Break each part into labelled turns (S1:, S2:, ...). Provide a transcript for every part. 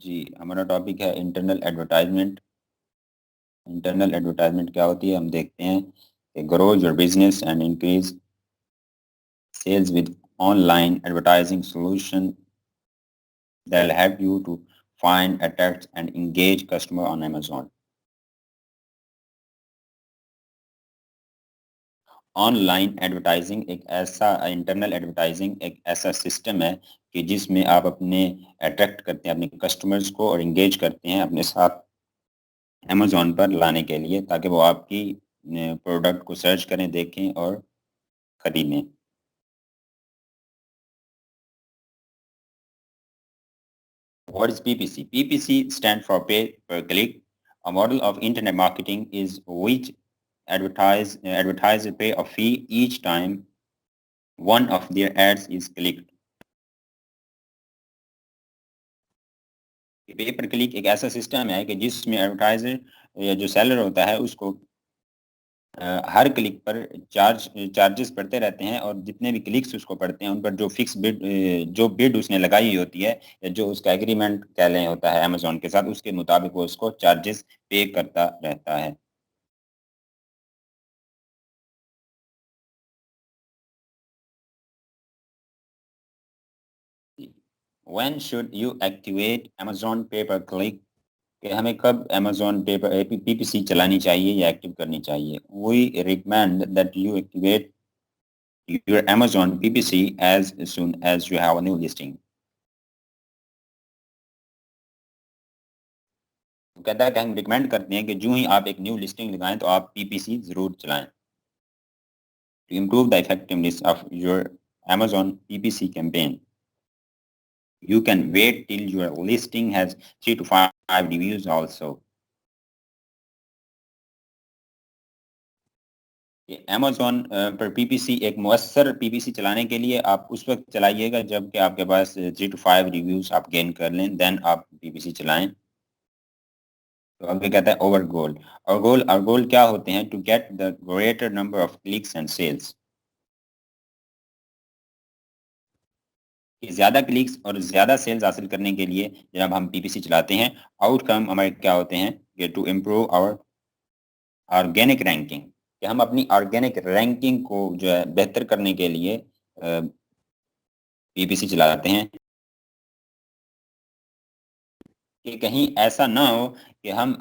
S1: जी, हमारा टॉपिक है internal advertisement. Internal advertisement क्या होती है, हम देखते हैं कि grow your business and increase sales with online advertising solution that will help you to find, attract and engage customer on Amazon। Online advertising एक ऐसा इंटरनल एडवर्टाइजिंग एक ऐसा सिस्टम है कि जिसमें आप अपने अट्रैक्ट करते हैं अपने कस्टमर्स को और इंगेज करते हैं अपने साथ अमेज़न पर लाने के लिए, ताकि वो आपकी प्रोडक्ट को सर्च करें, देखें और खरीदें। What is PPC? PPC stands for pay per click. A model of internet marketing is which advertiser pay a fee each time one of their ads is clicked. पे पर क्लिक एक ऐसा system है कि जिसमें एडवर्टाइजर या जो seller होता है उसको हर क्लिक पर चार्जेस पड़ते रहते हैं, और जितने भी क्लिक्स उसको पड़ते हैं उन पर जो फिक्स बिड जो बिड उसने लगाई होती है या जो उसका एग्रीमेंट कह लें होता है अमेज़न के साथ, उसके मुताबिक वो उसको चार्जेस पे करता रहता है। When should you activate Amazon Pay per click? कि हमें कब Amazon Pay पर PPC चलानी चाहिए या एक्टिव करनी चाहिए? We recommend that you activate your Amazon PPC as soon as you have a new listing. कहता है कि हम रिकमेंड करते हैं कि जो ही आप एक न्यू लिस्टिंग लगाएं तो आप PPC जरूर चलाएं। To improve the effectiveness of your Amazon PPC campaign, you can wait till your listing has 3 to 5 reviews also. Amazon पर PPC एक मुअस्सर PPC चलाने के लिए आप उस वक्त चलाइएगा जब कि आपके पास 3 to 5 रिव्यूज आप गेन कर लें, देन आप PPC चलाएं। तो आगे कहता है ओवर गोल। और गोल क्या होते हैं? To get the greater number of clicks and sales, कि ज़्यादा क्लिक्स और ज़्यादा सेल्स हासिल करने के लिए जब हम PPC चलाते हैं, आउटकम हमारे क्या होते हैं कि to improve our organic ranking, कि हम अपनी ऑर्गेनिक रैंकिंग को जो है बेहतर करने के लिए PPC चलाते हैं, कि कहीं ऐसा ना हो कि हम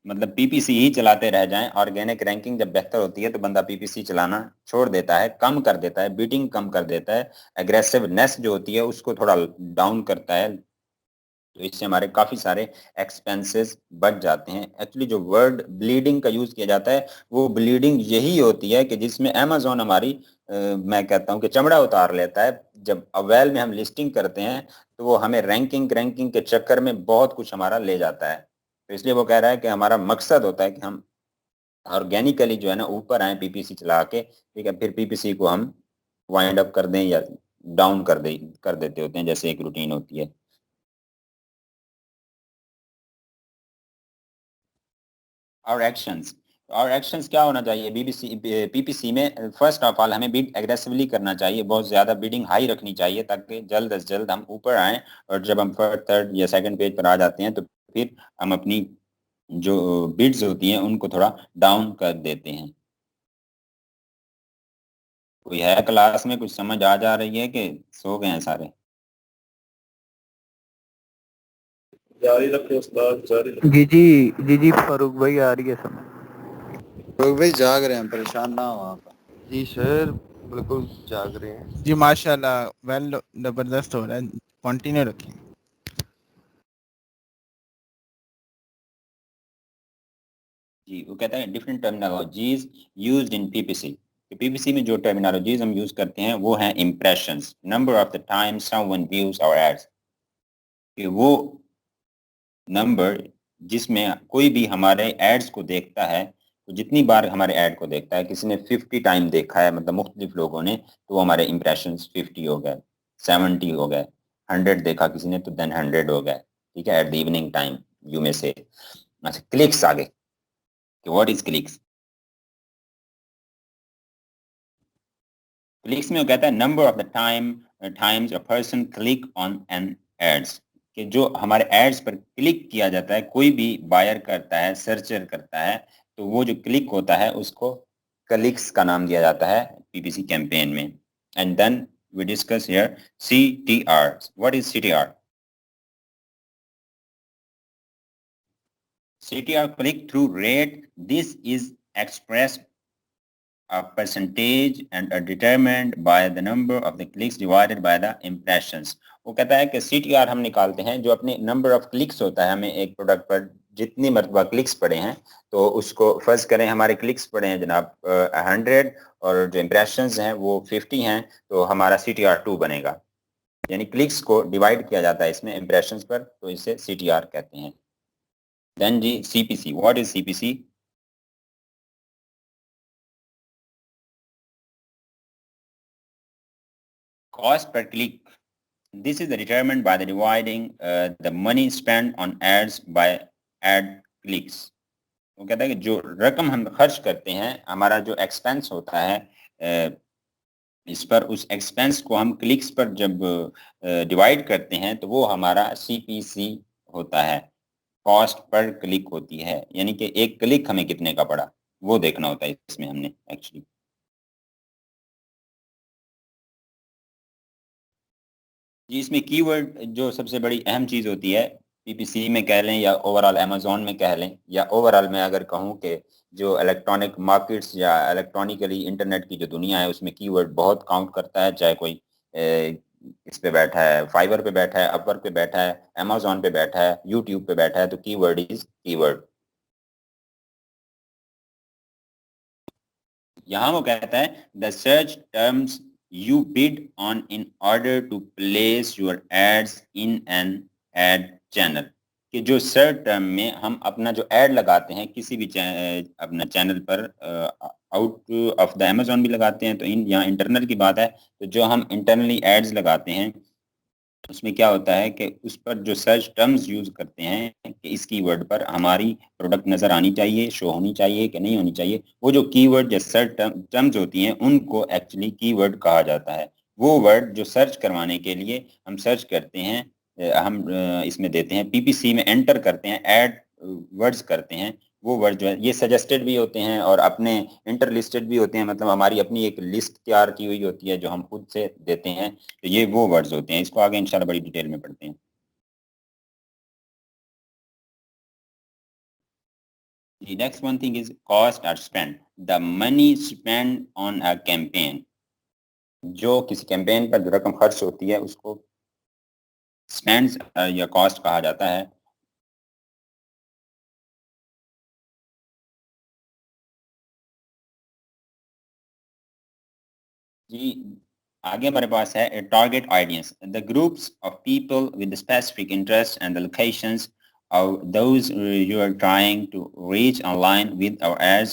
S1: मतलब PPC ही चलाते रह जाएं। ऑर्गेनिक रैंकिंग जब बेहतर होती है तो बंदा PPC चलाना छोड़ देता है, कम कर देता है, बीटिंग कम कर देता है, एग्रेसिवनेस जो होती है उसको थोड़ा डाउन करता है। तो इससे हमारे काफ़ी सारे एक्सपेंसेस बच जाते हैं। एक्चुअली जो वर्ड ब्लीडिंग का यूज़ किया जाता है वो ब्लीडिंग यही होती है कि जिसमें अमेज़न हमारी मैं कहता हूँ कि चमड़ा उतार लेता है। जब अवेल में हम लिस्टिंग करते हैं तो वो हमें रैंकिंग रैंकिंग के चक्कर में बहुत कुछ हमारा ले जाता है। तो इसलिए वो कह रहा है कि हमारा मकसद होता है कि हम ऑर्गेनिकली जो है ना ऊपर आए PPC चला के, ठीक है, फिर PPC को हम वाइंड अप कर दें या डाउन कर देते होते हैं, जैसे एक रूटीन होती है। और एक्शंस क्या होना चाहिए बीबीसी PPC में? फर्स्ट ऑफ ऑल हमें बिड एग्रेसिवली करना चाहिए, बहुत ज़्यादा बिडिंग हाई रखनी चाहिए ताकि जल्द से जल्द हम ऊपर आएँ। और जब हम फर्स्ट थर्ड या सेकंड पेज पर आ जाते हैं तो फिर हम अपनी जो बिड्स होती हैं उनको थोड़ा डाउन कर देते हैं। कोई है क्लास में? कुछ समझ आ जा रही है कि सो गए हैं सारे?
S2: जारी रखे उस्ताद, जारी रखे। जी जी, जी जी, फारूक भाई आ रही है समझ।
S3: लोग भाई जाग रहे हैं, परेशान ना हो आप।
S2: जी सर, बिल्कुल जाग रहे हैं।
S4: जी माशाल्लाह, वेल जबरदस्त हो रहा है, कंटिन्यू रखें।
S1: जी, वो कहता है different terminologies used in PPC। PPC में जो टर्मिनोलॉजीज हम यूज करते हैं वो हैं impressions, number of the time someone views our ads, कि वो नंबर जिसमें कोई भी हमारे एड्स को देखता है, तो जितनी बार हमारे ऐड को देखता है, किसी ने 50 टाइम देखा है, मतलब मुख्तलिफ लोगों ने, तो वो हमारे इम्प्रेशंस 50 हो गए, 70 हो गए, 100 देखा किसी ने तो देन 100 हो गए, ठीक है, at the evening time you में से। अच्छा, क्लिक्स आगे, कि व्हाट इज क्लिक्स? क्लिक्स में वो कहता है number of the times a person click on an ads, कि जो हमारे एड्स पर क्लिक किया जाता है, कोई भी बायर करता है, सर्चर करता है, तो वो जो क्लिक होता है उसको क्लिक्स का नाम दिया जाता है पीपीसी कैंपेन में। And then we discuss here CTR. What is CTR? CTR, click through rate. This is expressed a percentage and are determined by the number of the clicks divided by the impressions. वो कहता है कि CTR हम निकालते हैं जो अपने number of clicks होता है, हमें एक प्रोडक्ट पर जितनी मरतबा क्लिक्स पड़े हैं, तो उसको फर्ज करें हमारे क्लिक्स पड़े हैं जनाब 100 और जो इम्प्रेशंस हैं वो 50 हैं, तो हमारा CTR 2 बनेगा। यानी क्लिक्स को डिवाइड किया जाता है इसमें इम्प्रेशंस पर, तो इसे CTR कहते हैं। देन जी CPC, what is CPC? Cost per click. This is determined by the dividing the money spent on ads by ad clicks. वो कहता है कि जो रकम हम खर्च करते हैं, हमारा जो एक्सपेंस होता है इस पर, उस एक्सपेंस को हम क्लिक्स पर जब डिवाइड करते हैं तो वो हमारा CPC होता है, कॉस्ट पर क्लिक होती है। यानी कि एक क्लिक हमें कितने का पड़ा वो देखना होता है इसमें हमने एक्चुअली। जी, इसमें कीवर्ड जो सबसे बड़ी अहम चीज़ होती है, पीपीसी में कह लें या ओवरऑल अमेज़न में कह लें, या ओवरऑल में अगर कहूँ कि जो इलेक्ट्रॉनिक मार्केट्स या इलेक्ट्रॉनिकली इंटरनेट की जो दुनिया है उसमें कीवर्ड बहुत काउंट करता है। चाहे कोई इस पे बैठा है, फाइवर पे बैठा है, अपवर्क पे बैठा है, अमेज़न पे बैठा है, यूट्यूब पे बैठा है, तो कीवर्ड इज कीवर्ड। यहाँ वो कहता है the search terms you bid on in order to place your ads in an ad channel, कि जो सर्च टर्म में हम अपना जो एड लगाते हैं किसी भी अपना चैनल पर, आउट ऑफ द अमेज़न भी लगाते हैं, तो यहाँ इंटरनल की बात है, तो जो हम इंटरनली एड्स लगाते हैं उसमें क्या होता है कि उस पर जो सर्च टर्म्स यूज करते हैं कि इस कीवर्ड पर हमारी प्रोडक्ट नजर आनी चाहिए, शो होनी चाहिए कि नहीं होनी चाहिए, वो जो कीवर्ड या सर्च टर्म्स होती हैं उनको एक्चुअली कीवर्ड कहा जाता है। वो वर्ड जो सर्च करवाने के लिए हम सर्च करते हैं, हम इसमें देते हैं पीपीसी में एंटर करते हैं, ऐड वर्ड्स करते हैं, वो वर्ड जो है ये सजेस्टेड भी होते हैं और अपने इंटरलिस्टेड भी होते हैं, मतलब हमारी अपनी एक लिस्ट तैयार की हुई होती है जो हम खुद से देते हैं, तो ये वो वर्ड्स होते हैं। इसको आगे इंशाल्लाह बड़ी डिटेल में पढ़ते हैं। The next one thing is cost or spend. The money spent on a campaign. जो किसी कैंपेन पर जो रकम खर्च होती है उसको स्पेंड्स या कॉस्ट कहा जाता है। जी आगे हमारे पास है target audience, the groups of people with specific interest and the locations of those you are trying to reach online with our ads,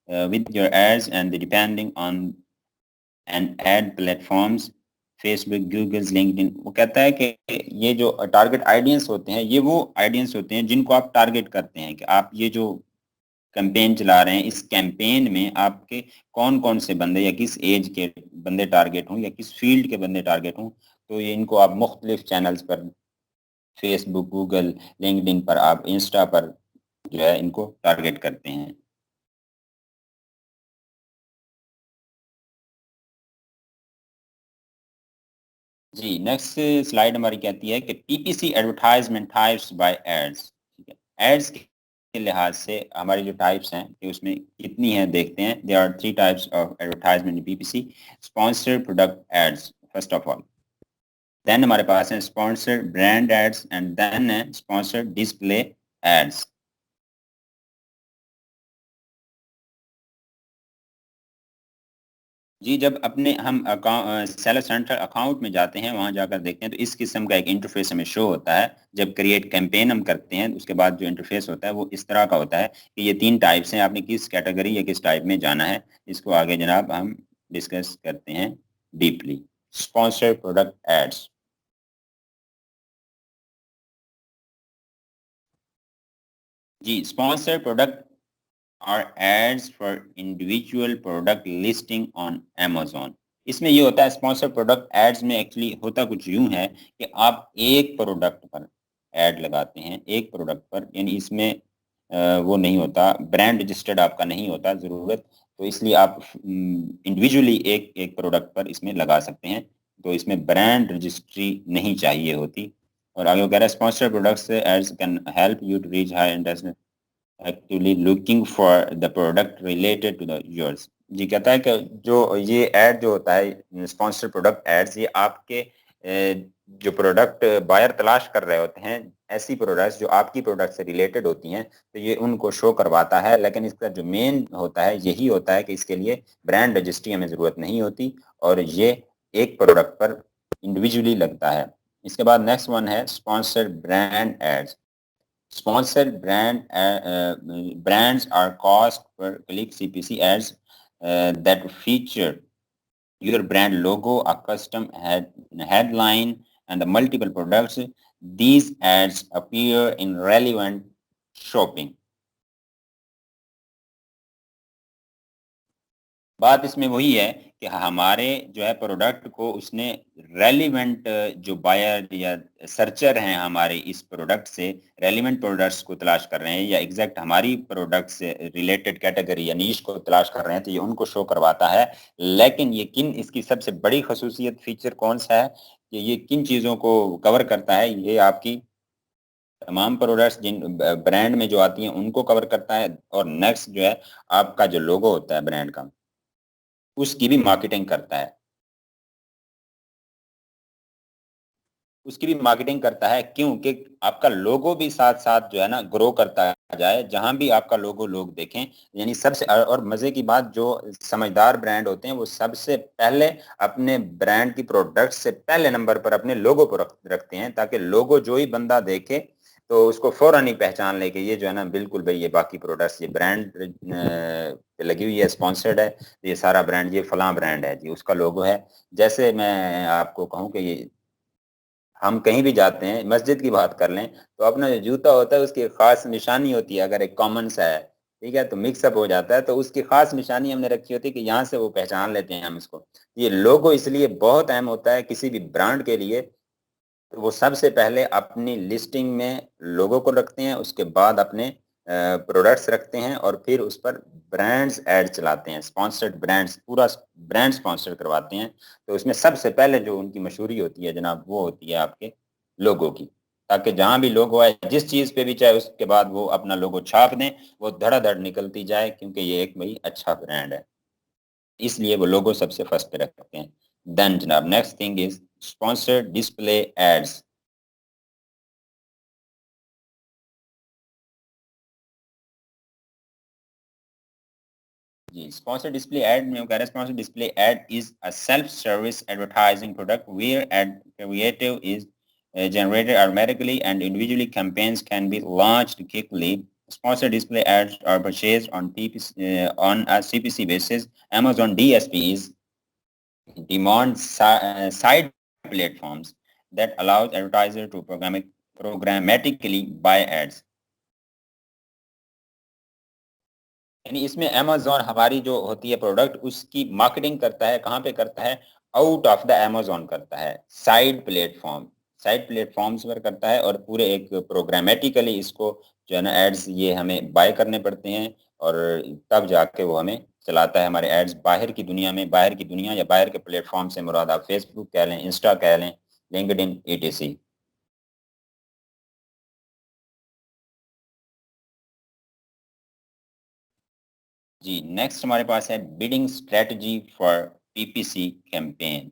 S1: with your ads, and depending on and ad platforms, Facebook, Google, LinkedIn. वो कहता है कि ये जो target audience होते हैं ये वो ऑडियंस होते हैं जिनको आप टारगेट करते हैं, कि आप ये जो कैंपेन चला रहे हैं इस कैंपेन में आपके कौन कौन से बंदे या किस एज के बंदे टारगेट हों या किस फील्ड के बंदे टारगेट हों, तो ये इनको आप मुख्तलिफ चैनल्स पर, फेसबुक, गूगल, लिंक्डइन पर, आप इंस्टा पर जो है इनको टारगेट करते हैं। जी नेक्स्ट स्लाइड हमारी कहती है कि PPC advertisement types by ads. ठीक है, एड्स के लिहाज से हमारी जो टाइप्स हैं कि उसमें कितनी हैं देखते हैं। There are 3 types of advertisement in PPC. Sponsored product ads first of all, then हमारे पास है sponsored brand ads, and then है स्पॉन्सर्ड डिस्प्ले एड्स। जी जब अपने हम सेलर सेंटर अकाउंट में जाते हैं, वहां जाकर देखते हैं तो इस किस्म का एक इंटरफेस हमें शो होता है। जब क्रिएट कैंपेन हम करते हैं उसके बाद जो इंटरफेस होता है वो इस तरह का होता है कि ये 3 टाइप्स हैं, आपने किस कैटेगरी या किस टाइप में जाना है। इसको आगे जनाब हम डिस्कस करते हैं डीपली। Sponsored product ads. जी sponsored product are ads for individual product listing on Amazon। इसमें ये होता है स्पॉन्सर प्रोडक्ट एड्स में एक्चुअली होता कुछ यूं है कि आप एक प्रोडक्ट पर ऐड लगाते हैं एक प्रोडक्ट पर, यानी इसमें वो नहीं होता, ब्रांड रजिस्टर्ड आपका नहीं होता ज़रूरत, तो इसलिए आप इंडिविजुअली एक एक प्रोडक्ट पर इसमें लगा सकते हैं, तो इसमें ब्रांड रजिस्ट्री नहीं चाहिए होती। और आगे वो कह रहा है sponsored products ads can help you to reach high interest actively looking for the product related to the yours. जी कहता है कि जो ये ऐड जो होता है स्पॉन्सर्ड प्रोडक्ट एड्स, ये आपके जो प्रोडक्ट बायर तलाश कर रहे होते हैं, ऐसी प्रोडक्ट्स जो आपकी प्रोडक्ट से रिलेटेड होती हैं, तो ये उनको शो करवाता है। लेकिन इसका जो मेन होता है यही होता है कि इसके लिए ब्रांड रजिस्ट्री हमें ज़रूरत नहीं होती और ये एक प्रोडक्ट पर इंडिविजुअली लगता है। इसके बाद नेक्स्ट वन है sponsored brand ads. Sponsored brands are cost per click CPC ads that feature your brand logo, a custom headline, and the multiple products. These ads appear in relevant shopping. बात इसमें वही है कि हमारे जो है product को उसने रेलिवेंट जो बायर या सर्चर हैं हमारे इस प्रोडक्ट से रेलिवेंट प्रोडक्ट्स को तलाश कर रहे हैं या एग्जैक्ट हमारी प्रोडक्ट से रिलेटेड कैटेगरी या नीश को तलाश कर रहे हैं, तो ये उनको शो करवाता है। लेकिन ये किन इसकी सबसे बड़ी खसूसियत फीचर कौन सा है कि ये किन चीज़ों को कवर करता है, ये आपकी तमाम प्रोडक्ट्स जिन ब्रांड में जो आती हैं उनको कवर करता है। और नेक्स्ट जो है आपका जो लोगो होता है ब्रांड का, उसकी भी मार्केटिंग करता है, उसकी भी मार्केटिंग करता है। क्यों कि आपका लोगो भी साथ साथ जो है ना ग्रो करता जाए, जहां भी आपका लोगो लोग देखें। यानी सबसे और मजे की बात, जो समझदार ब्रांड होते हैं वो सबसे पहले अपने ब्रांड की प्रोडक्ट से पहले नंबर पर अपने लोगो को रखते हैं, ताकि लोगो जो ही बंदा देखे तो उसको फौरन ही पहचान ले कि ये जो है ना बिल्कुल भाई ये बाकी प्रोडक्ट्स ये ब्रांड पे लगी हुई है, स्पॉन्सर्ड है, ये सारा ब्रांड ये फलां ब्रांड है जी, उसका लोगो है। जैसे मैं आपको कहूँ कि ये हम कहीं भी जाते हैं, मस्जिद की बात कर लें तो अपना जो जूता होता है उसकी खास निशानी होती है, अगर एक कॉमन सा है, ठीक है, तो मिक्सअप हो जाता है तो उसकी खास निशानी हमने रखी होती है कि यहाँ से वो पहचान लेते हैं हम इसको। ये लोगो इसलिए बहुत अहम होता है किसी भी ब्रांड के लिए। तो वो सबसे पहले अपनी लिस्टिंग में लोगो को रखते हैं, उसके बाद अपने प्रोडक्ट्स रखते हैं और फिर उस पर ब्रांड्स ऐड चलाते हैं, स्पॉन्सर्ड ब्रांड्स, पूरा ब्रांड स्पॉन्सर करवाते हैं। तो उसमें सबसे पहले जो उनकी मशहूरी होती है जनाब, वो होती है आपके लोगो की, ताकि जहां भी लोगो आए जिस चीज पे भी चाहे उसके बाद वो अपना लोगो छाप दें, वो धड़ाधड़ निकलती जाए, क्योंकि ये एक भाई अच्छा ब्रांड है, इसलिए वो लोगो सबसे फर्स्ट पे रखते हैं। देन जनाब next thing is sponsored display ads. जी, स्पॉन्सर डिस्प्ले ऐड में वो कह रहे हैं sponsor display ad is a self service advertising product where ad creative is generated automatically and individually campaigns can be launched quickly. Sponsored display ads are purchased on on a CPC basis. Amazon DSP is side platforms that allows advertisers to programmatically buy ads. यानी इसमें Amazon हमारी जो होती है product उसकी marketing करता है, कहाँ पे करता है, आउट ऑफ द अमेज़न करता है, साइड प्लेटफॉर्म्स पर करता है और पूरे एक प्रोग्रामेटिकली इसको जो है ना एड्स ये हमें बाय करने पड़ते हैं और तब जाके वो हमें चलाता है हमारे एड्स बाहर की दुनिया में। बाहर की दुनिया या बाहर के प्लेटफॉर्म से मुराद आप फेसबुक कह लें, इंस्टा कह लें, लिंक्डइन etc। जी, नेक्स्ट हमारे पास है bidding strategy for PPC campaign.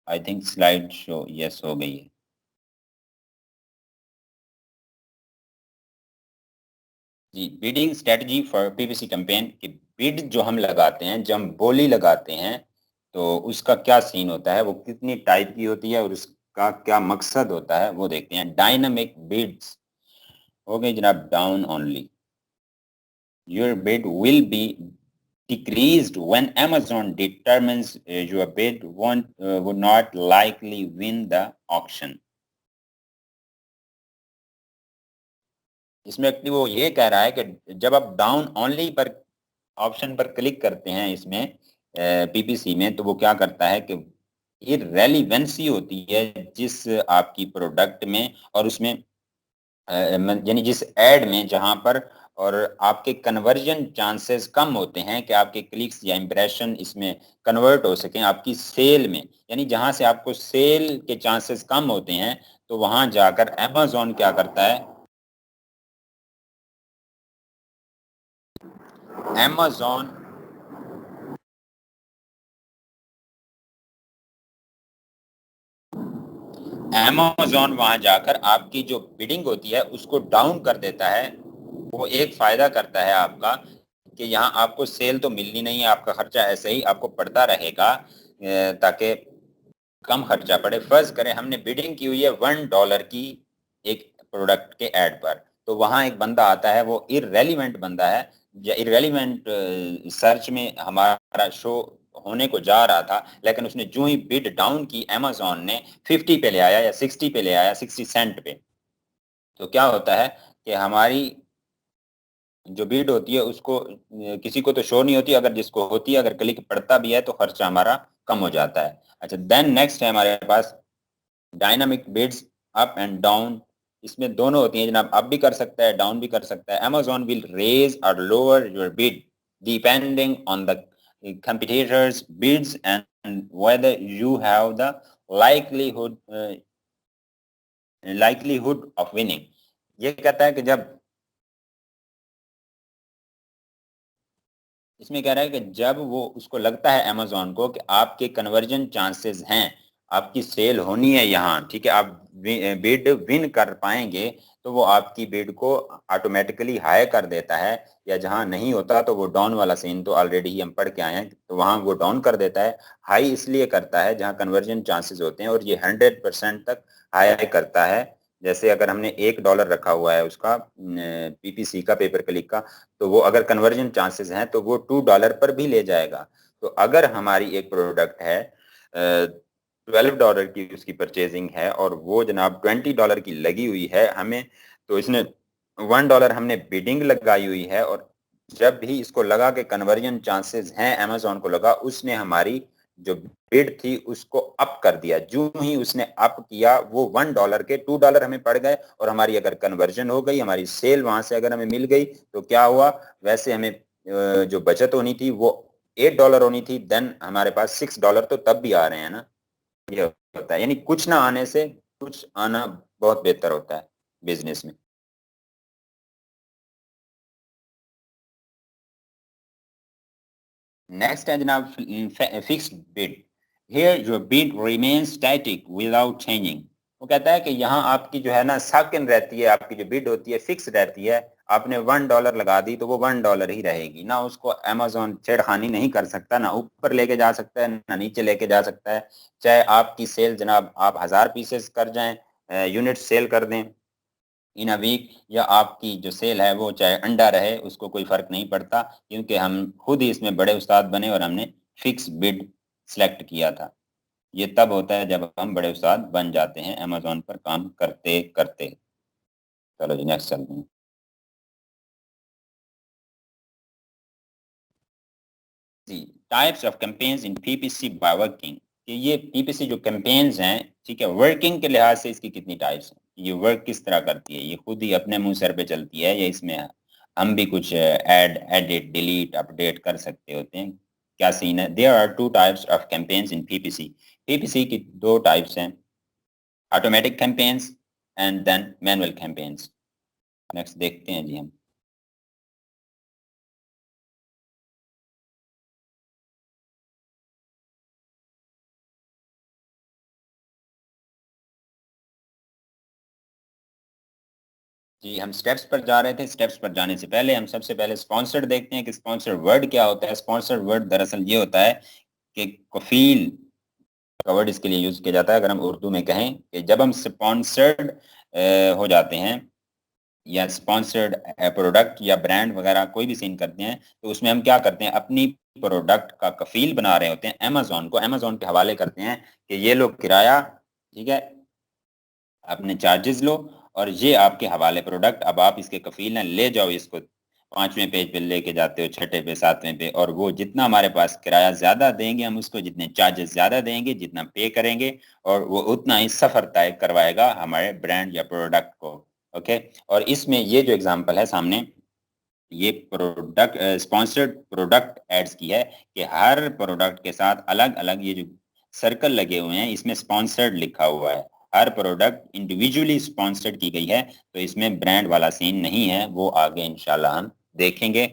S1: I think slide show yes हो गई है। जी, bidding strategy for PPC campaign की बिड जो हम लगाते हैं, जब हम बोली लगाते हैं तो उसका क्या सीन होता है, वो कितनी टाइप की होती है और उसका क्या मकसद होता है वो देखते हैं। डायनामिक बिड्स हो गई जनाब down only. Your bid will be decreased when Amazon determines your bid would not likely win the auction. इसमें एक्चुअली वो ये कह रहा है कि जब आप डाउन ओनली पर ऑप्शन पर क्लिक करते हैं इसमें पीपीसी में, तो वो क्या करता है कि इररेलीवेंसी होती है जिस आपकी प्रोडक्ट में और उसमें यानी जिस एड में जहां पर और आपके कन्वर्जन चांसेस कम होते हैं कि आपके क्लिक्स या इंप्रेशन इसमें कन्वर्ट हो सकें आपकी सेल में, यानी जहां से आपको सेल के चांसेस कम होते हैं, तो वहां जाकर अमेज़न क्या करता है, अमेज़न अमेज़न वहां जाकर आपकी जो बिडिंग होती है उसको डाउन कर देता है। वो एक फायदा करता है आपका कि यहाँ आपको सेल तो मिलनी नहीं है, आपका खर्चा ऐसे ही आपको पड़ता रहेगा ताकि कम खर्चा पड़े। फर्ज करें हमने बिडिंग की हुई है $1 की एक प्रोडक्ट के ऐड पर, तो वहां एक बंदा आता है, वो इररेलीवेंट बंदा है या इररेलीवेंट सर्च में हमारा शो होने को जा रहा था, लेकिन उसने जो ही बिड डाउन की अमेज़न ने 50 पे ले आया या 60 पे ले आया, 60 सेंट पे, तो क्या होता है कि हमारी जो बिड होती है उसको किसी को तो शो नहीं होती, अगर जिसको होती है अगर क्लिक पड़ता भी है तो खर्चा हमारा कम हो जाता है। अच्छा, देन नेक्स्ट है हमारे पास dynamic bids up and down. इसमें दोनों होती हैं जनाब, अप भी कर सकता है डाउन भी कर सकता है। अमेज़न विल रेज और lower your bid depending on the competitors bids and whether you have the likelihood likelihood of winning। ये कहता है कि जब इसमें कह रहा है कि जब वो उसको लगता है अमेज़न को कि आपके कन्वर्जन चांसेस हैं, आपकी सेल होनी है यहाँ, ठीक है, आप बिड विन कर पाएंगे, तो वो आपकी बिड को ऑटोमेटिकली हाई कर देता है, या जहाँ नहीं होता तो वो डाउन वाला सीन तो ऑलरेडी ही हम पढ़ के आए हैं, तो वहाँ वो डाउन कर देता है। हाई इसलिए करता है जहाँ कन्वर्जन चांसेस होते हैं, और ये 100% तक हाई करता है। जैसे अगर हमने $1 रखा हुआ है उसका पीपीसी का, पेपर क्लिक का, तो वो अगर कन्वर्जन चांसेस हैं तो वो $2 पर भी ले जाएगा। तो अगर हमारी एक प्रोडक्ट है $12 की उसकी परचेजिंग है और वो जनाब $20 की लगी हुई है हमें, तो इसने $1 हमने बिडिंग लगाई हुई है, और जब भी इसको लगा कि कन्वर्जन चांसेस हैं, अमेज़न को लगा, उसने हमारी जो बिड थी उसको अप कर दिया। जो ही उसने अप किया वो $1 के $2 हमें पड़ गए, और हमारी अगर कन्वर्जन हो गई, हमारी सेल वहां से अगर हमें मिल गई, तो क्या हुआ, वैसे हमें जो बचत होनी थी वो $8 होनी थी, देन हमारे पास $6 तो तब भी आ रहे हैं ना। ये होता है, यानी कुछ ना आने से कुछ आना बहुत बेहतर होता है बिजनेस में। नेक्स्ट है जनाब fixed bid. Here your bid remains static without changing. वो कहता है कि यहाँ आपकी जो है ना साकिन रहती है, आपकी जो बिड होती है फिक्स रहती है। आपने $1 लगा दी तो वो $1 ही रहेगी ना, उसको अमेज़न छेड़खानी नहीं कर सकता, ना ऊपर लेके जा सकता है ना नीचे लेके जा सकता है। चाहे आपकी सेल जनाब आप 1000 पीसेस कर जाएं, यूनिट सेल कर दें इन अ वीक, या आपकी जो सेल है वो चाहे अंडा रहे, उसको कोई फर्क नहीं पड़ता, क्योंकि हम खुद ही इसमें बड़े उस्ताद बने और हमने फिक्स बिड सेलेक्ट किया था। ये तब होता है जब हम बड़े उस्ताद बन जाते हैं अमेज़न पर काम करते करते। चलो जी नेक्स्ट चलते हैं। जी, types of campaigns in PPC by working. कि ये पीपीसी जो कैंपेन्स हैं, ठीक है, वर्किंग के लिहाज से इसकी कितनी टाइप्स हैं, ये वर्क किस तरह करती है, ये खुद ही अपने मुंह सर पे चलती है, या इसमें हम भी कुछ ऐड एडिट डिलीट अपडेट कर सकते होते हैं, क्या सीन है। There are two types of campaigns in PPC. PPC की दो टाइप्स हैं, automatic campaigns and then manual campaigns. Next देखते हैं जी हम। जी, हम स्टेप्स पर जा रहे थे। स्टेप्स पर जाने से पहले हम सबसे पहले स्पॉन्सर्ड देखते हैं कि स्पॉन्सर्ड वर्ड क्या होता है। स्पॉन्सर्ड वर्ड दरअसल ये होता है कि कफील का वर्ड इसके लिए यूज किया जाता है। अगर हम उर्दू में कहें कि जब हम स्पॉन्सर्ड हो जाते हैं या स्पॉन्सर्ड प्रोडक्ट या ब्रांड वगैरह कोई भी सीन करते हैं, तो उसमें हम क्या करते हैं, अपनी प्रोडक्ट का कफील बना रहे होते हैं, अमेज़न को अमेज़न के हवाले करते हैं कि ये लो किराया, ठीक है, अपने चार्जेस लो और ये आपके हवाले प्रोडक्ट, अब आप इसके कफील हैं, ले जाओ इसको 5वें पेज पे लेके जाते हो, 6ठे पे, 7वें पे, और वो जितना हमारे पास किराया ज्यादा देंगे हम उसको, जितने चार्जेस ज्यादा देंगे, जितना पे करेंगे, और वो उतना ही सफर तय करवाएगा हमारे ब्रांड या प्रोडक्ट को। ओके। और इसमें ये जो एग्जांपल है सामने, ये प्रोडक्ट स्पॉन्सर्ड प्रोडक्ट एड्स की है, कि हर प्रोडक्ट के साथ अलग अलग ये जो सर्कल लगे हुए हैं इसमें स्पॉन्सर्ड लिखा हुआ है। हर प्रोडक्ट इंडिविजुअली स्पॉन्सर्ड की गई है, तो इसमें ब्रांड वाला सीन नहीं है, वो आगे इंशाल्लाह हम देखेंगे।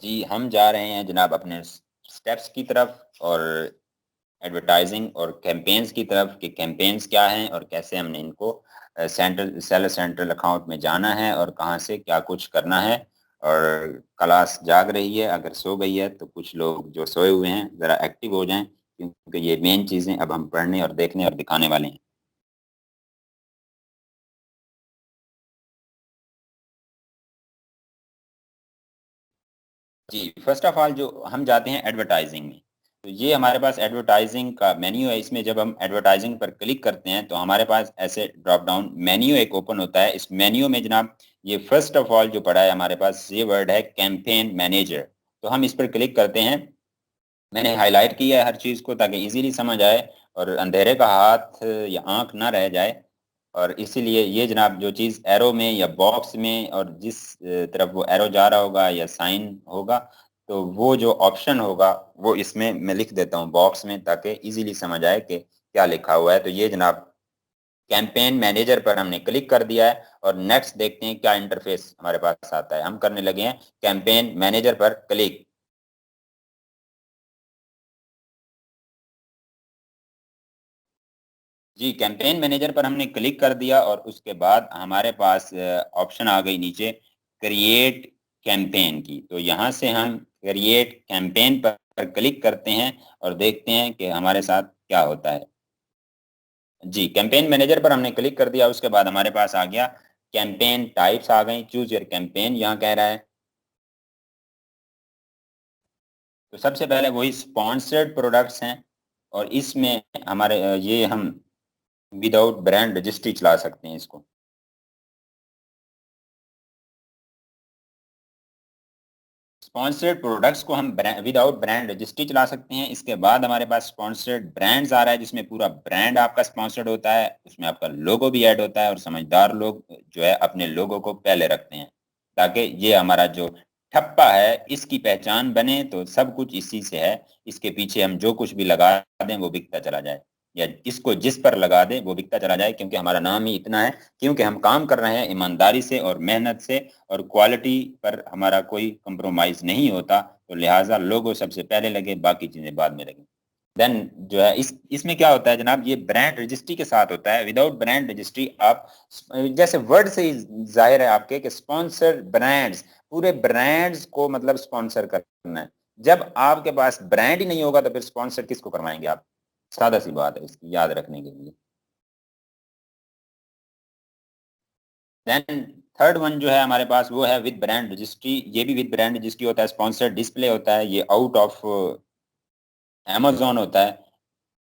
S1: जी, हम जा रहे हैं जनाब अपने स्टेप्स की तरफ, और एडवर्टाइजिंग और कैंपेन्स की तरफ, कि कैंपेन्स क्या हैं और कैसे हमने इनको सेंट्रल सेलर सेंट्रल अकाउंट में जाना है और कहाँ से क्या कुछ करना है। और क्लास जाग रही है, अगर सो गई है तो कुछ लोग जो सोए हुए हैं ज़रा एक्टिव हो जाएं, क्योंकि ये मेन चीज़ें अब हम पढ़ने और देखने और दिखाने वाले हैं। जी, फर्स्ट ऑफ ऑल जो हम जाते हैं एडवर्टाइजिंग में, तो ये हमारे पास एडवर्टाइजिंग का मेन्यू है। इसमें जब हम एडवर्टाइजिंग पर क्लिक करते हैं तो हमारे पास ऐसे ड्रॉप डाउन मेन्यू एक ओपन होता है। इस मेन्यू में जनाब ये फर्स्ट ऑफ ऑल जो पड़ा है हमारे पास, ये वर्ड है कैंपेन मैनेजर। तो हम इस पर क्लिक करते हैं। मैंने हाईलाइट किया है हर चीज़ को ताकि इजीली समझ आए और अंधेरे का हाथ या आंख ना रह जाए। और इसीलिए ये जनाब जो चीज़ एरो में या बॉक्स में, और जिस तरफ वो एरो जा रहा होगा या साइन होगा, तो वो जो ऑप्शन होगा वो इसमें मैं लिख देता हूँ बॉक्स में, ताकि इजीली समझ आए कि क्या लिखा हुआ है। तो ये जनाब कैंपेन मैनेजर पर हमने क्लिक कर दिया है, और नेक्स्ट देखते हैं क्या इंटरफेस हमारे पास आता है। हम करने लगे हैं कैंपेन मैनेजर पर क्लिक। जी, कैंपेन मैनेजर पर हमने क्लिक कर दिया, और उसके बाद हमारे पास ऑप्शन आ गई नीचे क्रिएट कैंपेन की। तो यहाँ से हम क्रिएट कैंपेन पर क्लिक करते हैं और देखते हैं कि हमारे साथ क्या होता है। जी, कैंपेन मैनेजर पर हमने क्लिक कर दिया, उसके बाद हमारे पास आ गया कैंपेन टाइप्स आ गई, चूज योर कैंपेन यहाँ कह रहा है। तो सबसे पहले वही स्पॉन्सर्ड प्रोडक्ट्स हैं, और इसमें हमारे ये हम विदाउट ब्रांड रजिस्ट्री चला सकते हैं इसको। स्पॉन्सर्ड प्रोडक्ट्स को हम विदाउट ब्रांड रजिस्ट्री चला सकते हैं। इसके बाद हमारे पास स्पॉन्सर्ड ब्रांड्स आ रहा है, जिसमें पूरा ब्रांड आपका स्पॉन्सर्ड होता है, उसमें आपका लोगो भी ऐड होता है, और समझदार लोग जो है अपने लोगो को पहले रखते हैं, ताकि ये हमारा जो ठप्पा है इसकी पहचान बने। तो सब कुछ इसी से है, इसके पीछे हम जो कुछ भी लगा दें वो बिकता चला जाए, या इसको जिस पर लगा दें वो बिकता चला जाए, क्योंकि हमारा नाम ही इतना है, क्योंकि हम काम कर रहे हैं ईमानदारी से और मेहनत से, और क्वालिटी पर हमारा कोई कंप्रोमाइज नहीं होता। तो लिहाजा लोगो सबसे पहले लगे, बाकी चीजें बाद में लगे। देन जो है इसमें क्या होता है जनाब, ये ब्रांड रजिस्ट्री के साथ होता है। विदाउट ब्रांड रजिस्ट्री आप, जैसे वर्ड से ही जाहिर है आपके कि स्पॉन्सर ब्रांड्स, पूरे ब्रांड्स को मतलब स्पॉन्सर करना है। जब आपके पास ब्रांड ही नहीं होगा तो फिर स्पॉन्सर किसको करवाएंगे आप? सादा सी बात है, इसकी याद रखने के लिए। देन थर्ड वन जो है हमारे पास वो है विद ब्रांड रजिस्ट्री। ये भी विद ब्रांड रजिस्ट्री होता है, स्पॉन्सर्ड डिस्प्ले होता है, ये आउट ऑफ अमेजोन होता है।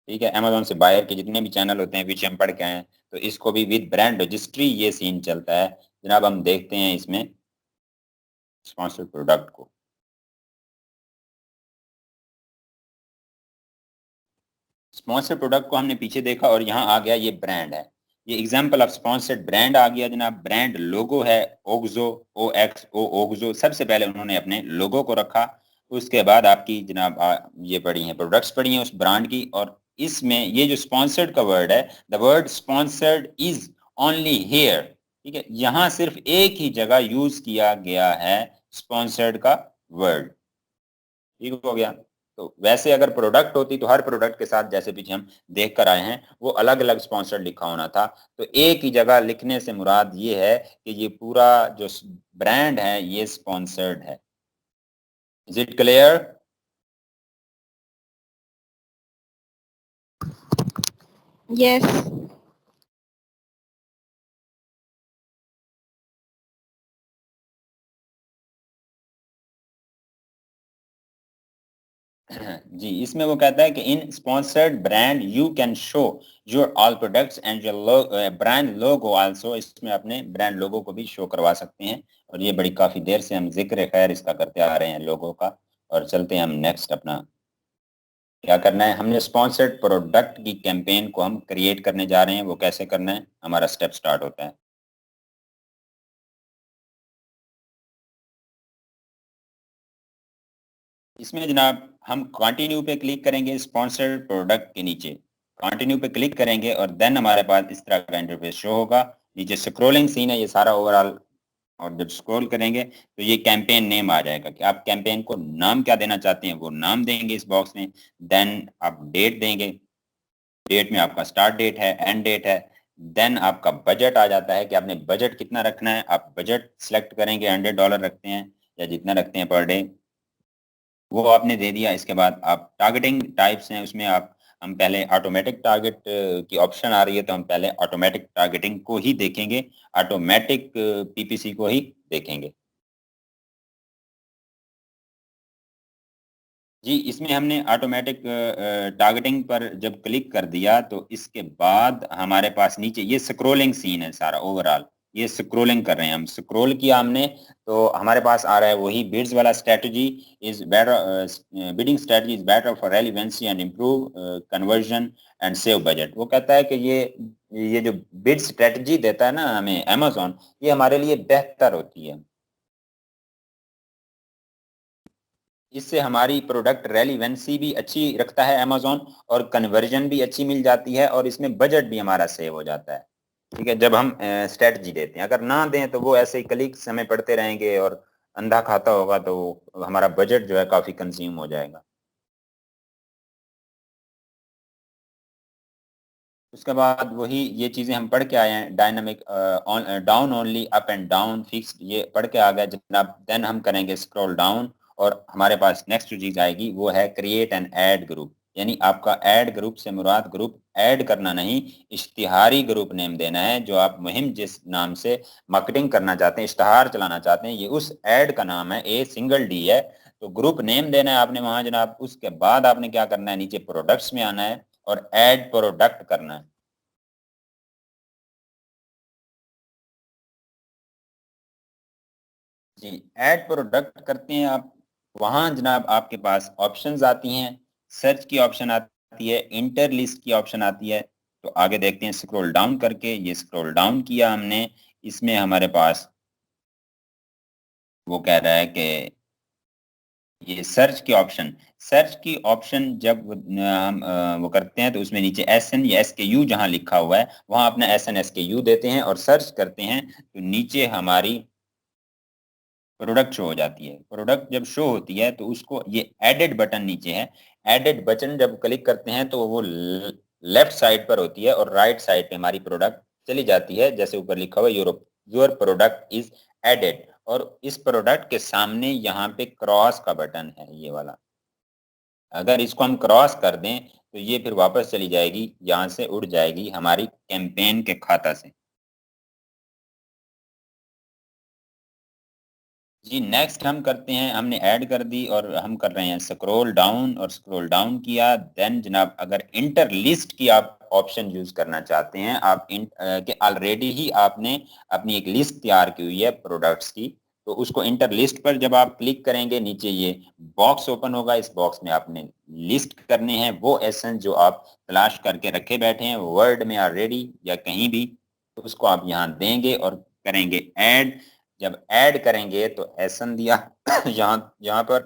S1: ठीक है, अमेजोन से बायर के जितने भी चैनल होते हैं पीछे हम पढ़ के आए हैं, तो इसको भी विद ब्रांड रजिस्ट्री ये सीन चलता है। जनाब हम देखते हैं इसमें स्पॉन्सर्ड प्रोडक्ट को। स्पॉन्सर्ड प्रोडक्ट को हमने पीछे देखा, और यहाँ आ गया ये ब्रांड है, ये एग्जांपल ऑफ स्पॉन्सर्ड ब्रांड आ गया जनाब। ब्रांड लोगो है ओक्सो, ओ एक्स ओ ओक्सो। सबसे पहले उन्होंने अपने लोगो को रखा, उसके बाद आपकी जनाब ये पड़ी हैं प्रोडक्ट्स पड़ी हैं उस ब्रांड की। और इसमें ये जो स्पॉन्सर्ड का वर्ड है, the word sponsored is only here. ठीक है, यहाँ सिर्फ एक ही जगह यूज किया गया है स्पॉन्सर्ड का वर्ड। ठीक हो गया। तो वैसे अगर प्रोडक्ट होती तो हर प्रोडक्ट के साथ, जैसे पीछे हम देख कर आए हैं, वो अलग अलग स्पॉन्सर्ड लिखा होना था। तो एक ही जगह लिखने से मुराद ये है कि ये पूरा जो ब्रांड है ये स्पॉन्सर्ड है। Is it clear?
S5: Yes.
S1: जी, इसमें वो कहता है कि in sponsored brand you can show your all products and your brand logo also, इसमें अपने ब्रांड लोगो को भी शो करवा सकते हैं। और ये बड़ी काफी देर से हम जिक्र खैर इसका करते आ रहे हैं लोगो का। और चलते हैं हम नेक्स्ट अपना क्या करना है। हमने स्पॉन्सर्ड प्रोडक्ट की कैंपेन को हम क्रिएट करने जा रहे हैं। वो कैसे करना है, हमारा स्टेप स्टार्ट होता है। इसमें जनाब हम कंटिन्यू पे क्लिक करेंगे स्पॉन्सर्ड प्रोडक्ट के नीचे। कंटिन्यू पे क्लिक करेंगे और देन हमारे पास इस तरह का इंटरफेस शो होगा। नीचे स्क्रोलिंग सीन है ये सारा ओवरऑल। और जब स्क्रॉल करेंगे तो ये कैंपेन नेम आ जाएगा कि आप कैंपेन को नाम क्या देना चाहते हैं, वो नाम देंगे इस बॉक्स में। देन आप डेट देंगे। डेट में आपका स्टार्ट डेट है, एंड डेट है। देन आपका बजट आ जाता है कि आपने बजट कितना रखना है। आप बजट सिलेक्ट करेंगे, $100 रखते हैं या जितना रखते हैं पर डे, वो आपने दे दिया। इसके बाद आप टारगेटिंग टाइप्स हैं उसमें आप हम पहले ऑटोमेटिक टारगेट की ऑप्शन आ रही है तो हम पहले ऑटोमेटिक टारगेटिंग को ही देखेंगे, ऑटोमेटिक पीपीसी को ही देखेंगे। जी, इसमें हमने ऑटोमेटिक टारगेटिंग पर जब क्लिक कर दिया तो इसके बाद हमारे पास नीचे ये स्क्रोलिंग सीन है सारा ओवरऑल। ये स्क्रोलिंग कर रहे हैं हम, स्क्रोल किया हमने तो हमारे पास आ रहा है वही बिड्स वाला strategy is better, bidding strategy is better for relevancy and improve conversion and save budget. वो कहता है कि ये जो बिड स्ट्रेटजी देता है ना हमें अमेजोन, ये हमारे लिए बेहतर होती है। इससे हमारी प्रोडक्ट रेलिवेंसी भी अच्छी रखता है अमेजोन, और कन्वर्जन भी अच्छी मिल जाती है, और इसमें बजट भी हमारा सेव हो जाता है। ठीक है, जब हम स्ट्रेटजी देते हैं। अगर ना दें तो वो ऐसे ही क्लिक्स हमें पढ़ते रहेंगे और अंधा खाता होगा तो हमारा बजट जो है काफी कंज्यूम हो जाएगा। उसके बाद वही ये चीजें हम पढ़ के आए हैं, dynamic down only, up and down, fixed, ये पढ़ के आ गए जनाब। देन हम करेंगे स्क्रॉल डाउन और हमारे पास नेक्स्ट जो चीज आएगी वो है क्रिएट एन ऐड ग्रुप। यानी आपका ऐड ग्रुप से मुराद ग्रुप ऐड करना नहीं, इश्तिहारी ग्रुप नेम देना है। जो आप मुहिम जिस नाम से मार्केटिंग करना चाहते हैं, इश्तहार चलाना चाहते हैं, ये उस ऐड का नाम है, A single D है। तो ग्रुप नेम देना है आपने वहां जनाब। उसके बाद आपने क्या करना है, नीचे प्रोडक्ट्स में आना है और ऐड प्रोडक्ट करना है। जी, ऐड प्रोडक्ट करते हैं आप। वहां जनाब आपके पास ऑप्शंस आती हैं, सर्च की ऑप्शन आती है, इंटर लिस्ट की ऑप्शन आती है। तो आगे देखते हैं स्क्रॉल डाउन करके। ये स्क्रॉल डाउन किया हमने, इसमें हमारे पास वो कह रहा है कि ये सर्च की ऑप्शन जब हम वो करते हैं तो उसमें नीचे SN या SKU जहां लिखा हुआ है वहां अपना SN SKU देते हैं और सर्च करते हैं तो नीचे हमारी प्रोडक्ट शो हो जाती है। प्रोडक्ट जब शो होती है तो उसको ये एडेड बटन नीचे है, एडेड बटन जब क्लिक करते हैं तो वो लेफ्ट साइड पर होती है और राइट साइड पे हमारी प्रोडक्ट चली जाती है। जैसे ऊपर लिखा हुआ है योर प्रोडक्ट इज एडेड, और इस प्रोडक्ट के सामने यहाँ पे क्रॉस का बटन है ये वाला। अगर इसको हम क्रॉस कर दें तो ये फिर वापस चली जाएगी, यहाँ से उड़ जाएगी हमारी कैंपेन के खाता से। जी, नेक्स्ट हम करते हैं, हमने ऐड कर दी और हम कर रहे हैं स्क्रॉल डाउन, और स्क्रॉल डाउन किया। देन जनाब अगर इंटर लिस्ट की आप ऑप्शन यूज करना चाहते हैं, आप कि ऑलरेडी ही आपने अपनी एक लिस्ट तैयार की हुई है प्रोडक्ट्स की, तो उसको इंटर लिस्ट पर जब आप क्लिक करेंगे नीचे ये बॉक्स ओपन होगा। इस बॉक्स में आपने लिस्ट करने हैं वो एसेंस जो आप तलाश करके रखे बैठे हैं वर्ड में ऑलरेडी या कहीं भी, तो उसको आप यहाँ देंगे और करेंगे ऐड। जब ऐड करेंगे तो एसन दिया यहाँ यहाँ पर,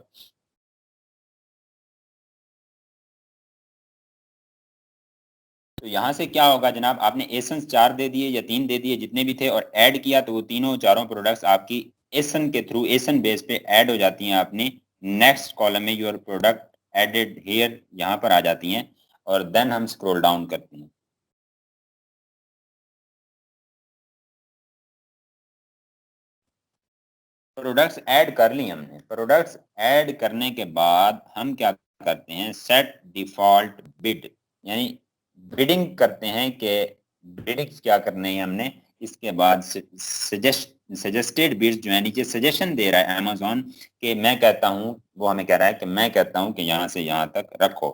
S1: तो यहाँ से क्या होगा जनाब, आपने एसन 4 दे दिए या 3 दे दिए जितने भी थे और ऐड किया तो वो तीनों चारों प्रोडक्ट्स आपकी एसन के थ्रू एसन बेस पे ऐड हो जाती हैं। आपने नेक्स्ट कॉलम में योर प्रोडक्ट एडेड हियर यहाँ पर आ जाती हैं। और देन हम स्क्रॉल डाउन करते हैं। प्रोडक्ट्स ऐड कर ली हमने। प्रोडक्ट्स ऐड करने के बाद हम क्या करते हैं, सेट डिफॉल्ट बिड, यानी बिडिंग करते हैं कि बिडिंग क्या करनी है हमने इसके बाद सजेस्टेड बिड्स जो है, नीचे सजेशन दे रहा है अमेजोन कि मैं कहता हूं, वो हमें कह रहा है कि मैं कहता हूं कि यहां से यहां तक रखो,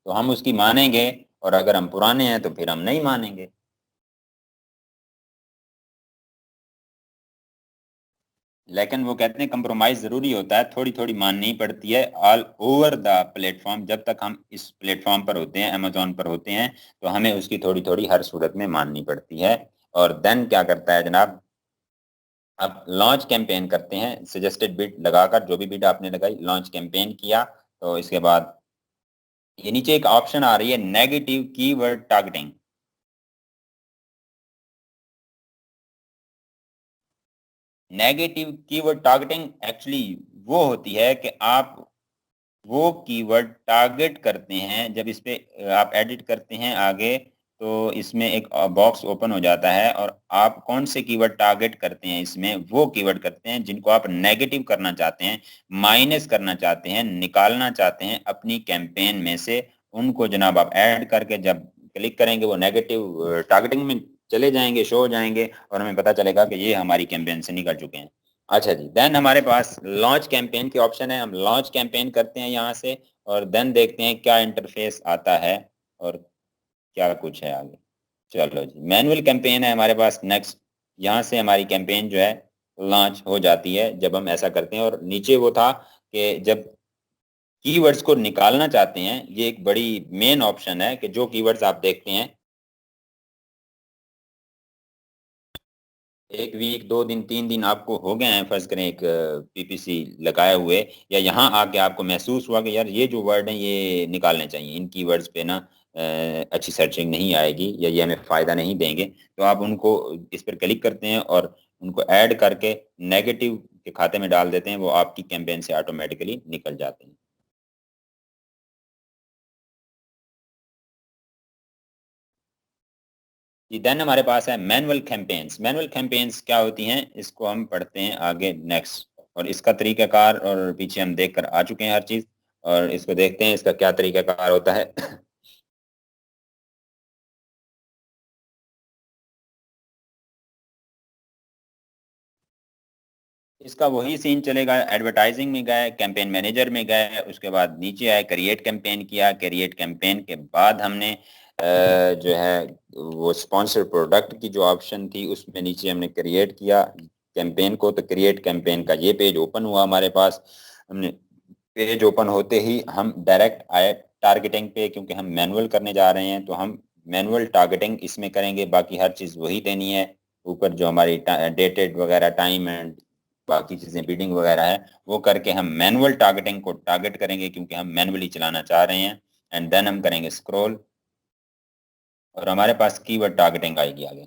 S1: तो हम उसकी मानेंगे, और अगर हम पुराने हैं तो फिर हम नहीं मानेंगे। लेकिन वो कहते हैं कंप्रोमाइज जरूरी होता है, थोड़ी थोड़ी माननी पड़ती है ऑल ओवर द प्लेटफॉर्म। जब तक हम इस प्लेटफॉर्म पर होते हैं, अमेजोन पर होते हैं, तो हमें उसकी थोड़ी थोड़ी हर सूरत में माननी पड़ती है। और देन क्या करता है जनाब, अब लॉन्च कैंपेन करते हैं, सजेस्टेड बिड लगाकर, जो भी बिड आपने लगाई, लॉन्च कैंपेन किया, तो इसके बाद ये नीचे एक ऑप्शन आ रही है negative keyword targeting. Negative keyword targeting actually वो होती है कि आप वो कीवर्ड टारगेट करते हैं, जब इस पे आप एडिट करते हैं आगे, तो इसमें एक बॉक्स ओपन हो जाता है, और आप कौन से कीवर्ड टारगेट करते हैं, इसमें वो कीवर्ड करते हैं जिनको आप नेगेटिव करना चाहते हैं, माइनस करना चाहते हैं, निकालना चाहते हैं अपनी कैंपेन में से। उनको जनाब आप ऐड करके जब क्लिक करेंगे, वो नेगेटिव टारगेटिंग में चले जाएंगे, शो हो जाएंगे, और हमें पता चलेगा कि ये हमारी कैंपेन से निकल चुके हैं। अच्छा जी, देन हमारे पास लॉन्च कैंपेन की ऑप्शन है, हम लॉन्च कैंपेन करते हैं यहाँ से, और देन देखते हैं क्या इंटरफेस आता है और क्या कुछ है आगे। चलो जी, मैनुअल कैंपेन है हमारे पास नेक्स्ट। यहाँ से हमारी कैंपेन जो है लॉन्च हो जाती है जब हम ऐसा करते हैं। और नीचे वो था कि जब कीवर्ड्स को निकालना चाहते हैं, ये एक बड़ी मेन ऑप्शन है कि जो कीवर्ड्स आप देखते हैं, एक वीक, 2 दिन, 3 दिन आपको हो गए हैं फर्ज करें एक पीपीसी लगाए हुए, या यहाँ आके आपको महसूस हुआ कि यार ये जो वर्ड हैं ये निकालने चाहिए, इन कीवर्ड्स पे ना अच्छी सर्चिंग नहीं आएगी, या ये हमें फ़ायदा नहीं देंगे, तो आप उनको इस पर क्लिक करते हैं और उनको ऐड करके नेगेटिव के खाते में डाल देते हैं, वो आपकी कैंपेन से ऑटोमेटिकली निकल जाते हैं। जी, देन हमारे पास है मैनुअल कैंपेन्स। मैनुअल कैंपेन्स क्या होती हैं, इसको हम पढ़ते हैं आगे नेक्स्ट। और इसका तरीकाकार और पीछे हम देख कर आ चुके हैं हर चीज़, और इसको देखते हैं इसका क्या तरीकाकार होता है। इसका वही सीन चलेगा, एडवर्टाइजिंग में गए, कैंपेन मैनेजर में गए, उसके बाद नीचे आए क्रिएट कैंपेन किया, क्रिएट कैंपेन के बाद हमने जो है वो स्पॉन्सर प्रोडक्ट की जो ऑप्शन थी, उसमें नीचे हमने क्रिएट किया कैंपेन को, तो क्रिएट कैंपेन का ये पेज ओपन हुआ हमारे पास। हमने पेज ओपन होते ही हम डायरेक्ट आए टारगेटिंग पे, क्योंकि हम मैनुअल करने जा रहे हैं, तो हम मैनुअल टारगेटिंग इसमें करेंगे, बाकी हर चीज़ वही देनी है। ऊपर जो हमारी डेटेड वगैरह टाइम एंड बाकी चीज़ें बिडिंग वगैरह है, वो करके हम मैनुअल टारगेटिंग को टारगेट करेंगे, क्योंकि हम मैनुअली चलाना चाह रहे हैं। एंड देन हम करेंगे स्क्रॉल, और हमारे पास कीवर्ड टारगेटिंग आएगी आगे।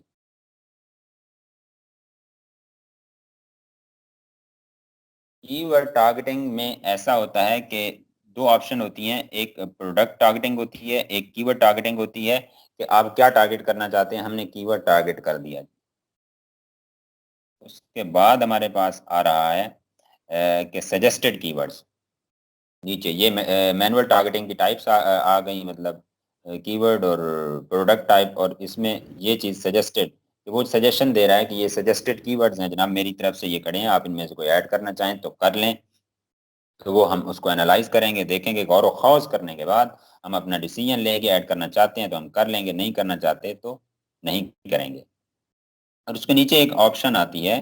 S1: कीवर्ड टारगेटिंग में ऐसा होता है कि दो ऑप्शन होती हैं, एक प्रोडक्ट टारगेटिंग होती है, एक कीवर्ड टारगेटिंग होती है, कि आप क्या टारगेट करना चाहते हैं। हमने कीवर्ड टारगेट कर दिया, उसके बाद हमारे पास आ रहा है कि सजेस्टेड कीवर्ड्स। नीचे ये मैनुअल टारगेटिंग की टाइप्स आ गई, मतलब कीवर्ड और प्रोडक्ट टाइप, और इसमें ये चीज़ सजेस्टेड, कि वो सजेशन दे रहा है कि ये सजेस्टेड कीवर्ड्स हैं जनाब, मेरी तरफ से ये खड़े हैं, आप इनमें से कोई ऐड करना चाहें तो कर लें। तो वो हम उसको एनालाइज करेंगे, देखेंगे, गौर व खौज करने के बाद हम अपना डिसीजन लेंगे, ऐड करना चाहते हैं तो हम कर लेंगे, नहीं करना चाहते तो नहीं करेंगे। और उसके नीचे एक ऑप्शन आती है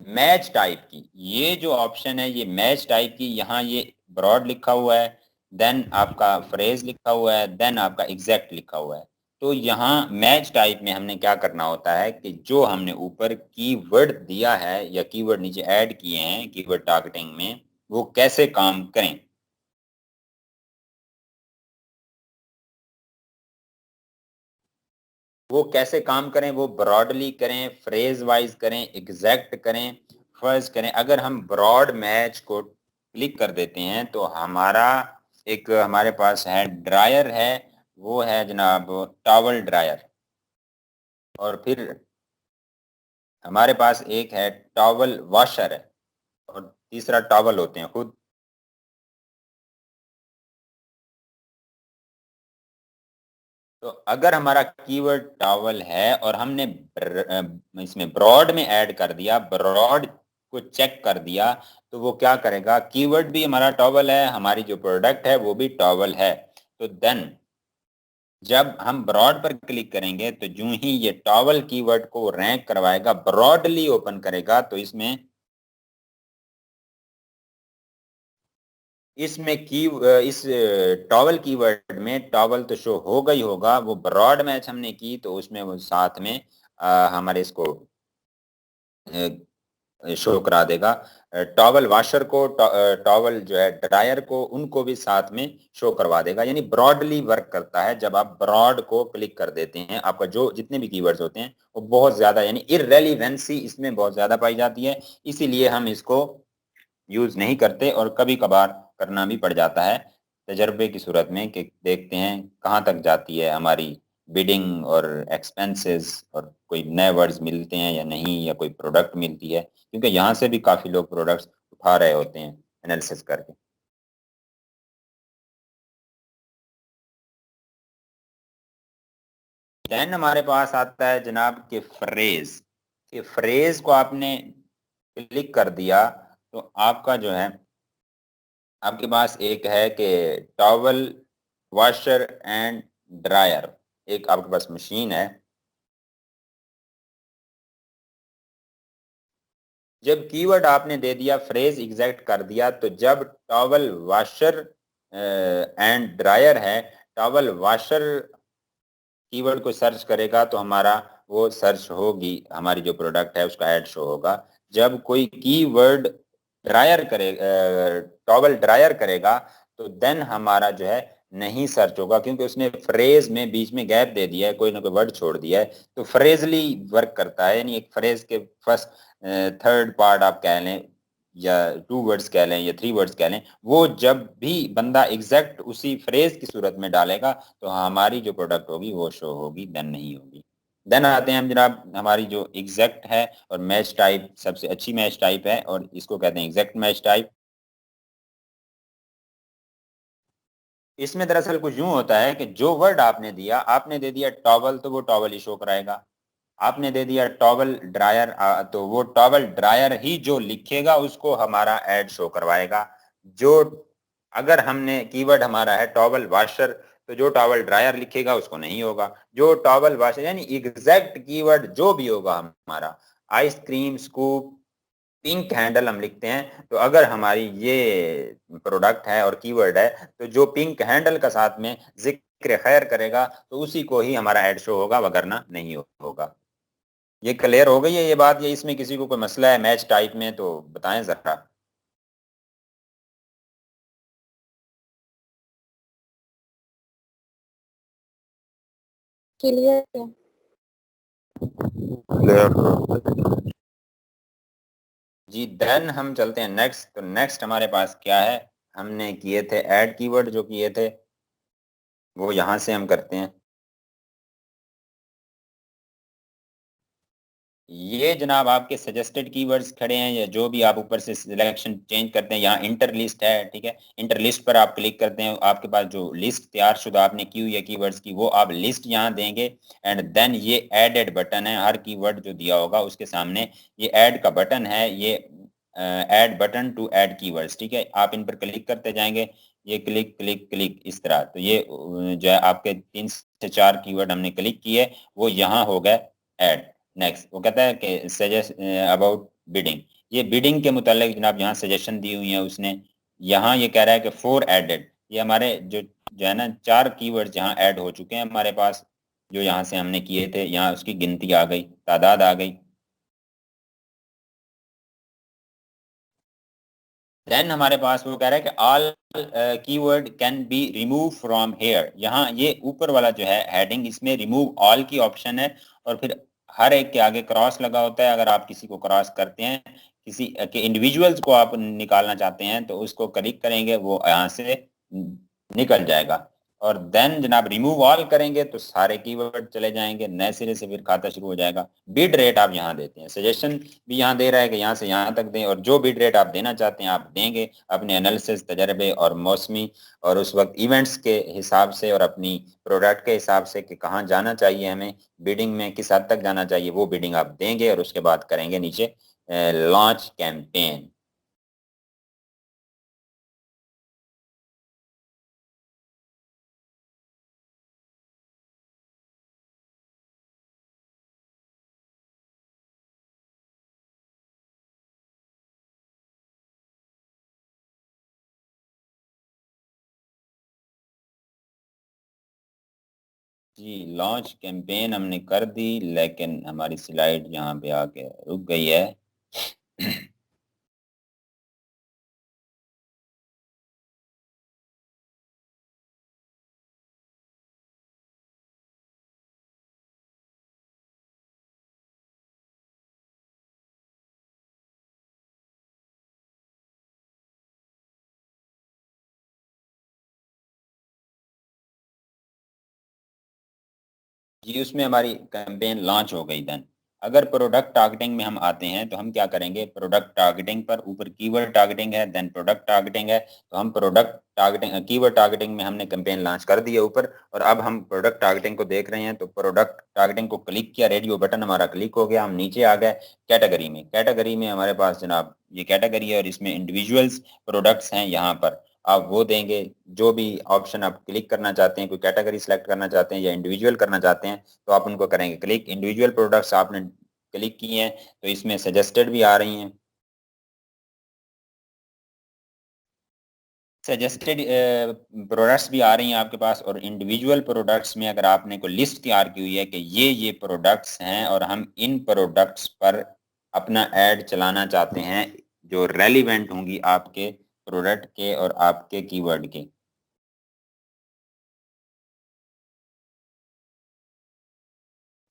S1: मैच टाइप की। ये जो ऑप्शन है, ये मैच टाइप की, यहाँ ये ब्रॉड लिखा हुआ है, देन आपका फ्रेज लिखा हुआ है, देन आपका एग्जैक्ट लिखा हुआ है। तो यहाँ मैच टाइप में हमने क्या करना होता है कि जो हमने ऊपर कीवर्ड दिया है या कीवर्ड नीचे ऐड किए हैं कीवर्ड टारगेटिंग में, वो कैसे काम करें। वो कैसे काम करें, वो ब्रॉडली करें, फ्रेज वाइज करें, एग्जैक्ट करें, फर्ज करें। अगर हम ब्रॉड मैच को क्लिक कर देते हैं तो हमारा एक हमारे पास है ड्रायर है, वो है जनाब टॉवल ड्रायर। और फिर हमारे पास एक है टॉवल वॉशर है, और तीसरा टॉवल होते हैं खुद। तो अगर हमारा कीवर्ड टॉवल है और हमने इसमें ब्रॉड में ऐड कर दिया, ब्रॉड को चेक कर दिया, तो वो क्या करेगा, कीवर्ड भी हमारा टॉवल है, हमारी जो प्रोडक्ट है वो भी टॉवल है। तो देन जब हम ब्रॉड पर क्लिक करेंगे तो जो ही ये टॉवल कीवर्ड को रैंक करवाएगा, ब्रॉडली ओपन करेगा, तो इसमें इस टॉवल कीवर्ड में टॉवल तो शो होगा ही होगा, वो ब्रॉड मैच हमने की तो उसमें वो साथ में हमारे इसको शो करा देगा। टॉवल वॉशर को, टॉवल जो है ड्रायर को, उनको भी साथ में शो करवा देगा। यानी ब्रॉडली वर्क करता है। जब आप ब्रॉड को क्लिक कर देते हैं, आपका जो जितने भी कीवर्ड्स होते हैं वो बहुत ज्यादा, यानी इररेलेवेंसी इसमें बहुत ज्यादा पाई जाती है, इसीलिए हम इसको यूज नहीं करते और कभी कभार करना भी पड़ जाता है तजर्बे की सूरत में, कि देखते हैं कहाँ तक जाती है हमारी बिडिंग और एक्सपेंसेस, और कोई नए वर्ड्स मिलते हैं या नहीं, या कोई प्रोडक्ट मिलती है, क्योंकि यहाँ से भी काफी लोग प्रोडक्ट्स उठा रहे होते हैं एनालिसिस करके। देन हमारे पास आता है जनाब के फ्रेज। कि फ्रेज को आपने क्लिक कर दिया तो आपका जो है, आपके पास एक है कि टॉवल वॉशर एंड ड्रायर, एक आपके पास मशीन है। जब कीवर्ड आपने दे दिया, फ्रेज एग्जैक्ट कर दिया, तो जब टॉवल वॉशर एंड ड्रायर है, टॉवल वॉशर कीवर्ड को सर्च करेगा तो हमारा वो सर्च होगी, हमारी जो प्रोडक्ट है उसका ऐड शो होगा। जब कोई कीवर्ड ड्रायर करे, टॉवल ड्रायर करेगा, तो देन हमारा जो है नहीं सर्च होगा, क्योंकि उसने फ्रेज में बीच में गैप दे दिया है, कोई ना कोई वर्ड छोड़ दिया है। तो फ्रेजली वर्क करता है, यानी एक फ्रेज के फर्स्ट थर्ड पार्ट आप कह लें, या 2 वर्ड्स कह लें, या 3 वर्ड्स कह लें, वो जब भी बंदा एग्जैक्ट उसी फ्रेज की सूरत में डालेगा तो हमारी जो प्रोडक्ट होगी वो शो होगी, देन नहीं होगी। देन आते हैं हम जनाब, हमारी जो एग्जैक्ट है और मैच टाइप सबसे अच्छी मैच टाइप है, और इसको कहते हैं एग्जैक्ट मैच टाइप। इसमें दरअसल कुछ यूं होता है कि जो वर्ड आपने दिया, आपने दे दिया टॉवल, तो वो टॉवल ही शो कराएगा। आपने दे दिया टॉवल ड्रायर, तो वो टॉवल ड्रायर ही जो लिखेगा उसको हमारा ऐड शो करवाएगा। जो अगर हमने कीवर्ड हमारा है टॉवल वॉशर, तो जो टॉवल ड्रायर लिखेगा उसको नहीं होगा। जो टॉवल वॉशर, यानी एग्जैक्ट कीवर्ड जो भी होगा हमारा, आइसक्रीम स्कूप पिंक हैंडल हम लिखते हैं, तो अगर हमारी ये प्रोडक्ट है और कीवर्ड है, तो जो पिंक हैंडल का साथ में जिक्र खैर करेगा तो उसी को ही हमारा ऐड शो होगा, वगरना नहीं होगा। ये क्लियर हो गई है ये बात, या इसमें किसी को कोई मसला है मैच टाइप में तो बताएं जरा।
S5: क्लियर है।
S1: जी देन हम चलते हैं नेक्स्ट। तो नेक्स्ट हमारे पास क्या है, हमने किए थे ऐड कीवर्ड, जो किए थे वो यहां से हम करते हैं। ये जनाब आपके सजेस्टेड कीवर्ड्स खड़े हैं, या जो भी आप ऊपर से सिलेक्शन चेंज करते हैं, यहाँ इंटर लिस्ट है, ठीक है। इंटर लिस्ट पर आप क्लिक करते हैं, आपके पास जो लिस्ट तैयार शुदा आपने की हुई है कीवर्ड्स की, वो आप लिस्ट यहाँ देंगे। एंड देन ये एडेड बटन है, हर कीवर्ड जो दिया होगा उसके सामने ये ऐड का बटन है, ये add button to add keywords, ठीक है। आप इन पर क्लिक करते जाएंगे, ये क्लिक क्लिक क्लिक इस तरह। तो ये जो है आपके 3 से 4 कीवर्ड हमने क्लिक किए, वो यहाँ हो गए ऐड। नेक्स्ट वो कहता है कि सजेस्ट अबाउट बिडिंग, ये बिडिंग के मुतालिक जनाब यहाँ सजेशन दी हुई है उसने। यहाँ ये कह रहा है कि 4 एडेड, ये हमारे जो है ना 4 कीवर्ड्स यहाँ ऐड हो चुके हैं हमारे पास, जो यहाँ से हमने किए थे, यहाँ उसकी गिनती आ गई, तादाद आ गई। देन हमारे पास वो कह रहा है कि all keyword can be remove from here. यहाँ ये ऊपर वाला जो है हेडिंग, इसमें रिमूव ऑल की ऑप्शन है, और फिर हर एक के आगे क्रॉस लगा होता है। अगर आप किसी को क्रॉस करते हैं, किसी के इंडिविजुअल्स को आप निकालना चाहते हैं, तो उसको क्लिक करेंगे, वो यहाँ से निकल जाएगा। और देन जनाब रिमूव ऑल करेंगे तो सारे कीवर्ड चले जाएंगे, नए सिरे से फिर खाता शुरू हो जाएगा। बिड रेट आप यहाँ देते हैं, सजेशन भी यहाँ दे रहा है कि यहाँ से यहाँ तक दें, और जो बिड रेट आप देना चाहते हैं आप देंगे अपने एनालिसिस, तजर्बे और मौसमी और उस वक्त इवेंट्स के हिसाब से और अपनी प्रोडक्ट के हिसाब से कि कहाँ जाना चाहिए हमें बिडिंग में, किस हद तक जाना चाहिए, वो बिडिंग आप देंगे और उसके बाद करेंगे नीचे लॉन्च कैंपेन। जी लॉन्च कैंपेन हमने कर दी, लेकिन हमारी स्लाइड यहाँ पे आके रुक गई है। जी उसमें हमारी कैंपेन लॉन्च हो गई। देन अगर प्रोडक्ट टारगेटिंग में हम आते हैं तो हम क्या करेंगे, प्रोडक्ट टारगेटिंग पर ऊपर कीवर्ड टारगेटिंग है, देन प्रोडक्ट टारगेटिंग है, तो हम प्रोडक्ट टारगेटिंग कीवर्ड टारगेटिंग में हमने कैंपेन लॉन्च कर दी है ऊपर, और अब हम प्रोडक्ट टारगेटिंग को देख रहे हैं। तो प्रोडक्ट टारगेटिंग को क्लिक किया, रेडियो बटन हमारा क्लिक हो गया, हम नीचे आ गए कैटेगरी में। कैटेगरी में हमारे पास जनाब ये कैटेगरी है और इसमें इंडिविजुअल्स प्रोडक्ट्स हैं। यहाँ पर आप वो देंगे जो भी ऑप्शन आप क्लिक करना चाहते हैं, कोई कैटेगरी सेलेक्ट करना चाहते हैं या इंडिविजुअल करना चाहते हैं तो आप उनको करेंगे क्लिक। इंडिविजुअल प्रोडक्ट्स आपने क्लिक किए हैं तो इसमें सजेस्टेड भी आ रही हैं, सजेस्टेड प्रोडक्ट्स भी आ रही हैं आपके पास। और इंडिविजुअल प्रोडक्ट्स में अगर आपने कोई लिस्ट तैयार की हुई है कि ये प्रोडक्ट्स हैं और हम इन प्रोडक्ट्स पर अपना ऐड चलाना चाहते हैं जो रेलिवेंट होंगी आपके प्रोडक्ट के और आपके कीवर्ड के,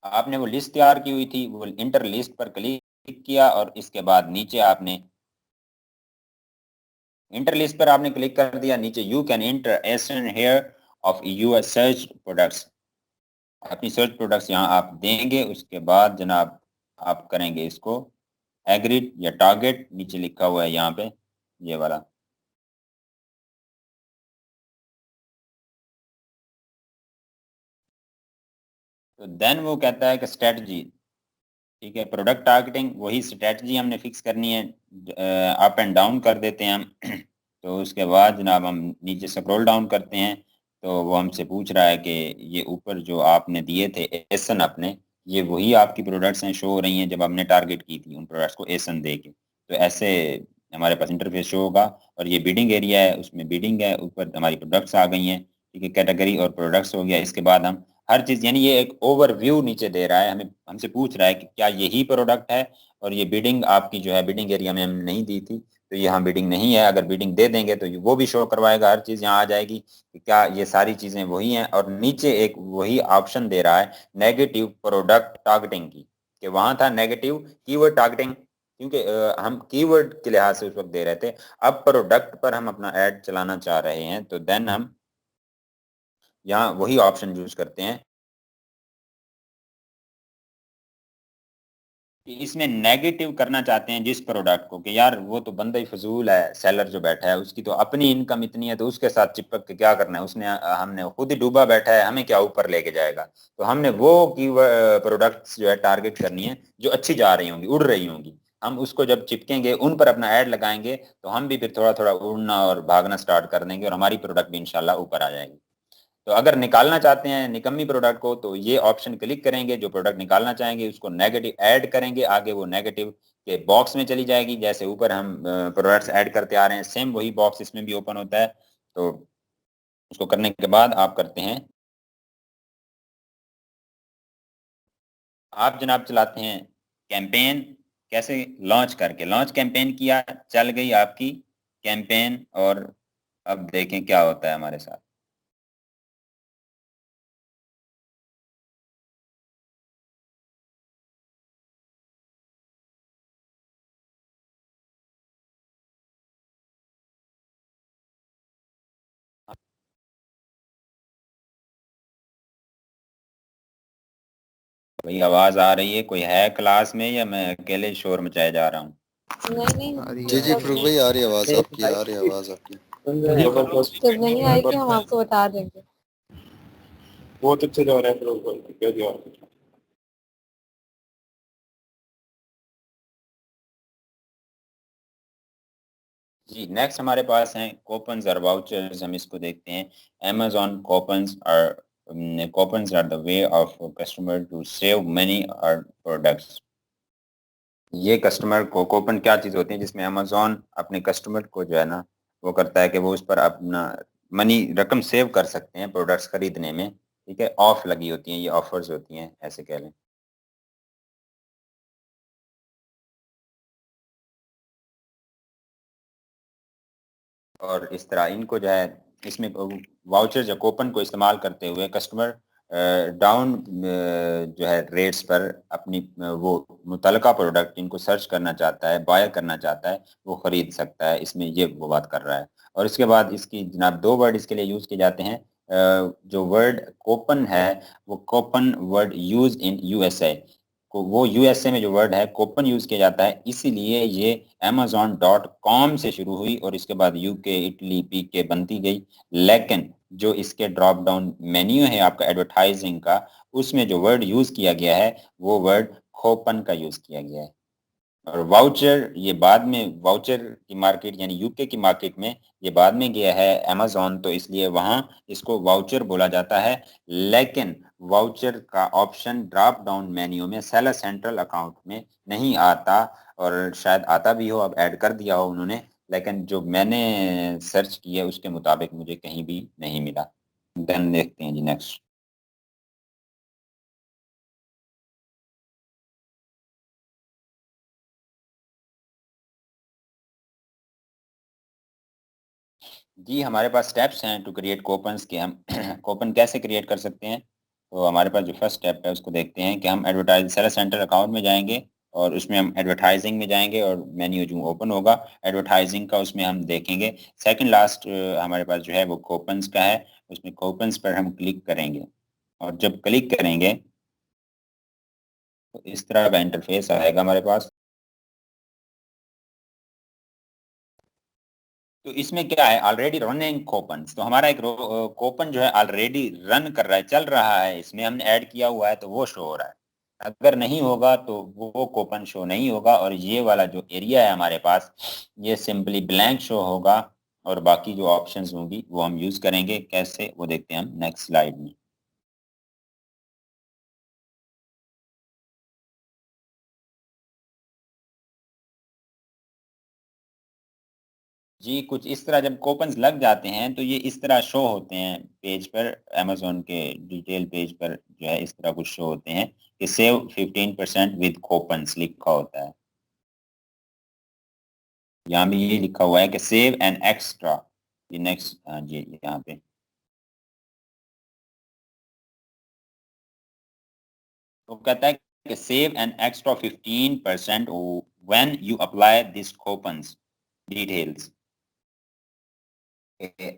S1: आपने वो लिस्ट तैयार की हुई थी, वो इंटर लिस्ट पर क्लिक किया और इसके बाद नीचे आपने इंटर लिस्ट पर आपने क्लिक कर दिया। नीचे you can enter ASIN here of your search products, अपनी सर्च प्रोडक्ट्स यहाँ आप देंगे। उसके बाद जनाब आप करेंगे इसको एग्रीड या टारगेट, नीचे लिखा हुआ है यहाँ पे ये वाला। तो देन वो कहता है कि स्ट्रेटजी, ठीक है, प्रोडक्ट टारगेटिंग वही स्ट्रेटजी हमने फिक्स करनी है, अप एंड डाउन कर देते हैं हम। तो उसके बाद जनाब हम नीचे स्क्रॉल डाउन करते हैं तो वो हमसे पूछ रहा है कि ये ऊपर जो आपने दिए थे एसन अपने, ये वही आपकी प्रोडक्ट्स हैं, शो हो रही हैं जब आपने टारगेट की थी उन प्रोडक्ट्स को एसन दे के। तो ऐसे हमारे पास इंटरफेस शो होगा और ये बिडिंग एरिया है, उसमें बिडिंग है, ऊपर हमारी प्रोडक्ट्स आ गई हैं, ठीक है, कैटेगरी और प्रोडक्ट्स हो गया। इसके बाद हम हर चीज, यानी ये एक ओवरव्यू नीचे दे रहा है, हमें हमसे पूछ रहा है कि क्या यही प्रोडक्ट है, और ये बिडिंग आपकी जो है बिडिंग एरिया में हमने नहीं दी थी तो यहाँ बिडिंग नहीं है। अगर बिडिंग दे देंगे तो वो भी शो करवाएगा, हर चीज यहाँ आ जाएगी कि क्या ये सारी चीजें वही हैं। और नीचे एक वही ऑप्शन दे रहा है नेगेटिव प्रोडक्ट टारगेटिंग की, कि वहां था नेगेटिव कीवर्ड टारगेटिंग क्योंकि हम कीवर्ड के लिहाज से उस वक्त दे रहे थे। अब प्रोडक्ट पर हम अपना ऐड चलाना चाह रहे हैं तो देन हम यहाँ वही ऑप्शन यूज करते हैं कि इसमें नेगेटिव करना चाहते हैं जिस प्रोडक्ट को, कि यार वो तो बंदा ही फजूल है, सेलर जो बैठा है उसकी तो अपनी इनकम इतनी है तो उसके साथ चिपक के क्या करना है, उसने हमने खुद ही डूबा बैठा है, हमें क्या ऊपर लेके जाएगा। तो हमने वो की प्रोडक्ट्स जो है टारगेट करनी है जो अच्छी जा रही होंगी, उड़ रही होंगी। हम उसको जब चिपकेंगे उन पर अपना ऐड लगाएंगे तो हम भी फिर थोड़ा थोड़ा उड़ना और भागना स्टार्ट कर देंगे और हमारी प्रोडक्ट भी इंशाल्लाह ऊपर आ जाएगी। तो अगर निकालना चाहते हैं निकम्मी प्रोडक्ट को तो ये ऑप्शन क्लिक करेंगे, जो प्रोडक्ट निकालना चाहेंगे उसको नेगेटिव ऐड करेंगे, आगे वो नेगेटिव के बॉक्स में चली जाएगी। जैसे ऊपर हम प्रोडक्ट्स ऐड करते आ रहे हैं सेम वही बॉक्स इसमें भी ओपन होता है। तो उसको करने के बाद आप करते हैं, आप जनाब चलाते हैं कैंपेन। कैसे, लॉन्च करके लॉन्च कैंपेन किया, चल गई आपकी कैंपेन। और अब देखें क्या होता है हमारे साथ। कोई आवाज आ रही है? कोई है क्लास में या मैं अकेले शोर मचाए जा रहा हूँ?
S5: नहीं
S3: जी जी फरूक भाई आ रही आवाज आपकी, आ रही आवाज आपकी।
S5: जब नहीं आएगी हम आपको बता देंगे।
S2: बहुत अच्छे जा रहे हैं फरूक भाई, क्या जा रहे हैं।
S1: जी नेक्स्ट हमारे पास हैं कूपन्स और वाउचर्स। हम इसको देखते हैं। Amazon coupons are the way of customer to save money or products। ये कस्टमर को कूपन क्या चीज होती है जिसमें Amazon अपने कस्टमर को जो है ना वो करता है कि वो उस पर अपना मनी रकम सेव कर सकते हैं प्रोडक्ट्स खरीदने में। ठीक है, ऑफ लगी होती हैं, ये ऑफर्स होती हैं ऐसे कह लें। और इस तरह इनको जो है इसमें वाउचर या कूपन को इस्तेमाल करते हुए कस्टमर डाउन जो है रेट्स पर अपनी वो मुतलका प्रोडक्ट इनको सर्च करना चाहता है, बाय करना चाहता है, वो खरीद सकता है। इसमें ये वो बात कर रहा है। और इसके बाद इसकी जनाब दो वर्ड इसके लिए यूज किए जाते हैं। जो वर्ड कूपन है वो coupon word use in USA. वो यूएसए में जो वर्ड है कूपन यूज किया जाता है, इसीलिए ये amazon.com से शुरू हुई और इसके बाद यूके, इटली, पीके बनती गई। लेकिन जो इसके ड्रॉप डाउन मेन्यू है आपका एडवर्टाइजिंग का, उसमें जो वर्ड यूज किया गया है वो वर्ड कूपन का यूज किया गया है। और वाउचर ये बाद में, वाउचर की मार्केट यानी यूके की मार्केट में ये बाद में गया है अमेजोन, तो इसलिए वहां इसको वाउचर बोला जाता है। लेकिन वाउचर का ऑप्शन ड्रॉप डाउन मेन्यू में सेलर सेंट्रल अकाउंट में नहीं आता, और शायद आता भी हो, अब ऐड कर दिया हो उन्होंने, लेकिन जो मैंने सर्च किया उसके मुताबिक मुझे कहीं भी नहीं मिला। देन देखते हैं जी नेक्स्ट। जी हमारे पास स्टेप्स हैं टू क्रिएट कूपन्स के। हम कूपन कैसे क्रिएट कर सकते हैं? तो हमारे पास जो फर्स्ट स्टेप है उसको देखते हैं कि हम एडवर्टाइज सेलर सेंटर अकाउंट में जाएंगे और उसमें हम एडवर्टाइजिंग में जाएंगे और मेन्यू जो ओपन होगा एडवर्टाइजिंग का उसमें हम देखेंगे। सेकंड लास्ट हमारे पास जो है वो कूपन्स का है, उसमें कूपन्स पर हम क्लिक करेंगे और जब क्लिक करेंगे तो इस तरह का इंटरफेस आएगा हमारे पास। तो इसमें क्या है, ऑलरेडी रनिंग कूपन, तो हमारा एक कूपन जो है ऑलरेडी रन कर रहा है, चल रहा है, इसमें हमने ऐड किया हुआ है तो वो शो हो रहा है। अगर नहीं होगा तो वो कूपन शो नहीं होगा और ये वाला जो एरिया है हमारे पास ये सिंपली ब्लैंक शो होगा। और बाकी जो ऑप्शंस होंगी वो हम यूज करेंगे, कैसे वो देखते हैं हम नेक्स्ट स्लाइड में। जी कुछ इस तरह जब कूपन्स लग जाते हैं तो ये इस तरह शो होते हैं पेज पर, अमेजोन के डिटेल पेज पर जो है इस तरह कुछ शो होते हैं कि सेव 15% विद कूपन्स लिखा होता है। यहाँ भी ये लिखा हुआ है कि सेव एन एक्स्ट्रा। ये नेक्स्ट, हाँ जी यहाँ पे तो कहता है कि save an extra 15% when you apply this coupons details.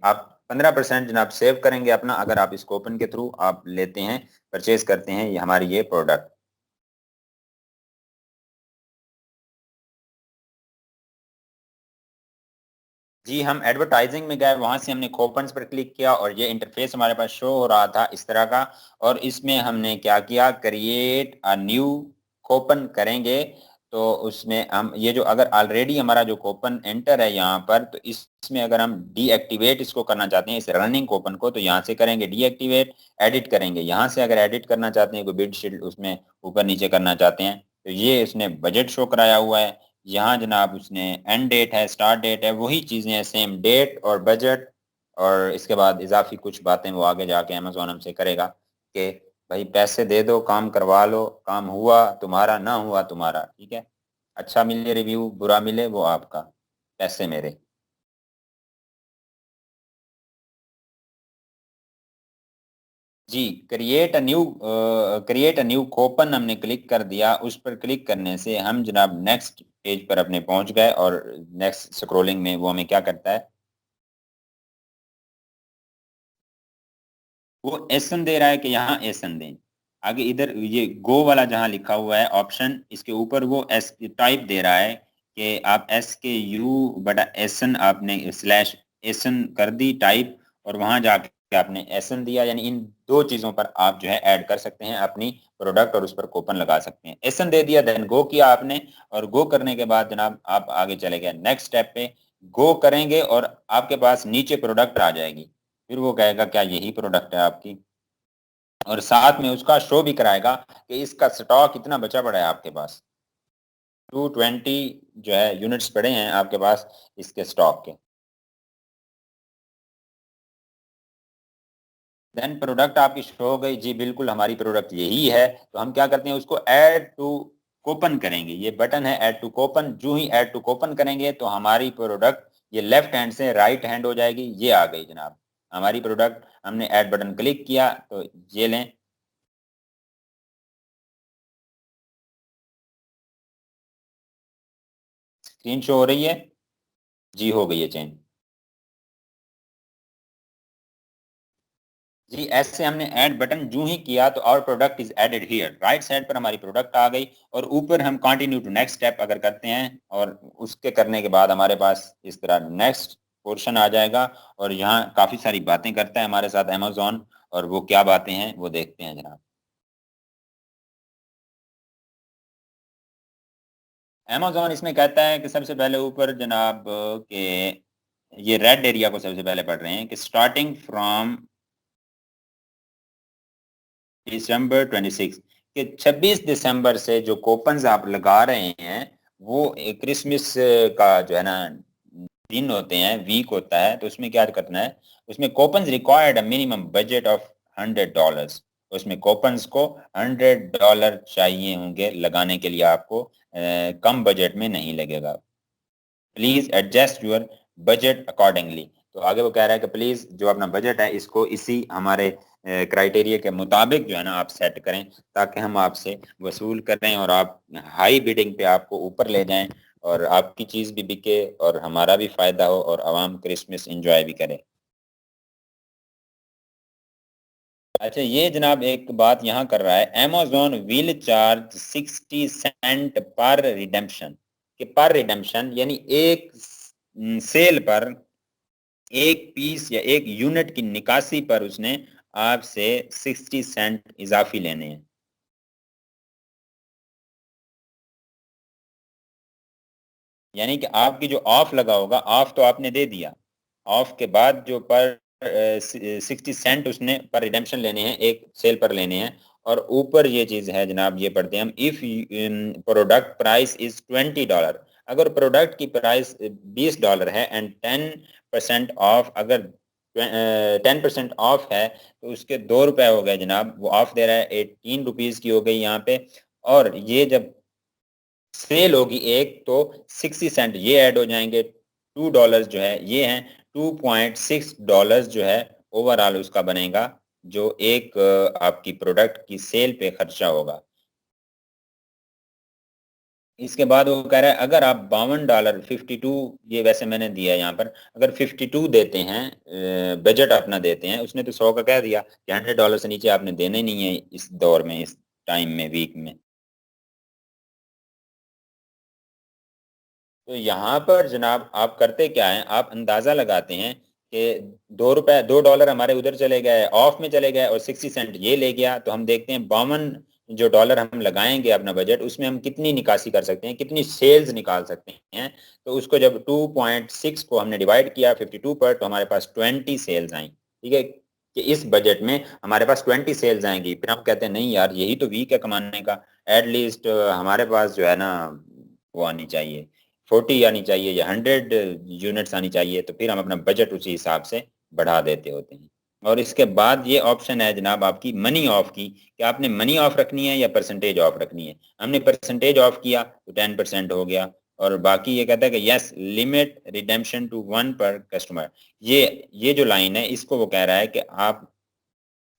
S1: आप 15% जनाब सेव करेंगे अपना अगर आप इस कूपन के थ्रू आप लेते हैं, परचेज करते हैं ये हमारी ये प्रोडक्ट। जी हम एडवर्टाइजिंग में गए, वहां से हमने कूपन्स पर क्लिक किया और ये इंटरफेस हमारे पास शो हो रहा था इस तरह का। और इसमें हमने क्या किया, क्रिएट अ न्यू कूपन करेंगे। तो उसमें हम ये जो अगर ऑलरेडी हमारा जो कूपन एंटर है यहाँ पर, तो इसमें अगर हम डीएक्टिवेट इसको करना चाहते हैं इस रनिंग कूपन को, तो यहाँ से करेंगे डीएक्टिवेट, एडिट करेंगे यहाँ से। अगर एडिट करना चाहते हैं कोई बिड शीट उसमें ऊपर नीचे करना चाहते हैं तो ये इसने बजट शो कराया हुआ है। यहाँ जनाब उसने एंड डेट है, स्टार्ट डेट है, वही चीज़ें हैं सेम, डेट और बजट। और इसके बाद इजाफी कुछ बातें वो आगे जाके अमेजोन हमसे करेगा कि भाई पैसे दे दो, काम करवा लो, काम हुआ तुम्हारा, ना हुआ तुम्हारा। ठीक है, अच्छा मिले रिव्यू, बुरा मिले वो आपका, पैसे मेरे। जी क्रिएट अ न्यू कूपन हमने क्लिक कर दिया, उस पर क्लिक करने से हम जनाब नेक्स्ट पेज पर अपने पहुंच गए और नेक्स्ट स्क्रॉलिंग में वो हमें क्या करता है, वो एसन दे रहा है कि यहाँ एसन दें। आगे इधर ये गो वाला जहां लिखा हुआ है ऑप्शन, इसके ऊपर वो एस टाइप दे रहा है कि आप SKU/SN आपने स्लैश एसन कर दी टाइप, और वहां जाके आपने एसन दिया, यानी इन दो चीजों पर आप जो है ऐड कर सकते हैं अपनी प्रोडक्ट और उस पर कूपन लगा सकते हैं। एसन दे दिया, देन गो किया आपने, और गो करने के बाद जनाब आप आगे चले गए नेक्स्ट स्टेप पे। गो करेंगे और आपके पास नीचे प्रोडक्ट आ जाएगी, फिर वो कहेगा क्या यही प्रोडक्ट है आपकी, और साथ में उसका शो भी कराएगा कि इसका स्टॉक इतना बचा पड़ा है आपके पास, 220 जो है यूनिट्स पड़े हैं आपके पास इसके स्टॉक के। देन प्रोडक्ट आपकी शो हो गई, जी बिल्कुल हमारी प्रोडक्ट यही है, तो हम क्या करते हैं उसको ऐड टू कूपन करेंगे। ये बटन है ऐड टू कूपन, जो ही ऐड टू कूपन करेंगे तो हमारी प्रोडक्ट ये लेफ्ट हैंड से राइट हैंड हो जाएगी, ये आ गई जनाब हमारी प्रोडक्ट। हमने ऐड बटन क्लिक किया तो ये लें, स्क्रीन शो हो रही है, जी हो गई है चेंज। जी ऐसे हमने ऐड बटन जो ही किया तो our product is added here, right side पर हमारी प्रोडक्ट आ गई, और ऊपर हम कंटिन्यू टू नेक्स्ट स्टेप अगर करते हैं और उसके करने के बाद हमारे पास इस तरह नेक्स्ट पोर्शन आ जाएगा, और यहाँ काफी सारी बातें करता है हमारे साथ अमेजोन, और वो क्या बातें हैं वो देखते हैं जनाब। अमेजोन इसमें कहता है कि सबसे पहले ऊपर जनाब के ये रेड एरिया को सबसे पहले पढ़ रहे हैं कि स्टार्टिंग फ्रॉम दिसंबर 26 कि 26 दिसंबर से जो कूपन्स आप लगा रहे हैं वो क्रिसमस का जो है ना दिन होते हैं, वीक होता है, तो उसमें क्या करना है, उसमें coupons required a minimum budget of $100। उसमें कूपन्स को $100 चाहिए होंगे लगाने के लिए आपको, कम बजट में नहीं लगेगा। Please adjust your budget accordingly, तो आगे वो कह रहा है कि प्लीज जो अपना बजट है इसको इसी हमारे क्राइटेरिया के मुताबिक जो है ना आप सेट करें, ताकि हम आपसे वसूल करें और आप हाई बिडिंग पे आपको ऊपर ले जाएं, और आपकी चीज भी बिके और हमारा भी फायदा हो और आवाम क्रिसमस एंजॉय भी करे। अच्छा ये जनाब एक बात यहाँ कर रहा है, अमेजोन विल चार्ज 60 सेंट पर रिडेम्पशन, कि पर रिडेम्पशन यानी एक सेल पर एक पीस या एक यूनिट की निकासी पर उसने आपसे 60 सेंट इजाफी लेने हैं। यानी कि आपकी जो ऑफ लगा होगा, ऑफ तो आपने दे दिया, ऑफ के बाद जो पर 60 सेंट उसने पर रिडेम्पशन लेने हैं, एक सेल पर लेने हैं, और ऊपर ये चीज है जनाब, ये पढ़ते हैं हम, इफ प्रोडक्ट प्राइस इज $20, अगर प्रोडक्ट की प्राइस $20 है एंड 10% ऑफ, अगर 10% ऑफ है तो उसके ₹2 हो गए जनाब, वो ऑफ दे रहा है, 18 रुपीज की हो गई यहाँ पे, और ये जब सेल होगी एक तो 60 सेंट ये ऐड हो जाएंगे, $2 जो है ये हैं, $2.6 जो है ओवरऑल उसका बनेगा, जो एक आपकी प्रोडक्ट की सेल पे खर्चा होगा। इसके बाद वो कह रहा है अगर आप $52, 52, ये वैसे मैंने दिया है यहाँ पर, अगर 52 देते हैं बजट अपना देते हैं, उसने तो 100 का कह दिया कि $100 से नीचे आपने देने ही नहीं है इस दौर में, इस टाइम में, वीक में। तो यहाँ पर जनाब आप करते क्या हैं, आप अंदाजा लगाते हैं कि $2 हमारे उधर चले गए, ऑफ में चले गए, और 60 सेंट ये ले गया, तो हम देखते हैं 52 जो डॉलर हम लगाएंगे अपना बजट, उसमें हम कितनी निकासी कर सकते हैं, कितनी सेल्स निकाल सकते हैं। तो उसको जब 2.6 को हमने डिवाइड किया 52 पर, तो हमारे पास 20 सेल्स आई, ठीक है, कि इस बजट में हमारे पास 20 सेल्स आएंगी। फिर हम कहते हैं नहीं यार यही तो वीक है कमाने का, एटलीस्ट हमारे पास जो है ना वो आनी चाहिए, 40 आनी चाहिए या 100 यूनिट्स आनी चाहिए, तो फिर हम अपना बजट उसी हिसाब से बढ़ा देते होते हैं। और इसके बाद ये ऑप्शन है जनाब आपकी मनी ऑफ की, कि आपने मनी ऑफ रखनी है या परसेंटेज ऑफ रखनी है। हमने परसेंटेज ऑफ किया तो 10% हो गया, और बाकी ये कहता है कि यस लिमिट रिडेम्पशन टू 1 पर कस्टमर। ये जो लाइन है इसको वो कह रहा है कि आप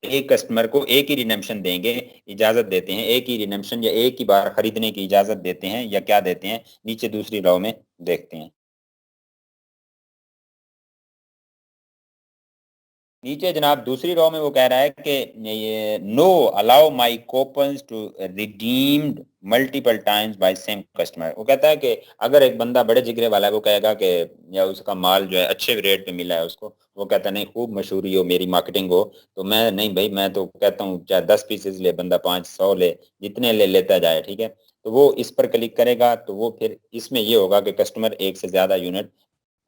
S1: एक कस्टमर को एक ही रिडेम्पशन देंगे, इजाजत देते हैं, एक ही रिडेम्पशन या एक ही बार खरीदने की इजाजत देते हैं, या क्या देते हैं, नीचे दूसरी रॉ में देखते हैं। नीचे जनाब दूसरी रो में वो कह रहा है कि ये no allow my coupons to redeemed multiple times by same customer. वो कहता है कि अगर एक बंदा बड़े जिगरे वाला है वो कहेगा कि या उसका माल जो है अच्छे रेट पे मिला है उसको, वो कहता है नहीं खूब मशहूरी हो मेरी मार्केटिंग हो तो मैं नहीं भाई, मैं तो कहता हूँ चाहे 10 पीसेज ले बंदा, 500 ले, जितने ले लेता जाए, ठीक है। तो वो इस पर क्लिक करेगा तो वो फिर इसमें ये होगा कि कस्टमर एक से ज्यादा यूनिट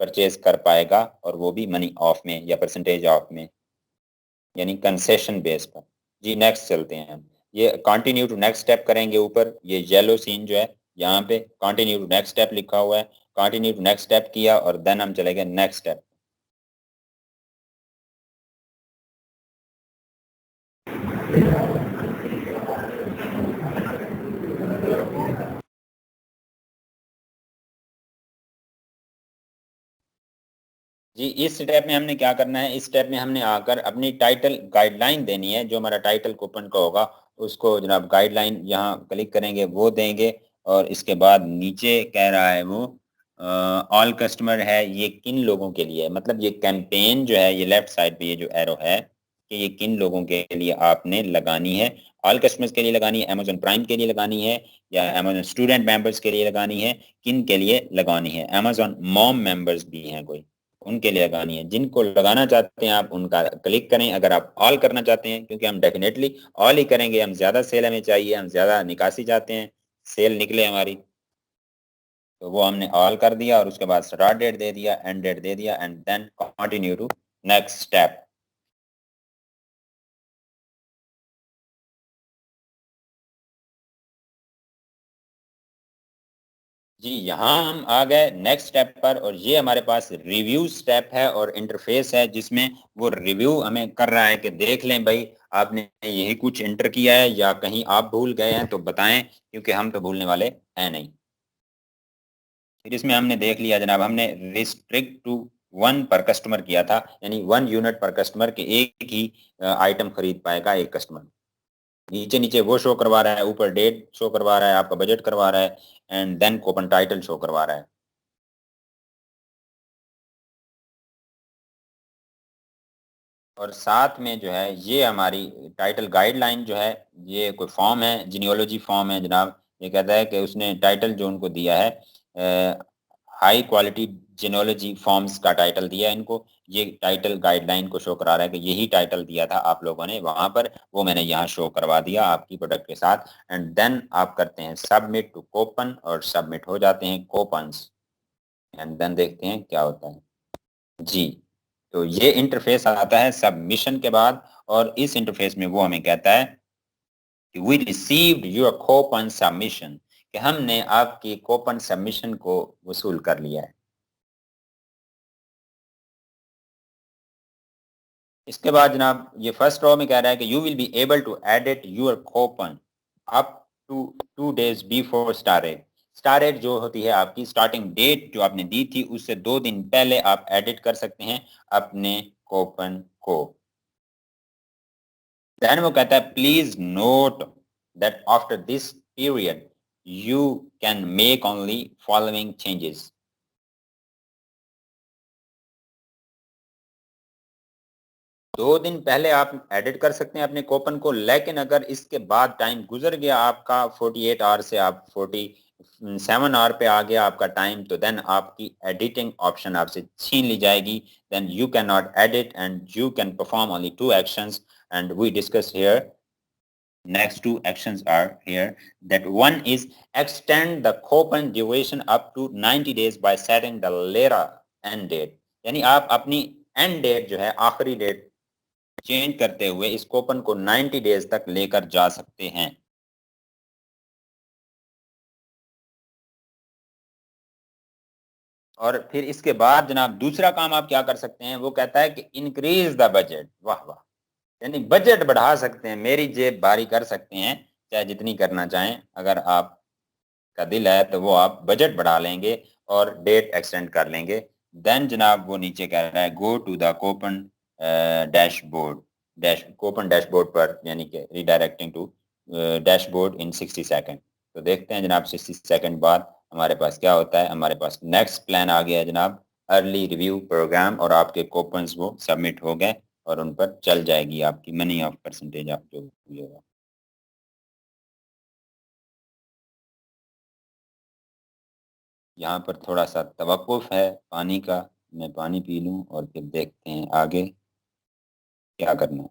S1: परचेज कर पाएगा और वो भी मनी ऑफ में या परसेंटेज ऑफ में, यानी कंसेशन बेस पर। जी नेक्स्ट चलते हैं हम, ये कंटिन्यू टू नेक्स्ट स्टेप करेंगे। ऊपर ये येलो सीन जो है यहाँ पे कंटिन्यू टू नेक्स्ट स्टेप लिखा हुआ है, कंटिन्यू टू नेक्स्ट स्टेप किया और देन हम चले गए नेक्स्ट स्टेप। जी इस स्टेप में हमने क्या करना है, इस स्टेप में हमने आकर अपनी टाइटल गाइडलाइन देनी है, जो हमारा टाइटल कूपन का होगा उसको जनाब गाइडलाइन यहाँ क्लिक करेंगे वो देंगे। और इसके बाद नीचे कह रहा है वो ऑल कस्टमर है, ये किन लोगों के लिए है, मतलब ये कैंपेन जो है ये लेफ्ट साइड पे ये जो एरो है कि ये किन लोगों के लिए आपने लगानी है। ऑल कस्टमर्स के लिए लगानी है, अमेजोन प्राइम के लिए लगानी है, या अमेजोन स्टूडेंट मेंबर्स के लिए लगानी है, किन के लिए लगानी है। अमेजोन मॉम मेंबर्स भी हैं कोई, उनके लिए लगानी है। जिनको लगाना चाहते हैं आप उनका क्लिक करें। अगर आप ऑल करना चाहते हैं, क्योंकि हम डेफिनेटली ऑल ही करेंगे, हम ज्यादा सेल हमें चाहिए, हम ज्यादा निकासी चाहते हैं, सेल निकले हमारी, तो वो हमने ऑल कर दिया और उसके बाद स्टार्ट डेट दे दिया, एंड डेट दे दिया and then continue to next step. जी यहाँ हम आ गए नेक्स्ट स्टेप पर और ये हमारे पास रिव्यू स्टेप है और इंटरफेस है जिसमें वो रिव्यू हमें कर रहा है कि देख लें भाई आपने यही कुछ एंटर किया है या कहीं आप भूल गए हैं तो बताएं, क्योंकि हम तो भूलने वाले हैं नहीं। फिर इसमें हमने देख लिया जनाब, हमने रिस्ट्रिक्ट टू 1 पर कस्टमर किया था, यानी 1 यूनिट पर कस्टमर के एक ही आइटम खरीद पाएगा एक कस्टमर। नीचे नीचे वो शो करवा रहा है, ऊपर डेट शो करवा रहा है, आपका बजट करवा रहा है and then coupon title show करवा रहा है। और साथ में जो है ये हमारी टाइटल गाइडलाइन जो है, ये कोई फॉर्म है, जीनियोलॉजी फॉर्म है जनाब। ये कहता है कि उसने टाइटल जो उनको दिया है हाई क्वालिटी जीनियोलॉजी फॉर्म्स का टाइटल दिया है इनको, ये टाइटल गाइडलाइन को शो करा रहा है कि यही टाइटल दिया था आप लोगों ने वहां पर, वो मैंने यहाँ शो करवा दिया आपकी प्रोडक्ट के साथ। एंड देन आप करते हैं सबमिट टू कूपन और सबमिट हो जाते हैं कूपन्स। एंड देन देखते हैं क्या होता है। जी तो ये इंटरफेस आता है सबमिशन के बाद, और इस इंटरफेस में वो हमें कहता है कि we received your coupon submission, कि हमने आपकी कूपन सबमिशन को वसूल कर लिया है। इसके बाद जनाब ये फर्स्ट रो में कह रहा है कि you will be able to edit your coupon up to 2 days before star date जो होती है आपकी स्टार्टिंग डेट जो आपने दी थी उससे 2 दिन पहले आप एडिट कर सकते हैं अपने कूपन को। देन वो कहता है please note that after this period you can make only following changes. 2 दिन पहले आप एडिट कर सकते हैं अपने कूपन को, लेकिन अगर इसके बाद टाइम गुजर गया आपका 48 आवर से, आप 47 आवर पे आ गया आपका टाइम, तो देन आपकी एडिटिंग ऑप्शन आपसे छीन ली जाएगी। Then you can not edit and you can perform only 2 actions and we discuss here. Next 2 actions are here. That one is extend the coupon duration up to 90 days by setting the later end date. यानी आप अपनी and date जो है आखिरी date change करते हुए इस coupon को 90 डेज तक लेकर जा सकते हैं। और फिर इसके बाद जनाब दूसरा काम आप क्या कर सकते हैं, वो कहता है कि इंक्रीज द बजट। वाह वाह, यानी बजट बढ़ा सकते हैं, मेरी जेब भारी कर सकते हैं, चाहे जितनी करना चाहें। अगर आप का दिल है तो वो आप बजट बढ़ा लेंगे और डेट एक्सटेंड कर लेंगे। देन जनाब वो नीचे कह रहा है go to the coupon dashboard, coupon dashboard पर, यानी कि redirecting to dashboard in 60 second. तो देखते हैं जनाब 60 सेकंड बाद हमारे पास क्या होता है। हमारे पास नेक्स्ट प्लान आ गया है जनाब, अर्ली रिव्यू प्रोग्राम, और आपके कूपन्स वो सबमिट हो गए। और उन पर चल जाएगी आपकी मनी ऑफ परसेंटेज आप जो भी होगा। यहाँ पर थोड़ा सा तवक्कुफ है पानी का, मैं पानी पी लूँ और फिर देखते हैं आगे क्या करना है।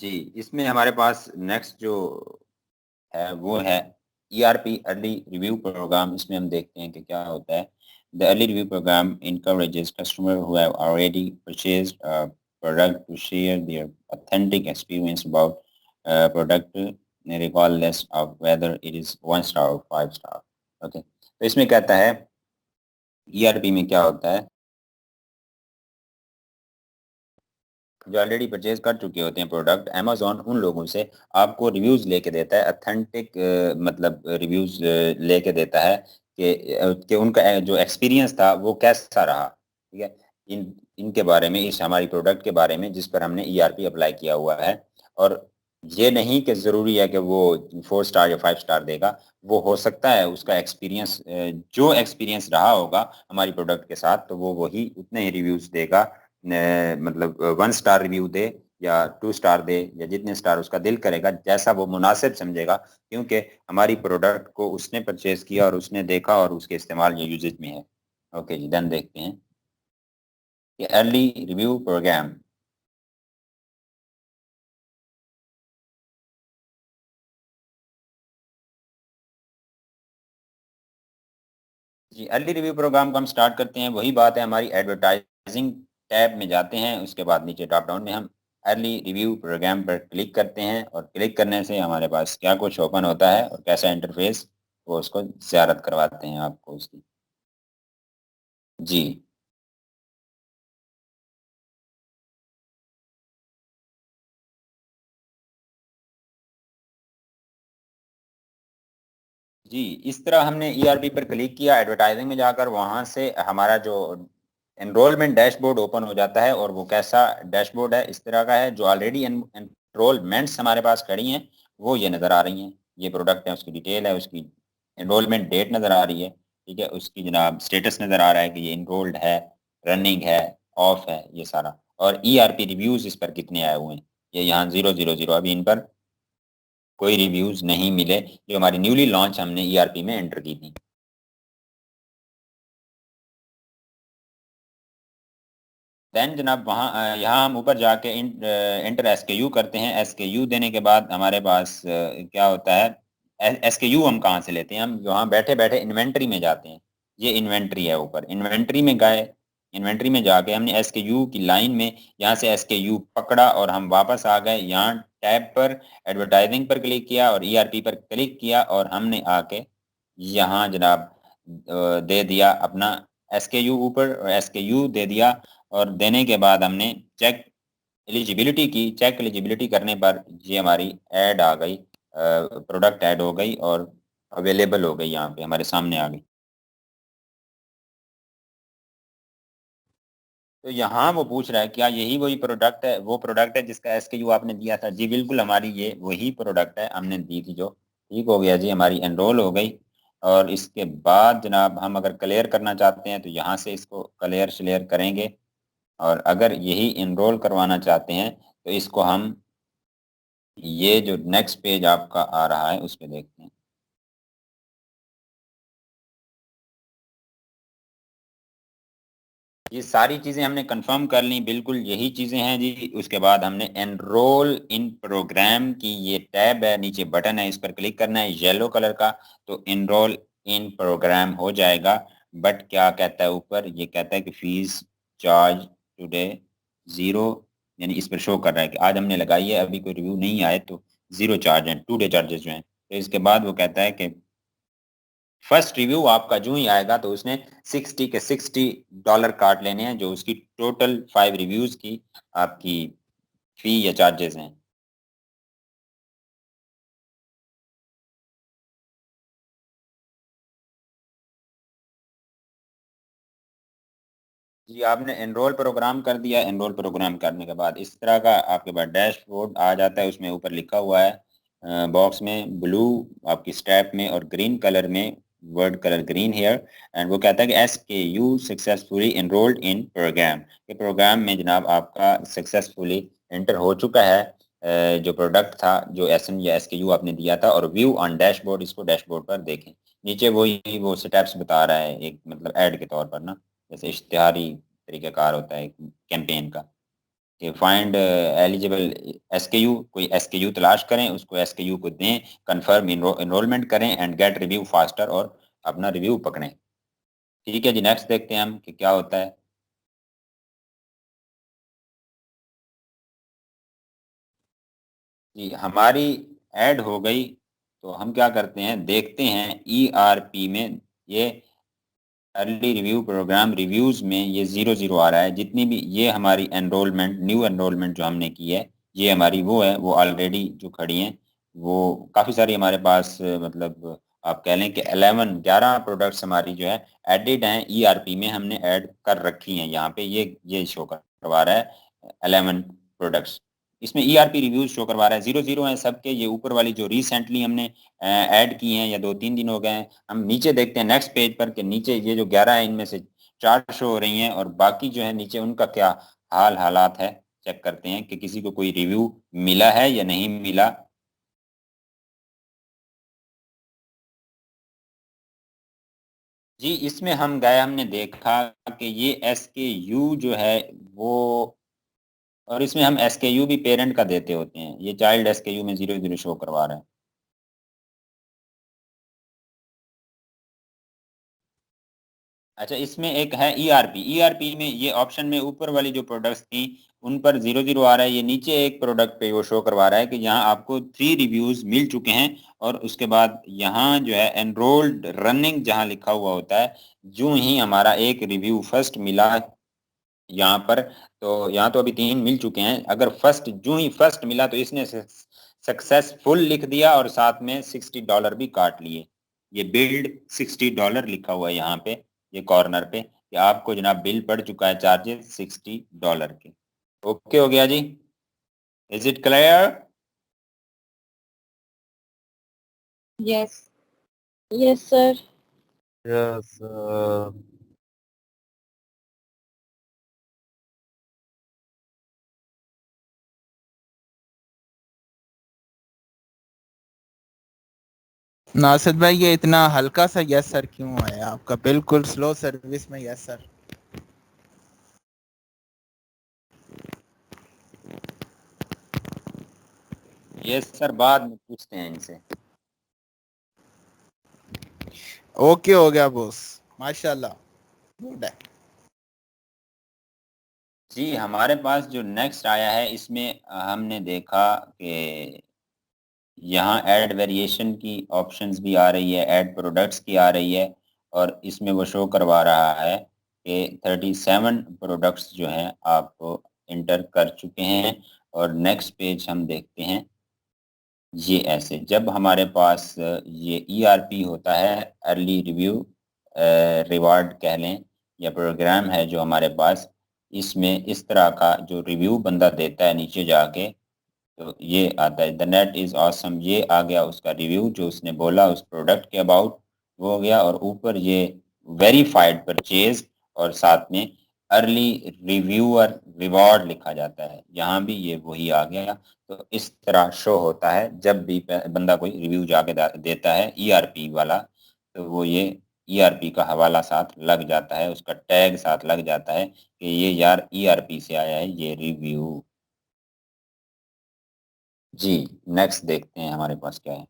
S1: जी, इसमें हमारे पास नेक्स्ट जो है वो है ERP अर्ली रिव्यू प्रोग्राम। इसमें हम देखते हैं कि क्या होता है। The early review program encourages customer who have already purchased a product to share their authentic experience about product regardless of whether it is 1 star or 5 star। Okay, तो इसमें कहता है ERP में क्या होता है, जो ऑलरेडी परचेज कर चुके होते हैं प्रोडक्ट, अमेज़न उन लोगों से आपको रिव्यूज़ लेके देता है, ऑथेंटिक मतलब रिव्यूज़ लेके देता है कि उनका जो एक्सपीरियंस था वो कैसा रहा, ठीक है? इनके बारे में, इस हमारी प्रोडक्ट के बारे में जिस पर हमने ERP अप्लाई किया हुआ है। और ये नहीं कि ज़रूरी है कि वो 4 स्टार या 5 स्टार देगा, वो हो सकता है उसका एक्सपीरियंस जो एक्सपीरियंस रहा होगा हमारी प्रोडक्ट के साथ, तो वो वही उतने ही रिव्यूज़ देगा, मतलब 1 स्टार रिव्यू दे या 2 स्टार दे या जितने स्टार उसका दिल करेगा, जैसा वो मुनासिब समझेगा, क्योंकि हमारी प्रोडक्ट को उसने परचेज किया और उसने देखा और उसके इस्तेमाल या यूजेज में है। ओके जी, डन। देखते हैं ये अर्ली रिव्यू प्रोग्राम। जी, अर्ली रिव्यू प्रोग्राम को हम स्टार्ट करते हैं। वही बात है, हमारी एडवर्टाइजिंग टैब में जाते हैं, उसके बाद नीचे ड्रॉप डाउन में हम अर्ली रिव्यू प्रोग्राम पर क्लिक करते हैं और क्लिक करने से हमारे पास क्या कुछ ओपन होता है और कैसा इंटरफेस, वो उसको ज़ियारत करवाते हैं आपको उसकी। जी, जी, इस तरह हमने ERP पर क्लिक किया, एडवर्टाइजिंग में जाकर वहाँ से हमारा जो एनरोलमेंट डैशबोर्ड ओपन हो जाता है। और वो कैसा डैशबोर्ड है, इस तरह का है। जो ऑलरेडी एनरोलमेंट्स हमारे पास खड़ी हैं वो ये नज़र आ रही हैं। ये प्रोडक्ट है, उसकी डिटेल है, उसकी एनरोलमेंट डेट नज़र आ रही है, ठीक है, उसकी जनाब स्टेटस नज़र आ रहा है कि ये एनरोल्ड है, रनिंग है, ऑफ है, ये सारा। और ERP रिव्यूज़ इस पर कितने आए हुए हैं, ये यहाँ 000। अभी इन पर कोई रिव्यूज़ नहीं मिले जो हमारी न्यूली लॉन्च हमने ERP में एंटर की थी। देन जनाब वहाँ यहाँ हम ऊपर जाके एंटर SKU करते हैं। SKU देने के बाद हमारे पास क्या होता है, SKU हम कहाँ से लेते हैं, हम वहाँ बैठे बैठे इन्वेंटरी में जाते हैं। ये इन्वेंट्री है। ऊपर इन्वेंट्री में गए, इन्वेंट्री में जाके हमने SKU की लाइन में यहाँ से SKU पकड़ा और हम वापस आ गए, यहाँ टैब पर एडवर्टाइजिंग पर क्लिक किया और ERP पर क्लिक किया और हमने आके यहाँ जनाब दे दिया अपना SKU ऊपर, और SKU दे दिया और देने के बाद हमने चेक एलिजिबिलिटी की। चेक एलिजिबिलिटी करने पर ये हमारी ऐड आ गई, प्रोडक्ट ऐड हो गई और अवेलेबल हो गई, यहाँ पे हमारे सामने आ गई। तो यहाँ वो पूछ रहा है क्या यही वही प्रोडक्ट है, वो प्रोडक्ट है जिसका SKU आपने दिया था? जी बिल्कुल, हमारी ये वही प्रोडक्ट है, हमने दी थी जो। ठीक हो गया जी, हमारी एनरोल हो गई। और इसके बाद जनाब हम अगर क्लियर करना चाहते हैं तो यहाँ से इसको क्लियर श्लेयर करेंगे, और अगर यही एनरोल करवाना चाहते हैं तो इसको हम, ये जो नेक्स्ट पेज आपका आ रहा है उस पर देखते हैं। ये सारी चीज़ें हमने कंफर्म कर ली, बिल्कुल यही चीज़ें हैं जी। उसके बाद हमने एनरोल इन प्रोग्राम की ये टैब है, नीचे बटन है, इस पर क्लिक करना है येलो कलर का, तो एनरोल इन प्रोग्राम हो जाएगा। बट क्या कहता है ऊपर, ये कहता है कि फीस चार्ज टुडे 0, यानी इस पर शो कर रहा है कि आज हमने लगाई है, अभी कोई रिव्यू नहीं आए तो 0 चार्ज है, टुडे चार्जेस जो हैं। तो इसके बाद वो कहता है कि फर्स्ट रिव्यू आपका जो ही आएगा तो उसने 60 के $60 काट लेने हैं, जो उसकी टोटल 5 रिव्यूज की आपकी फी या चार्जेस हैं। जी आपने एनरोल प्रोग्राम कर दिया। एनरोल प्रोग्राम करने के बाद इस तरह का आपके पास डैशबोर्ड आ जाता है। उसमें ऊपर लिखा हुआ है बॉक्स में ब्लू आपकी स्टैप में और ग्रीन कलर में, word colour green here, and वो कहता है कि SKU successfully enrolled in program. ये प्रोग्राम में जनाब आपका सक्सेसफुली एंटर हो चुका है जो प्रोडक्ट था, जो SN या SKU आपने दिया था। और व्यू ऑन डैशबोर्ड, इसको डैशबोर्ड पर देखें। नीचे वही वो स्टेप्स बता रहा है, एक मतलब ऐड के तौर पर ना, जैसे इश्तिहारी तरीक़ाकार होता है कैंपेन का, कि फाइंड एलिजिबल SKU, कोई SKU तलाश करें, उसको SKU को दें, कंफर्म इनरोलमेंट करें एंड गेट रिव्यू फास्टर, और अपना रिव्यू पकड़ें। ठीक है जी, नेक्स्ट देखते हैं हम कि क्या होता है। जी हमारी ऐड हो गई, तो हम क्या करते हैं, देखते हैं ERP में ये अर्ली रिव्यू प्रोग्राम रिव्यूज में ये 0 आ रहा है। जितनी भी ये हमारी एनरोलमेंट, न्यू एनरोलमेंट जो हमने की है, ये हमारी वो है, वो ऑलरेडी जो खड़ी हैं, वो काफ़ी सारी हमारे पास मतलब आप कह लें कि 11 प्रोडक्ट्स हमारी जो है एडिड हैं, ERP में हमने ऐड कर रखी हैं। यहाँ पे ये शो करवा रहा है 11 प्रोडक्ट्स। इसमें ERP रिव्यूज शो करवा रहा है, 0 हैं सबके। ये ऊपर वाली जो रिसेंटली हमने ऐड की हैं या 2-3 दिन हो गए हैं। हम नीचे देखते हैं नेक्स्ट पेज पर कि नीचे ये जो 11 है इनमें से 4 शो हो रही हैं, और बाकी जो है नीचे उनका क्या हालात है, चेक करते हैं कि किसी को कोई रिव्यू मिला है या नहीं मिला। जी इसमें हम गए, हमने देखा कि ये SKU जो है वो, और इसमें हम SKU भी पेरेंट का देते होते हैं, ये चाइल्ड SKU में 0 शो करवा रहा है। अच्छा इसमें एक है ERP में ये ऑप्शन में ऊपर वाली जो प्रोडक्ट्स थी उन पर 0 आ रहा है। ये नीचे एक प्रोडक्ट पे वो शो करवा रहा है कि यहाँ आपको 3 रिव्यूज मिल चुके हैं, और उसके बाद यहाँ जो है एनरोल्ड रनिंग जहाँ लिखा हुआ होता है, जो ही हमारा एक रिव्यू फर्स्ट मिला यहाँ पर, तो यहाँ तो अभी 3 मिल चुके हैं। अगर फर्स्ट जो ही फर्स्ट मिला तो इसने सक्सेसफुल लिख दिया और साथ में $60 भी काट लिए। ये बिल्ड $60 लिखा हुआ है यहाँ पे, ये कॉर्नर पे, कि आपको जनाब बिल पड़ चुका है चार्जेस $60 के। ओके हो गया जी, is it clear?
S5: Yes. Yes, sir.
S2: Yes
S4: Nasir भाई ये इतना हल्का सा यस सर क्यों आया आपका? बिल्कुल स्लो सर्विस में यस सर।
S1: ये सर बाद में पूछते हैं इनसे।
S4: ओके हो गया बॉस। माशाल्लाह, गुड है।
S1: जी हमारे पास जो नेक्स्ट आया है इसमें हमने देखा कि यहाँ ऐड वेरिएशन की ऑप्शंस भी आ रही है, ऐड प्रोडक्ट्स की आ रही है, और इसमें वो शो करवा रहा है कि 37 प्रोडक्ट्स जो हैं आप इंटर कर चुके हैं। और नेक्स्ट पेज हम देखते हैं, ये ऐसे जब हमारे पास ये ईआरपी होता है, अर्ली रिव्यू रिवार्ड कह लें, या प्रोग्राम है जो हमारे पास, इसमें इस तरह का जो रिव्यू बंदा देता है नीचे जाके, तो ये आता है द नेट इज़ ऑसम, ये आ गया उसका रिव्यू जो उसने बोला उस प्रोडक्ट के अबाउट, वो हो गया। और ऊपर ये वेरीफाइड परचेज, और साथ में अर्ली रिव्यूअर रिवॉर्ड लिखा जाता है, यहाँ भी ये वही आ गया। तो इस तरह शो होता है जब भी बंदा कोई रिव्यू जाके देता है ईआरपी वाला, तो वो ये ईआरपी का हवाला साथ लग जाता है, उसका टैग साथ लग जाता है कि ये यार ईआरपी से आया है ये रिव्यू। जी नेक्स्ट देखते हैं हमारे पास क्या है।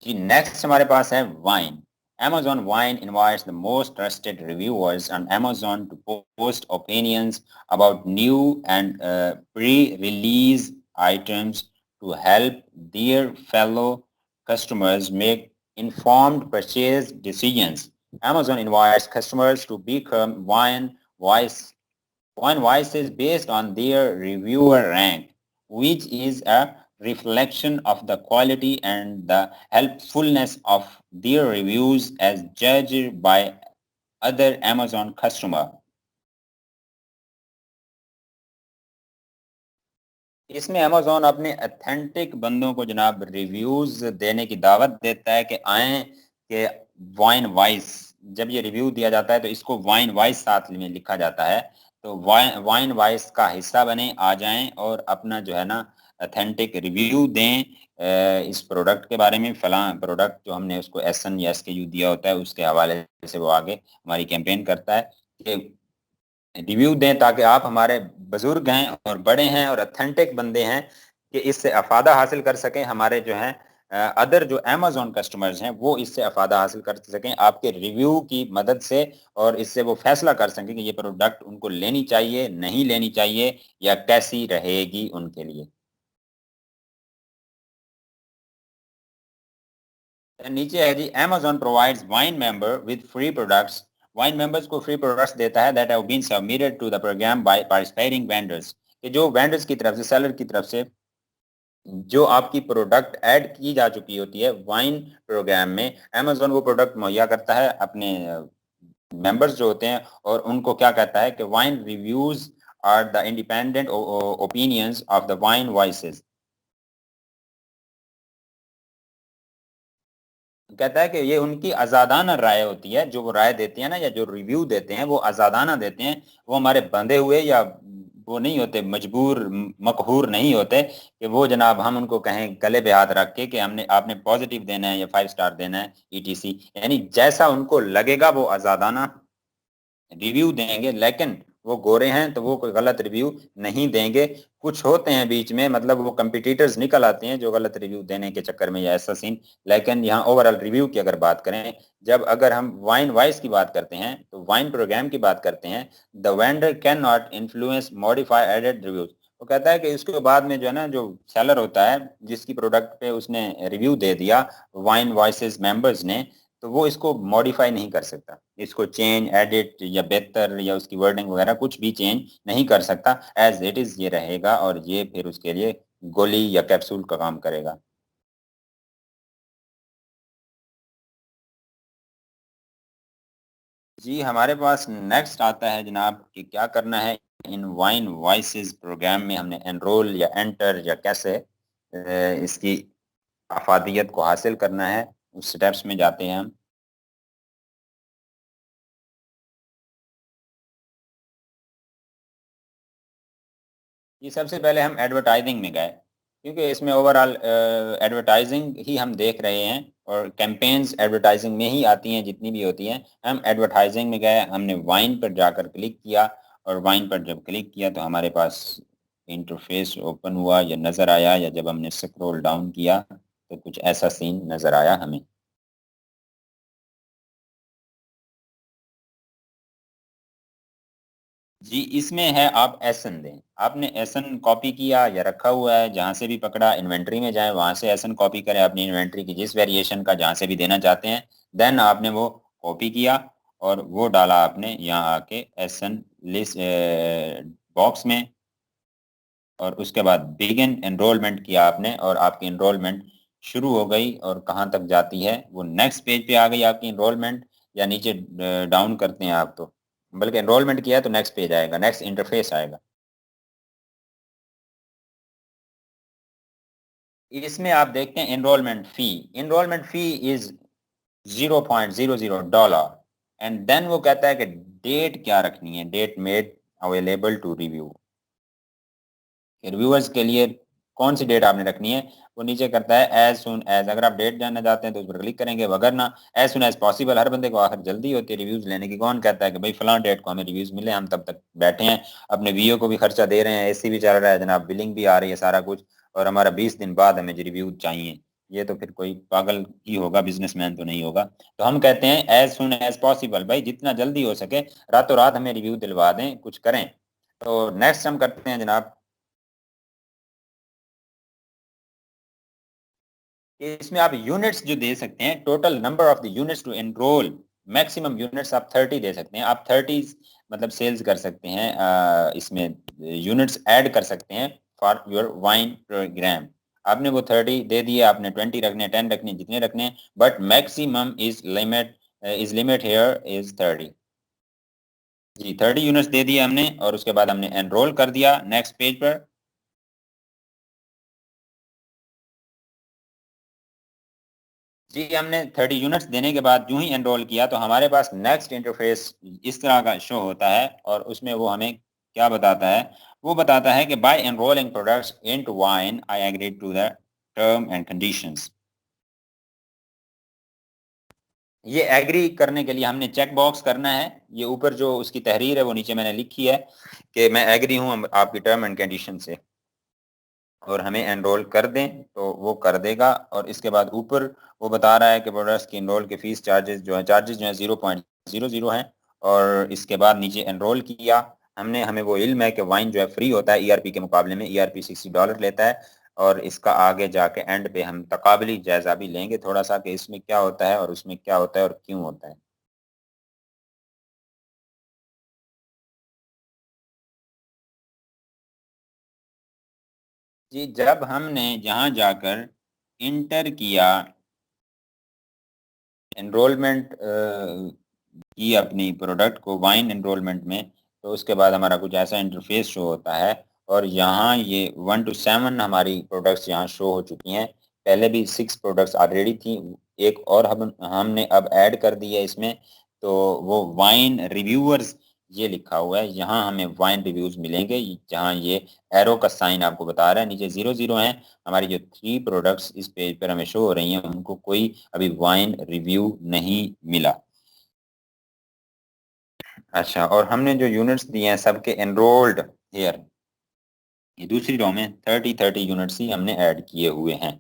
S1: जी नेक्स्ट हमारे पास है wine. Amazon Wine invites the most trusted reviewers on Amazon to post opinions about new and pre-release items to help their fellow customers make informed purchase decisions. Amazon invites customers to become wine voices based on their reviewer rank, which is a reflection of the quality and the helpfulness of their reviews as judged by other Amazon customer. इसमें Amazon अपने authentic बंदों को जनाब reviews देने की दावत देता है कि आए कि वाइन वाइस, जब ये रिव्यू दिया जाता है तो इसको वाइन वाइस साथ में लिखा जाता है, तो वाइन वाइस का हिस्सा बने, आ जाएं और अपना जो है ना अथेंटिक रिव्यू दें इस प्रोडक्ट के बारे में। फलां प्रोडक्ट जो हमने उसको SN या SKU दिया होता है उसके हवाले से वो आगे हमारी कैंपेन करता है कि रिव्यू दें ताकि आप हमारे बुजुर्ग हैं और बड़े हैं और अथेंटिक बंदे हैं कि इससे अफादा हासिल कर सकें। हमारे जो हैं अदर जो अमेजोन कस्टमर्स हैं वो इससे अफादा हासिल कर सकें आपके रिव्यू की मदद से, और इससे वो फैसला कर सकें कि ये प्रोडक्ट उनको लेनी चाहिए, नहीं लेनी चाहिए, या कैसी रहेगी उनके लिए। नीचे है जी, Amazon provides wine member with free products. Wine members को फ्री प्रोडक्ट्स देता है that have been submitted to the program by participating vendors, कि जो वेंडर्स की तरफ से, सेलर की तरफ से जो आपकी प्रोडक्ट ऐड की जा चुकी होती है वाइन प्रोग्राम में, Amazon वो प्रोडक्ट मुहैया करता है अपने मेंबर्स जो होते हैं, और उनको क्या कहता है कि Vine reviews are the independent opinions of the Vine voices. कहता है कि ये उनकी आज़ादाना राय होती है, जो वो राय देते हैं ना या जो रिव्यू देते हैं वो आज़ादाना देते हैं, वो हमारे बंधे हुए या वो नहीं होते, मजबूर मकहूर नहीं होते कि वो जनाब हम उनको कहें गले पे हाथ रख के कि हमने आपने पॉजिटिव देना है या 5 स्टार देना है ETC, यानी जैसा उनको लगेगा वो आज़ादाना रिव्यू देंगे। लेकिन वो गोरे हैं तो वो कोई गलत रिव्यू नहीं देंगे। कुछ होते हैं बीच में, मतलब वो कंपटीटर्स निकल आते हैं जो गलत रिव्यू देने के चक्कर में या ऐसा सीन। लेकिन यहाँ ओवरऑल रिव्यू की अगर बात करें, जब अगर हम वाइन वाइस की बात करते हैं तो वाइन प्रोग्राम की बात करते हैं, the vendor can not influence modify added reviews. वो कहता है कि उसके बाद में जो है ना, जो सेलर होता है जिसकी प्रोडक्ट पे उसने रिव्यू दे दिया वाइन वॉइसेस मेंबर्स ने, तो वो इसको मॉडिफाई नहीं कर सकता, इसको चेंज एडिट या बेहतर या उसकी वर्डिंग वगैरह कुछ भी चेंज नहीं कर सकता। एज इट इज ये रहेगा और ये फिर उसके लिए गोली या कैप्सूल का काम करेगा। जी हमारे पास नेक्स्ट आता है जनाब कि क्या करना है इन वाइन वॉइसेस प्रोग्राम में, हमने एनरोल या एंटर या कैसे इसकी अफादियत को हासिल करना है, उस स्टेप्स में जाते हैं हम। ये सबसे पहले हम एडवर्टाइजिंग में गए, क्योंकि इसमें ओवरऑल एडवर्टाइजिंग ही हम देख रहे हैं और कैंपेन्स एडवर्टाइजिंग में ही आती हैं जितनी भी होती हैं। हम एडवर्टाइजिंग में गए, हमने वाइन पर जाकर क्लिक किया, और वाइन पर जब क्लिक किया तो हमारे पास इंटरफेस ओपन हुआ या नजर आया, या जब हमने स्क्रॉल डाउन किया तो कुछ ऐसा सीन नजर आया हमें। जी, इसमें है आप एसन दें। आपने एसन कॉपी किया या रखा हुआ है, जहां से भी पकड़ा इन्वेंट्री में जाए वहां से एसन कॉपी करें अपनी इन्वेंट्री की जिस वेरिएशन का जहां से भी देना चाहते हैं। देन आपने वो कॉपी किया और वो डाला आपने यहाँ आके एसन लिस्ट बॉक्स में, और उसके बाद बिगिन एनरोलमेंट किया आपने और आपकी एनरोलमेंट शुरू हो गई। और कहाँ तक जाती है वो नेक्स्ट पेज पे आ गई आपकी एनरोलमेंट, या नीचे डाउन करते हैं आप तो, बल्कि एनरोलमेंट किया है तो नेक्स्ट पेज आएगा, नेक्स्ट इंटरफेस आएगा। इसमें आप देखते हैं enrollment fee is $0.00 and then वो कहता है कि डेट क्या रखनी है, date made available to review. Reviewers के लिए कौन सी डेट आपने रखनी है, वो नीचे करता है एज सुन एज। अगर आप डेट जानना चाहते हैं तो उस पर क्लिक करेंगे, वगरना एज सुन एज पॉसिबल। हर बंदे को आखिर जल्दी होती है रिव्यूज लेने की। कौन कहता है कि भाई फलां डेट को हमें रिव्यूज मिले, हम तब तक बैठे हैं, अपने वीओ को भी खर्चा दे रहे हैं, एसी भी चल रहा है जनाब, बिलिंग भी आ रही है, सारा कुछ, और हमारा 20 दिन बाद हमें रिव्यू चाहिए। ये तो फिर कोई पागल ही होगा, बिजनेसमैन तो नहीं होगा। तो हम कहते हैं एज सुन एज पॉसिबल, भाई जितना जल्दी हो सके, रातों रात हमें रिव्यू दिलवा दें, कुछ करें। तो नेक्स्ट हम करते हैं जनाब, इसमें आप यूनिट्स जो दे सकते हैं, total number of the units to enroll, maximum units आप 30 दे सकते हैं। आप 30 मतलब सेल्स कर सकते हैं, इसमें यूनिट्स ऐड कर सकते हैं फॉर योर वाइन प्रोग्राम। आपने वो 30 दे दिए, आपने 20 रखने, 10 रखने, जितने रखने, but maximum is limit here is 30। जी, 30 यूनिट्स दे दिए हमने, और उसके बाद हमने एनरोल कर दिया नेक्स्ट पेज पर। जी, हमने 30 यूनिट्स देने के बाद यूं ही एनरोल किया तो हमारे पास नेक्स्ट इंटरफेस इस तरह का शो होता है, और उसमें वो हमें क्या बताता है, वो बताता है कि by enrolling products into Vine I agree to the term and conditions. ये एग्री करने के लिए हमने चेक बॉक्स करना है। ये ऊपर जो उसकी तहरीर है वो नीचे मैंने लिखी है कि मैं एग्री हूँ आपकी टर्म एंड कंडीशन से, और हमें एनरोल कर दें तो वो कर देगा। और इसके बाद ऊपर वो बता रहा है कि प्रोडक्ट्स की एनरोल के फीस चार्जेस जो है 0.00 हैं। और इसके बाद नीचे एनरोल किया हमने, हमें वो इल्म है कि वाइन जो है फ्री होता है ईआरपी के मुकाबले में, ईआरपी $60 लेता है। और इसका आगे जाके एंड पे हम तकाबली जायजा भी लेंगे थोड़ा सा कि इसमें क्या होता है और उसमें क्या होता है और क्यों होता है। जी, जब हमने जहां जाकर इंटर किया एनरोलमेंट की अपनी प्रोडक्ट को वाइन एनरोलमेंट में, तो उसके बाद हमारा कुछ ऐसा इंटरफेस शो होता है। और यहाँ ये 1 to 7 हमारी प्रोडक्ट्स यहाँ शो हो चुकी हैं। पहले भी 6 प्रोडक्ट्स ऑलरेडी थी, एक और हमने अब ऐड कर दी है इसमें। तो वो वाइन रिव्यूअर्स ये लिखा हुआ है, यहाँ हमें वाइन रिव्यूज मिलेंगे, जहाँ ये एरो का साइन आपको बता रहा है, नीचे 0 0 है। हमारी जो 3 प्रोडक्ट्स इस पेज पर हमें शो हो रही हैं उनको कोई अभी वाइन रिव्यू नहीं मिला। अच्छा, और हमने जो यूनिट्स दिए हैं सबके एनरोल्ड हेयर, ये दूसरी रो में 30 यूनिट्स ही हमने ऐड किए हुए हैं।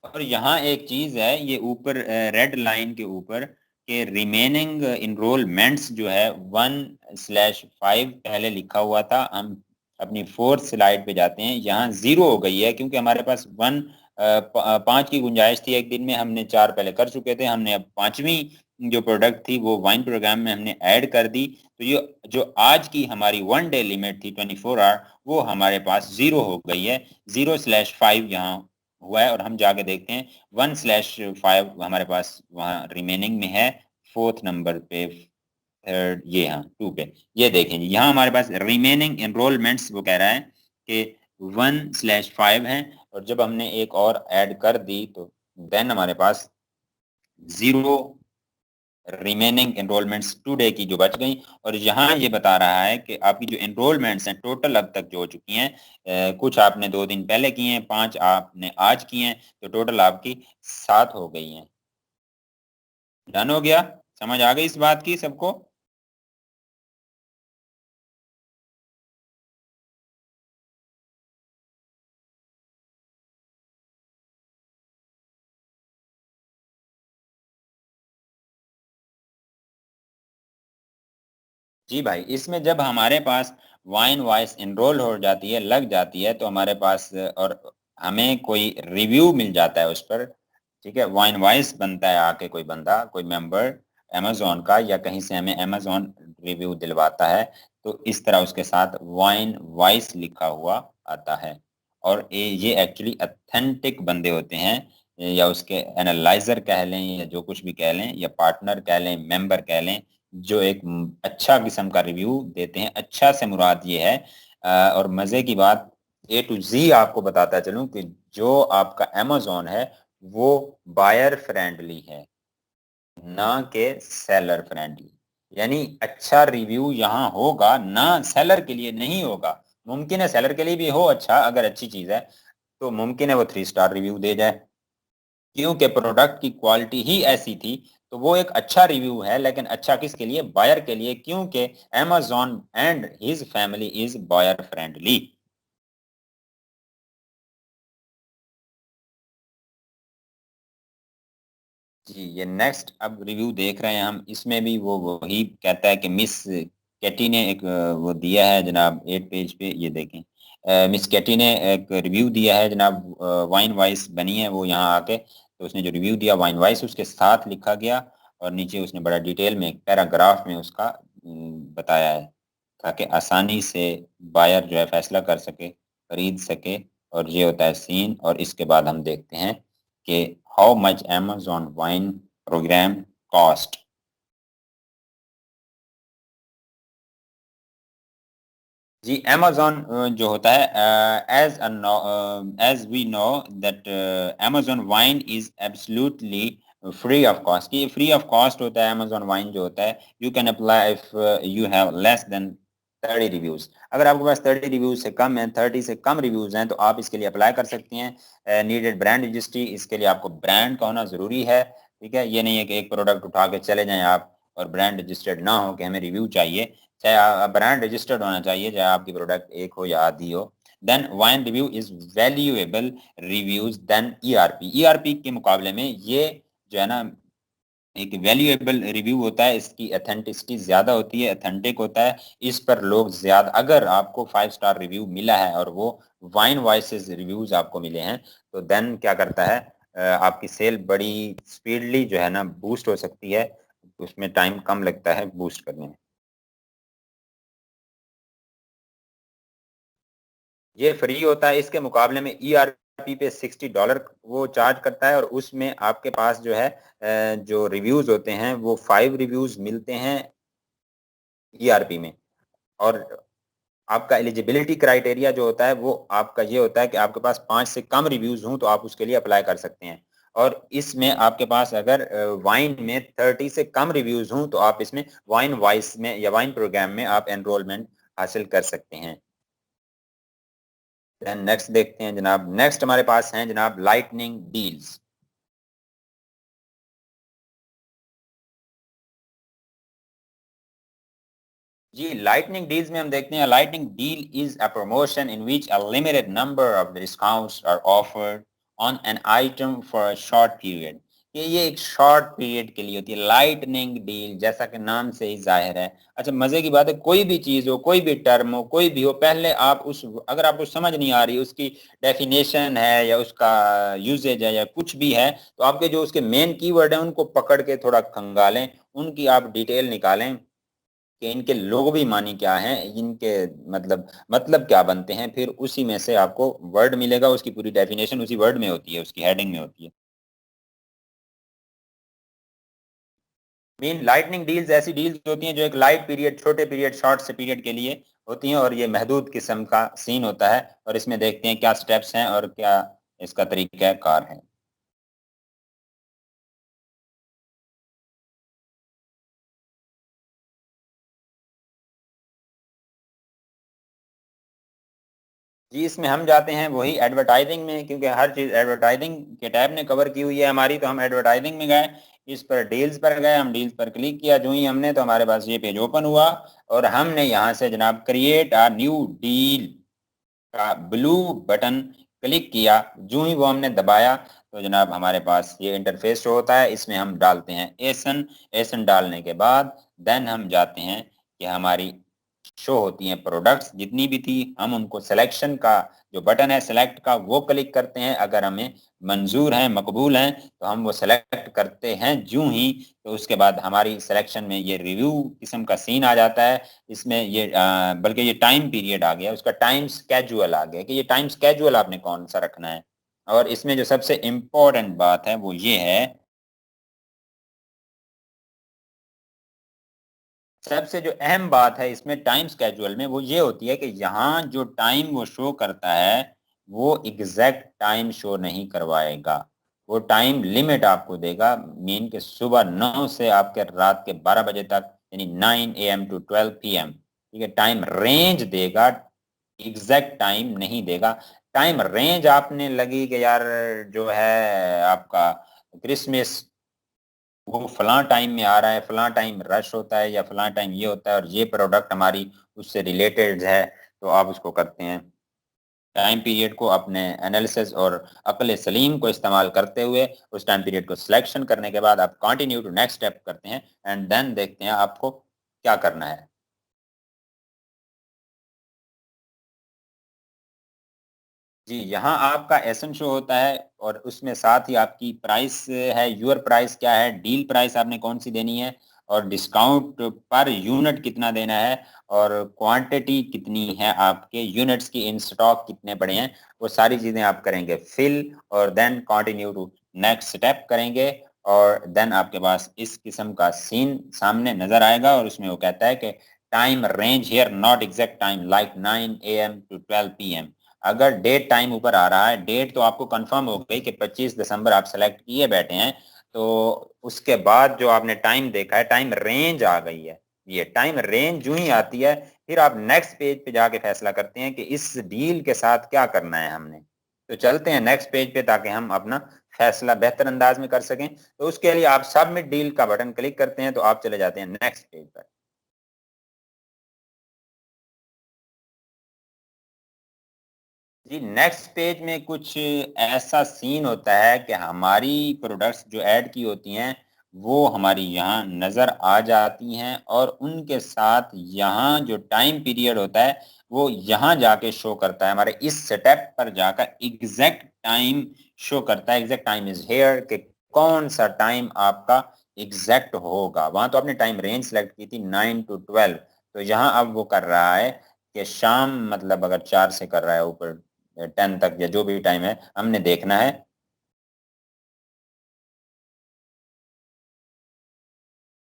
S1: और यहाँ एक चीज है, ये ऊपर रेड लाइन के ऊपर के रिमेनिंग इनरोलमेंट्स जो है 1/5 पहले लिखा हुआ था। हम अपनी 4th स्लाइड पे जाते हैं, यहाँ 0 हो गई है क्योंकि हमारे पास 5 की गुंजाइश थी एक दिन में, हमने 4 पहले कर चुके थे। हमने अब 5वीं जो प्रोडक्ट थी वो वाइन प्रोग्राम में हमने ऐड कर दी। तो ये जो आज की हमारी 1 डे लिमिट थी 24 आवर, वो हमारे पास 0 हो गई है। 0/5 यहाँ हुआ है, और हम जाके देखते हैं 1/5 हमारे पास वहाँ रिमेनिंग में है 4th नंबर पे, थर्ड, ये हाँ 2 पे। ये देखें जी, यहाँ हमारे पास रिमेनिंग एनरोलमेंट्स वो कह रहा है कि 1/5 है, और जब हमने एक और ऐड कर दी तो देन हमारे पास 0 रिमेनिंग एनरोलमेंट्स टुडे की जो बच गई। और यहाँ ये बता रहा है कि आपकी जो एनरोलमेंट्स हैं टोटल अब तक जो हो चुकी हैं, कुछ आपने 2 दिन पहले की हैं, 5 आपने आज की हैं, तो टोटल आपकी 7 हो गई हैं। डन हो गया? समझ आ गई इस बात की सबको? जी भाई, इसमें जब हमारे पास वाइन वॉइस इनरोल हो जाती है, लग जाती है, तो हमारे पास और हमें कोई रिव्यू मिल जाता है उस पर, ठीक है, वाइन वॉइस बनता है, आके कोई बंदा, कोई मेंबर अमेजोन का या कहीं से हमें अमेजोन रिव्यू दिलवाता है, तो इस तरह उसके साथ वाइन वॉइस लिखा हुआ आता है। और ये एक्चुअली ऑथेंटिक बंदे होते हैं, या उसके एनालाइजर कह लें या जो कुछ भी कह लें, या पार्टनर कह लें, मेंबर कह लें, जो एक अच्छा किस्म का रिव्यू देते हैं। अच्छा से मुराद ये है, और मजे की बात, ए टू जी आपको बताता चलूं कि जो आपका अमेजोन है वो बायर फ्रेंडली है, ना के सेलर फ्रेंडली। यानी अच्छा रिव्यू यहाँ होगा ना, सेलर के लिए नहीं होगा। मुमकिन है सेलर के लिए भी हो अच्छा, अगर अच्छी चीज है तो मुमकिन है वो 3 स्टार रिव्यू दे जाए, क्योंकि प्रोडक्ट की क्वालिटी ही ऐसी थी। तो वो एक अच्छा रिव्यू है, लेकिन अच्छा किसके लिए? बायर के लिए, क्योंकि Amazon and his family is buyer friendly. जी, ये नेक्स्ट अब रिव्यू देख रहे हैं हम, इसमें भी वो वही कहता है कि मिस कैटी ने एक वो दिया है जनाब, 8 पेज पे, ये देखें, मिस कैटी ने एक रिव्यू दिया है जनाब, वाइन वाइस बनी है वो यहाँ आके, तो उसने जो रिव्यू दिया वाइन वाइस उसके साथ लिखा गया, और नीचे उसने बड़ा डिटेल में एक पैराग्राफ में उसका बताया है, ताकि आसानी से बायर जो है फैसला कर सके, खरीद सके। और ये होता है सीन। और इसके बाद हम देखते हैं कि how much Amazon Vine program cost. जी, Amazon जो होता है, as we know that Amazon Vine is absolutely free of cost. ये फ्री ऑफ कॉस्ट होता है Amazon वाइन जो होता है। You can apply if you have less than 30 reviews. अगर आपके पास 30 रिव्यूज से कम है, 30 से कम रिव्यूज हैं, तो आप इसके लिए अप्लाई कर सकते हैं। नीडेड ब्रांड रजिस्ट्री, इसके लिए आपको ब्रांड का होना जरूरी है, ठीक है। ये नहीं है कि एक प्रोडक्ट उठा के चले जाएं आप और ब्रांड रजिस्टर्ड ना हो कि हमें रिव्यू चाहिए। चाहे ब्रांड रजिस्टर्ड होना चाहिए, चाहे आपकी प्रोडक्ट एक हो या आधी हो। Then Vine review is valuable reviews than ERP. ERP के मुकाबले में ये जो है ना एक वैल्यूएबल रिव्यू होता है, इसकी अथेंटिसिटी ज्यादा होती है, अथेंटिक होता है। इस पर लोग ज्यादा, अगर आपको 5 स्टार रिव्यू मिला है और वो वाइन वॉइसेस रिव्यूज आपको मिले हैं, तो देन क्या करता है, आपकी सेल बड़ी स्पीडली जो है ना बूस्ट हो सकती है। उसमें टाइम कम लगता है बूस्ट करने में। ये फ्री होता है। इसके मुकाबले में ईआरपी पे $60 वो चार्ज करता है, और उसमें आपके पास जो है जो रिव्यूज होते हैं वो 5 रिव्यूज मिलते हैं ईआरपी में। और आपका एलिजिबिलिटी क्राइटेरिया जो होता है वो आपका ये होता है कि आपके पास 5 से कम रिव्यूज हों तो आप उसके लिए अप्लाई कर सकते हैं। और इसमें आपके पास अगर वाइन में 30 से कम रिव्यूज हों तो आप इसमें वाइन वॉइस में या वाइन प्रोग्राम में आप एनरोलमेंट हासिल कर सकते हैं। नेक्स्ट देखते हैं जनाब। नेक्स्ट हमारे पास हैं जनाब लाइटनिंग डील्स। जी, लाइटनिंग डील्स में हम देखते हैं, lightning deal is a promotion in which a limited number of discounts are offered on an item for a short period. ये एक शॉर्ट पीरियड के लिए होती है लाइटनिंग डील, जैसा कि नाम से ही जाहिर है। अच्छा, मजे की बात है, कोई भी चीज हो, कोई भी टर्म हो, कोई भी हो, पहले आप उस, अगर आपको समझ नहीं आ रही उसकी डेफिनेशन है या उसका यूजेज है या कुछ भी है, तो आपके जो उसके मेन कीवर्ड है उनको पकड़ के थोड़ा खंगालें, उनकी आप डिटेल निकालें कि इनके लोग भी मानी क्या हैं, इनके मतलब क्या बनते हैं, फिर उसी में से आपको वर्ड मिलेगा, उसकी पूरी डेफिनेशन उसी वर्ड में होती है, उसकी हेडिंग में होती है। मीन लाइटनिंग डील्स ऐसी डील्स होती हैं जो एक लाइट पीरियड, छोटे पीरियड, शॉर्ट से पीरियड के लिए होती हैं, और ये महदूद किस्म का सीन होता है। और इसमें देखते हैं क्या स्टेप्स हैं और क्या इसका तरीका कार है। जी, इसमें हम जाते हैं वही एडवर्टाइजिंग में, क्योंकि हर चीज एडवर्टाइजिंग के टैब ने कवर की हुई है हमारी, तो हम एडवर्टाइजिंग में गए, इस पर डील्स पर गए, हम डील्स पर क्लिक किया जो ही हमने, तो हमारे पास ये पेज ओपन हुआ, और हमने यहाँ से जनाब क्रिएट अ न्यू डील का ब्लू बटन क्लिक किया। जो ही वो हमने दबाया तो जनाब हमारे पास ये इंटरफेस शो होता है। इसमें हम डालते हैं एसन। एसन डालने के बाद देन हम जाते हैं कि हमारी शो होती हैं प्रोडक्ट्स जितनी भी थी, हम उनको सिलेक्शन का जो बटन है सिलेक्ट का वो क्लिक करते हैं, अगर हमें मंजूर हैं मकबूल हैं तो हम वो सिलेक्ट करते हैं जूं ही, तो उसके बाद हमारी सिलेक्शन में ये रिव्यू किस्म का सीन आ जाता है। इसमें ये बल्कि ये टाइम पीरियड आ गया, उसका टाइम स्केड्यूल आ गया कि ये टाइम स्केड्यूल आपने कौन सा रखना है। और इसमें जो सबसे इम्पोर्टेंट बात है वो ये है, सबसे जो अहम बात है इसमें टाइम स्केड्यूल में वो ये होती है कि यहाँ जो टाइम वो शो करता है वो एग्जैक्ट टाइम शो नहीं करवाएगा, वो टाइम लिमिट आपको देगा। मीन के सुबह 9 से आपके रात के 12 बजे तक, यानी 9 AM to 12 PM, ठीक है, टाइम रेंज देगा, एग्जैक्ट टाइम नहीं देगा। टाइम रेंज आपने लगी कि यार जो है आपका क्रिसमस वो फलां टाइम में आ रहा है, फलां टाइम रश होता है या फलां टाइम ये होता है और ये प्रोडक्ट हमारी उससे रिलेटेड है, तो आप उसको करते हैं। टाइम पीरियड को अपने एनालिसिस और अक्ल सलीम को इस्तेमाल करते हुए उस टाइम पीरियड को सिलेक्शन करने के बाद आप कंटिन्यू टू नेक्स्ट स्टेप करते हैं एंड देन देखते हैं आपको क्या करना है। जी, यहाँ आपका एसन शो होता है और उसमें साथ ही आपकी प्राइस है, यूर प्राइस क्या है, डील प्राइस आपने कौन सी देनी है, और डिस्काउंट पर यूनिट कितना देना है, और क्वांटिटी कितनी है, आपके यूनिट्स की इन स्टॉक कितने पड़े हैं, वो सारी चीज़ें आप करेंगे फिल, और then continue to next step करेंगे। और देन आपके पास इस किस्म का सीन सामने नज़र आएगा और उसमें वो कहता है कि time range here not exact time like 9 AM to 12 PM। अगर डेट टाइम ऊपर आ रहा है, डेट तो आपको कंफर्म हो गई कि 25 दिसंबर आप सेलेक्ट किए बैठे हैं, तो उसके बाद जो आपने टाइम देखा है, टाइम रेंज आ गई है। ये टाइम रेंज जो ही आती है फिर आप नेक्स्ट पेज पे जाके फैसला करते हैं कि इस डील के साथ क्या करना है हमने। तो चलते हैं नेक्स्ट पेज पे ताकि हम अपना फैसला बेहतर अंदाज में कर सकें। तो उसके लिए आप सबमिट डील का बटन क्लिक करते हैं तो आप चले जाते हैं नेक्स्ट पेज पर। जी, नेक्स्ट पेज में कुछ ऐसा सीन होता है कि हमारी प्रोडक्ट्स जो ऐड की होती हैं वो हमारी यहाँ नज़र आ जाती हैं और उनके साथ यहाँ जो टाइम पीरियड होता है वो यहाँ जाके शो करता है, हमारे इस स्टेप पर जाकर एग्जैक्ट टाइम शो करता है। एग्जैक्ट टाइम इज हेयर कि कौन सा टाइम आपका एग्जैक्ट होगा। वहाँ तो आपने टाइम रेंज सेलेक्ट की थी 9 to 12, तो यहाँ अब वो कर रहा है कि शाम, मतलब अगर 4 से कर रहा है ऊपर 10 तक या जो भी टाइम है हमने देखना है।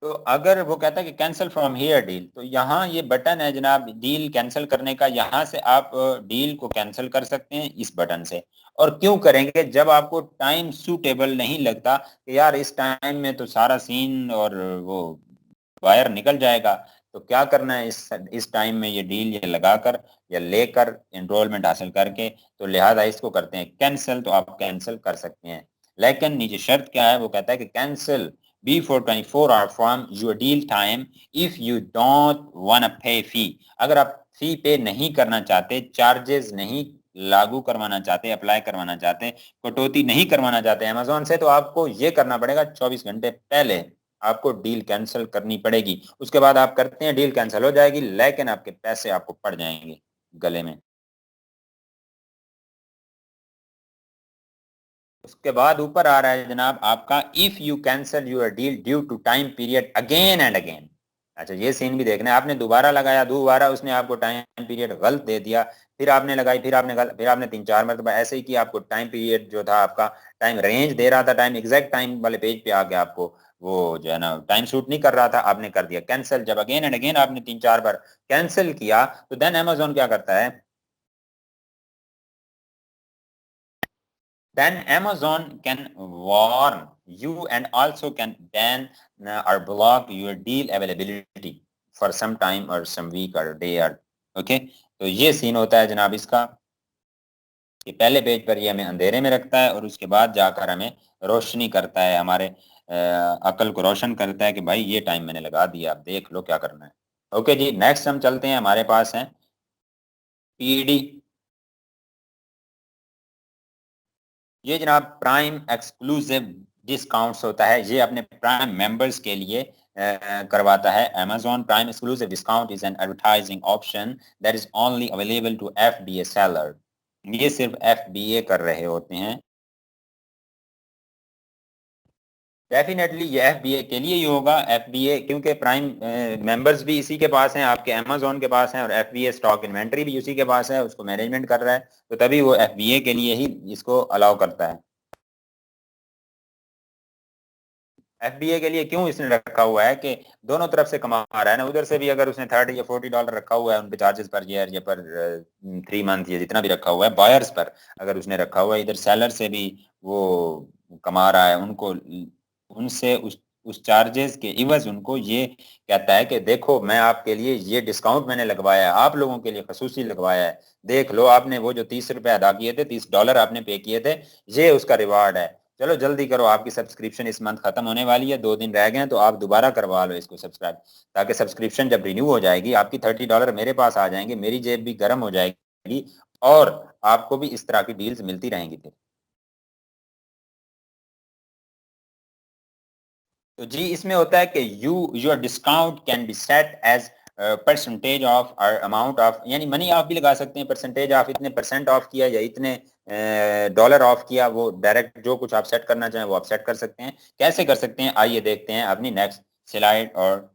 S1: तो अगर वो कहता है कि कैंसिल फ्रॉम हियर डील, तो यहाँ ये बटन है जनाब डील कैंसिल करने का, यहाँ से आप डील को कैंसिल कर सकते हैं इस बटन से। और क्यों करेंगे, जब आपको टाइम सूटेबल नहीं लगता कि यार इस टाइम में तो सारा सीन और वो वायर निकल जाएगा, तो क्या करना है, इस टाइम में ये डील ये लगाकर या लेकर एनरोलमेंट हासिल करके, तो लिहाजा इसको करते हैं कैंसिल, तो आप कैंसिल कर सकते हैं। लेकिन नीचे शर्त क्या है, वो कहता है कि cancel before 24 hour from your deal time if you don't wanna pay fee। अगर आप फी पे नहीं करना चाहते, चार्जेस नहीं लागू करवाना चाहते, अप्लाई करवाना चाहते, कटौती नहीं करवाना चाहते अमेजोन से, तो आपको ये करना पड़ेगा 24 घंटे पहले आपको डील कैंसिल करनी पड़ेगी। उसके बाद आप करते हैं डील कैंसिल हो जाएगी, लेकिन आपके पैसे आपको पड़ जाएंगे गले में। उसके बाद ऊपर आ रहा है जनाब आपका if you cancel your deal due to time period again and again. अच्छा, ये सीन भी देखना है, आपने दोबारा लगाया, दोबारा उसने आपको टाइम पीरियड गलत दे दिया, फिर आपने लगाई, फिर आपने गलत, फिर आपने 3-4 मरतबा ऐसे ही किया, आपको टाइम पीरियड जो था आपका टाइम रेंज दे रहा था, टाइम एग्जैक्ट टाइम वाले पेज पे आ गया, आपको वो जो है ना टाइम सूट नहीं कर रहा था, आपने कर दिया कैंसिल। जब अगेन एंड अगेन आपने 3-4 बार कैंसिल किया तो देन अमेजोन क्या करता है, then Amazon can warn you and also can ban or block your deal availability for some time or some week or day or okay। तो ये scene होता है जनाब इसका कि पहले पेज पर ये हमें अंधेरे में रखता है और उसके बाद जाकर हमें रोशनी करता है, हमारे अकल को रोशन करता है कि भाई ये टाइम मैंने लगा दिया, आप देख लो क्या करना है। ओके जी, नेक्स्ट हम चलते हैं, हमारे पास है पीडी। ये जनाब प्राइम एक्सक्लूसिव डिस्काउंट्स होता है, ये अपने प्राइम मेंबर्स के लिए करवाता है। Amazon Prime exclusive discount is an advertising option that is only available to FBA seller। ये सिर्फ FBA कर रहे होते हैं। डेफिनेटली ये FBA के लिए ही होगा। FBA क्योंकि प्राइम मेंबर्स भी इसी के पास हैं, आपके Amazon के पास हैं, और FBA स्टॉक इन्वेंट्री भी उसी के पास है, उसको मैनेजमेंट कर रहा है, तो तभी वो FBA के लिए ही इसको अलाउ करता है। FBA के लिए क्यों इसने रखा हुआ है कि दोनों तरफ से कमा रहा है ना, उधर से भी अगर उसने $30 या $40 रखा हुआ है उनके चार्जेस पर ईयर या पर 3 मंथ या जितना भी रखा हुआ है बायर्स पर, अगर उसने रखा हुआ है, इधर सेलर से भी वो कमा रहा है, उनको उनसे उस चार्जेस के इवज उनको ये कहता है कि देखो मैं आपके लिए ये डिस्काउंट मैंने लगवाया है, आप लोगों के लिए खसूसी लगवाया है, देख लो आपने वो जो $30 अदा किए थे, $30 आपने पे किए थे, ये उसका रिवार्ड है। चलो जल्दी करो, आपकी सब्सक्रिप्शन इस मंथ खत्म होने वाली है, 2 दिन रह गए हैं, तो आप दोबारा करवा लो इसको सब्सक्राइब, ताकि सब्सक्रिप्शन जब रिन्यू हो जाएगी आपकी $30 मेरे पास आ जाएंगे, मेरी जेब भी गर्म हो जाएगी और आपको भी इस तरह की डील्स मिलती रहेंगी फिर। तो जी इसमें होता है कि your discount can be set as percentage of amount of, यानी मनी ऑफ भी लगा सकते हैं, परसेंटेज ऑफ, इतने परसेंट ऑफ किया या इतने डॉलर ऑफ किया, वो डायरेक्ट जो कुछ आप सेट करना चाहें वो आप सेट कर सकते हैं। कैसे कर सकते हैं आइए देखते हैं अपनी नेक्स्ट स्लाइड और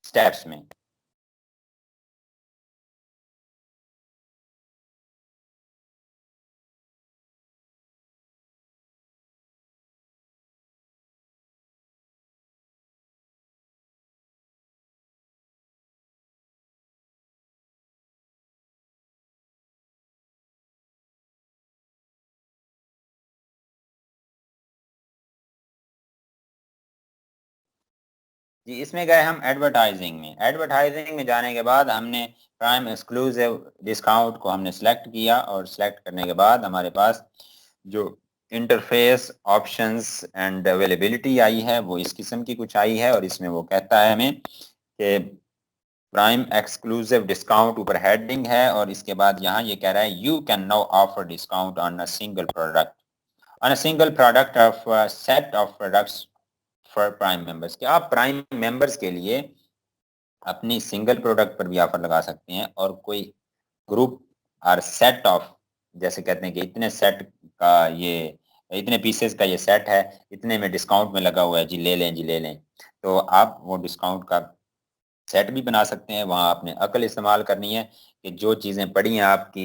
S1: स्टेप्स में। जी इसमें गए हम एडवर्टाइजिंग में। एडवर्टाइजिंग में जाने के बाद हमने प्राइम एक्सक्लूसिव डिस्काउंट को हमने सेलेक्ट किया, और सेलेक्ट करने के बाद हमारे पास जो इंटरफेस ऑप्शंस एंड अवेलेबिलिटी आई है वो इस किस्म की कुछ आई है, और इसमें वो कहता है हमें कि प्राइम एक्सक्लूसिव डिस्काउंट ऊपर हेडिंग है, और इसके बाद यहाँ ये कह रहा है you can now offer discount on a single product, on a single product of set of products for prime members. कि आप प्राइम मेंबर्स के लिए अपनी सिंगल प्रोडक्ट पर भी ऑफर लगा सकते हैं, और कोई ग्रुप और सेट ऑफ, जैसे कहते हैं कि इतने सेट का ये, इतने पीसेस का ये सेट है, इतने में डिस्काउंट में लगा हुआ है, जी ले लें जी ले लें, तो आप वो डिस्काउंट का सेट भी बना सकते हैं। वहाँ आपने अकल इस्तेमाल करनी है कि जो चीज़ें पड़ी हैं आपकी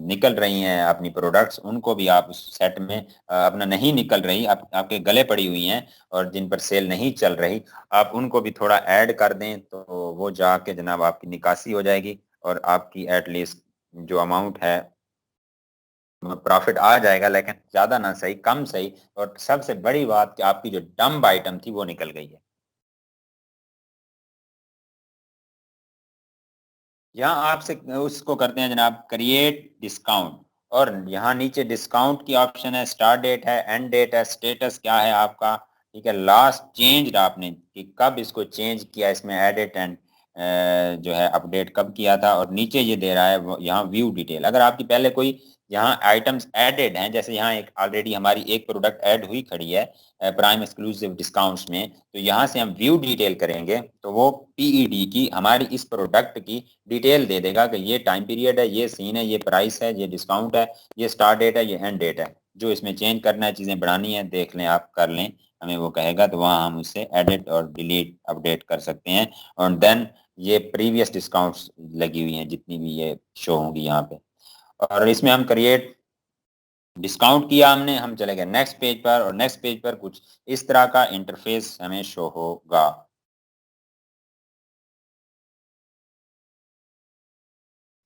S1: निकल रही हैं अपनी प्रोडक्ट्स, उनको भी आप उस सेट में अपना नहीं निकल रही, आपके गले पड़ी हुई हैं और जिन पर सेल नहीं चल रही, आप उनको भी थोड़ा ऐड कर दें, तो वो जाके जनाब आपकी निकासी हो जाएगी, और आपकी एटलीस्ट जो अमाउंट है प्रॉफिट आ जाएगा, लेकिन ज़्यादा ना सही कम सही। और सबसे बड़ी बात कि आपकी जो डंब आइटम थी वो निकल गई है। यहाँ आपसे उसको करते हैं जनाब क्रिएट डिस्काउंट, और यहाँ नीचे डिस्काउंट की ऑप्शन है, स्टार्ट डेट है, एंड डेट है, स्टेटस क्या है आपका, ठीक है, लास्ट चेंज आपने कि कब इसको चेंज किया, इसमें एडिट एंड जो है अपडेट कब किया था, और नीचे ये दे रहा है यहाँ व्यू डिटेल। अगर आपकी पहले कोई यहाँ आइटम्स एडेड हैं, जैसे यहाँ एक ऑलरेडी हमारी एक प्रोडक्ट ऐड हुई खड़ी है प्राइम एक्सक्लूसिव डिस्काउंट्स में, तो यहाँ से हम व्यू डिटेल करेंगे तो वो PED की हमारी इस प्रोडक्ट की डिटेल दे देगा कि ये टाइम पीरियड है, ये सीन है, ये प्राइस है, ये डिस्काउंट है, ये स्टार्ट डेट है, ये एंड डेट है। जो इसमें चेंज करना है, चीज़ें बढ़ानी है, देख लें आप, कर लें, हमें वो कहेगा, तो वहाँ हम उससे एडिट और डिलीट अपडेट कर सकते हैं। और देन ये प्रीवियस डिस्काउंट्स लगी हुई हैं जितनी भी ये शो होंगी यहाँ पे, और इसमें हम क्रिएट डिस्काउंट किया हमने, हम चले गए नेक्स्ट पेज पर, और नेक्स्ट पेज पर कुछ इस तरह का इंटरफेस हमें शो होगा।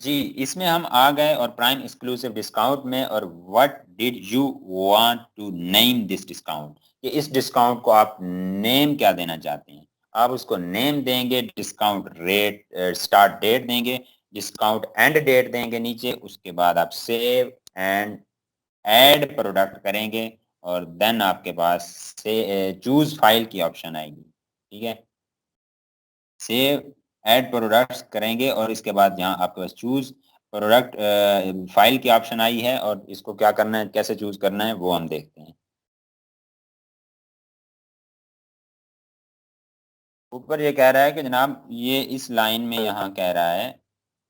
S1: जी इसमें हम आ गए और प्राइम एक्सक्लूसिव डिस्काउंट में, और what did you want to name this discount, कि इस डिस्काउंट को आप नेम क्या देना चाहते हैं, आप उसको नेम देंगे, डिस्काउंट रेट, स्टार्ट डेट देंगे, डिस्काउंट एंड डेट देंगे नीचे, उसके बाद आप सेव एंड ऐड प्रोडक्ट करेंगे, और देन आपके पास से चूज फाइल की ऑप्शन आएगी, ठीक है, सेव ऐड प्रोडक्ट्स करेंगे, और इसके बाद यहाँ आपके पास चूज प्रोडक्ट फाइल की ऑप्शन आई है, और इसको क्या करना है, कैसे चूज करना है वो हम देखते हैं। ऊपर ये कह रहा है कि जनाब ये इस लाइन में यहाँ कह रहा है,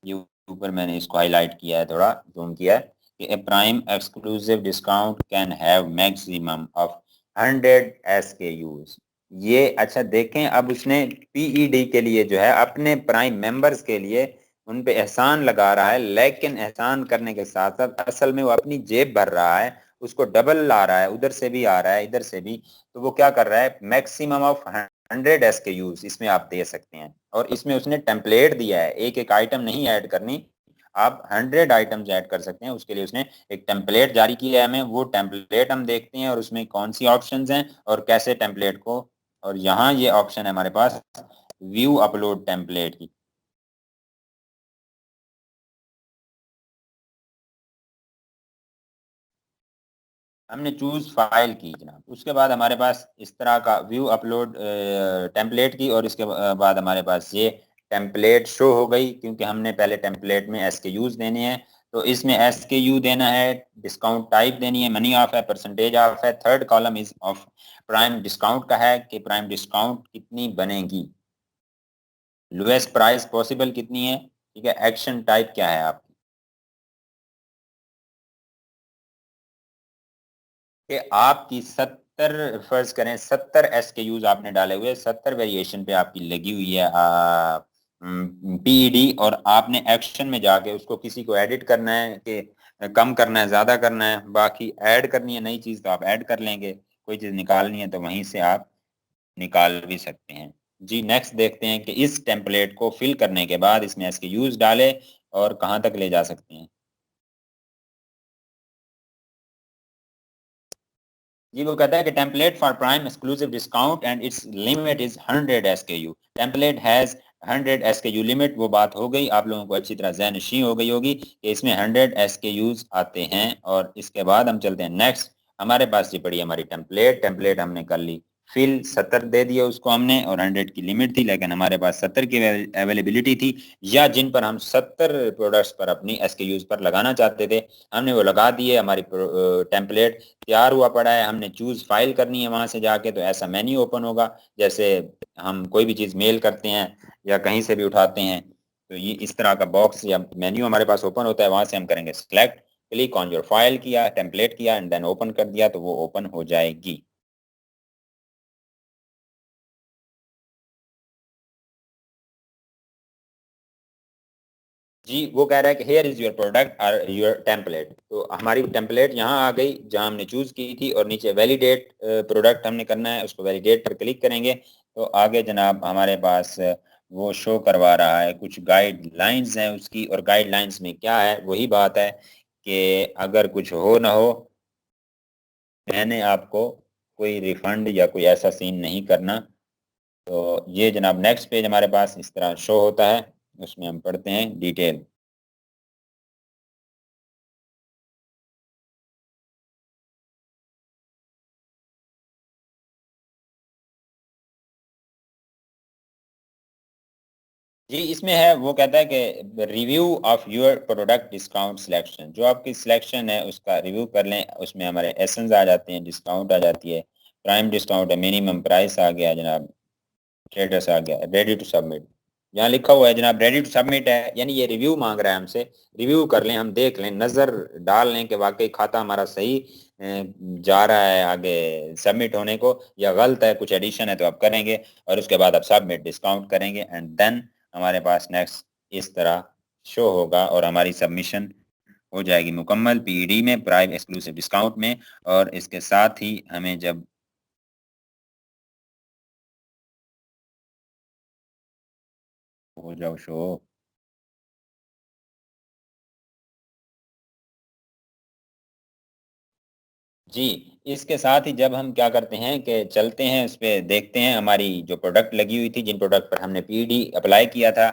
S1: ये ऊपर मैंने इसको हाईलाइट किया है, थोड़ा जूम किया है कि a prime exclusive discount can have maximum of 100 SKUs। ये अच्छा देखें, अब उसने पीईडी के लिए जो है अपने प्राइम मेंबर्स के लिए उन पे एहसान लगा रहा है, लेकिन एहसान करने के साथ साथ असल में वो अपनी जेब भर रहा है, उसको डबल ला रहा है, उधर से भी आ रहा है इधर से भी। तो वो क्या कर रहा है, मैक्सिमम ऑफ 100 SKUs इसमें आप दे सकते हैं। और इसमें उसने टेम्पलेट दिया है, एक एक आइटम नहीं ऐड करनी, आप 100 आइटम्स ऐड कर सकते हैं। उसके लिए उसने एक टेम्पलेट जारी किया है हमें, वो टेम्पलेट हम देखते हैं और उसमें कौन सी ऑप्शंस हैं और कैसे टेम्पलेट को। और यहाँ ये ऑप्शन है हमारे पास व्यू अपलोड टेम्पलेट की। हमने चूज फाइल की जनाब, उसके बाद हमारे पास इस तरह का व्यू अपलोड टेम्पलेट की, और इसके बाद हमारे पास ये टेम्पलेट शो हो गई, क्योंकि हमने पहले टेम्पलेट में SKUs देने हैं। तो इसमें SKU देना है, डिस्काउंट टाइप देनी है, मनी ऑफ है, परसेंटेज ऑफ है, third column is of prime discount का है कि प्राइम डिस्काउंट कितनी बनेगी, लोएस्ट प्राइस पॉसिबल कितनी है, ठीक है। एक्शन टाइप क्या है आप कि आपकी 70 फर्ज करें 70 SKUs आपने डाले हुए, 70 वेरिएशन पे आपकी लगी हुई है पीईडी, और आपने एक्शन में जाके उसको किसी को एडिट करना है कि कम करना है, ज्यादा करना है, बाकी ऐड करनी है नई चीज तो आप ऐड कर लेंगे, कोई चीज निकालनी है तो वहीं से आप निकाल भी सकते हैं। जी नेक्स्ट देखते हैं कि इस टेम्पलेट को फिल करने के बाद इसमें SKUs डाले और कहाँ तक ले जा सकते हैं। जी वो कहता है कि template for prime exclusive discount and it's limit is 100 SKU, template has 100 SKU limit. वो बात हो गई, आप लोगों को अच्छी तरह ज़हनशी हो गई होगी कि इसमें 100 SKUs आते हैं। और इसके बाद हम चलते हैं नेक्स्ट, हमारे पास ये पड़ी हमारी टेम्पलेट, टेम्पलेट हमने कर ली फिल, 70 दे दिया उसको हमने, और 100 की लिमिट थी, लेकिन हमारे पास 70 की अवेलेबिलिटी थी, या जिन पर हम 70 प्रोडक्ट्स पर अपनी SKUs पर लगाना चाहते थे हमने वो लगा दिए। हमारी टेम्पलेट तैयार हुआ पड़ा है, हमने चूज फाइल करनी है वहां से जाके, तो ऐसा मेन्यू ओपन होगा जैसे हम कोई भी चीज मेल करते हैं या कहीं से भी उठाते हैं, तो ये इस तरह का बॉक्स या मेन्यू हमारे पास ओपन होता है। वहां से हम करेंगे select, click on your file किया, टेम्पलेट किया एंड देन ओपन कर दिया, तो वो ओपन हो जाएगी। जी वो कह रहा है कि हेयर इज योर प्रोडक्ट और योर टेम्पलेट, तो हमारी टेम्पलेट यहाँ आ गई जहाँ हमने चूज की थी, और नीचे वैलिडेट प्रोडक्ट हमने करना है, उसको वैलिडेट पर क्लिक करेंगे तो आगे जनाब हमारे पास वो शो करवा रहा है, कुछ गाइडलाइंस हैं उसकी, और गाइडलाइंस में क्या है, वही बात है कि अगर कुछ हो ना हो, मैंने आपको कोई रिफंड या कोई ऐसा सीन नहीं करना। तो ये जनाब नेक्स्ट पेज हमारे पास इस तरह शो होता है, उसमें हम पढ़ते हैं डिटेल। जी इसमें है, वो कहता है कि review of your product discount selection, जो आपकी सिलेक्शन है उसका रिव्यू कर लें। उसमें हमारे एसेंस आ जाते हैं, डिस्काउंट आ जाती है, प्राइम डिस्काउंट है, मिनिमम प्राइस आ गया जनाब, स्टेटस आ गया, रेडी टू सबमिट। यहाँ लिखा हुआ है जनाब रेडी टू सबमिट है, यानी ये रिव्यू मांग रहा है हमसे, रिव्यू कर लें, हम देख लें, नज़र डाल लें कि वाकई खाता हमारा सही जा रहा है आगे सबमिट होने को, या गलत है, कुछ एडिशन है तो आप करेंगे, और उसके बाद आप सबमिट डिस्काउंट करेंगे एंड देन हमारे पास नेक्स्ट इस तरह शो होगा, और हमारी सबमिशन हो जाएगी मुकम्मल पीईडी में, प्राइम एक्सक्लूसिव डिस्काउंट में। और इसके साथ ही हमें जब हो जाओ शो, जी इसके साथ ही जब हम क्या करते हैं कि चलते हैं उस पर, देखते हैं हमारी जो प्रोडक्ट लगी हुई थी, जिन प्रोडक्ट पर हमने पीडी अप्लाई किया था,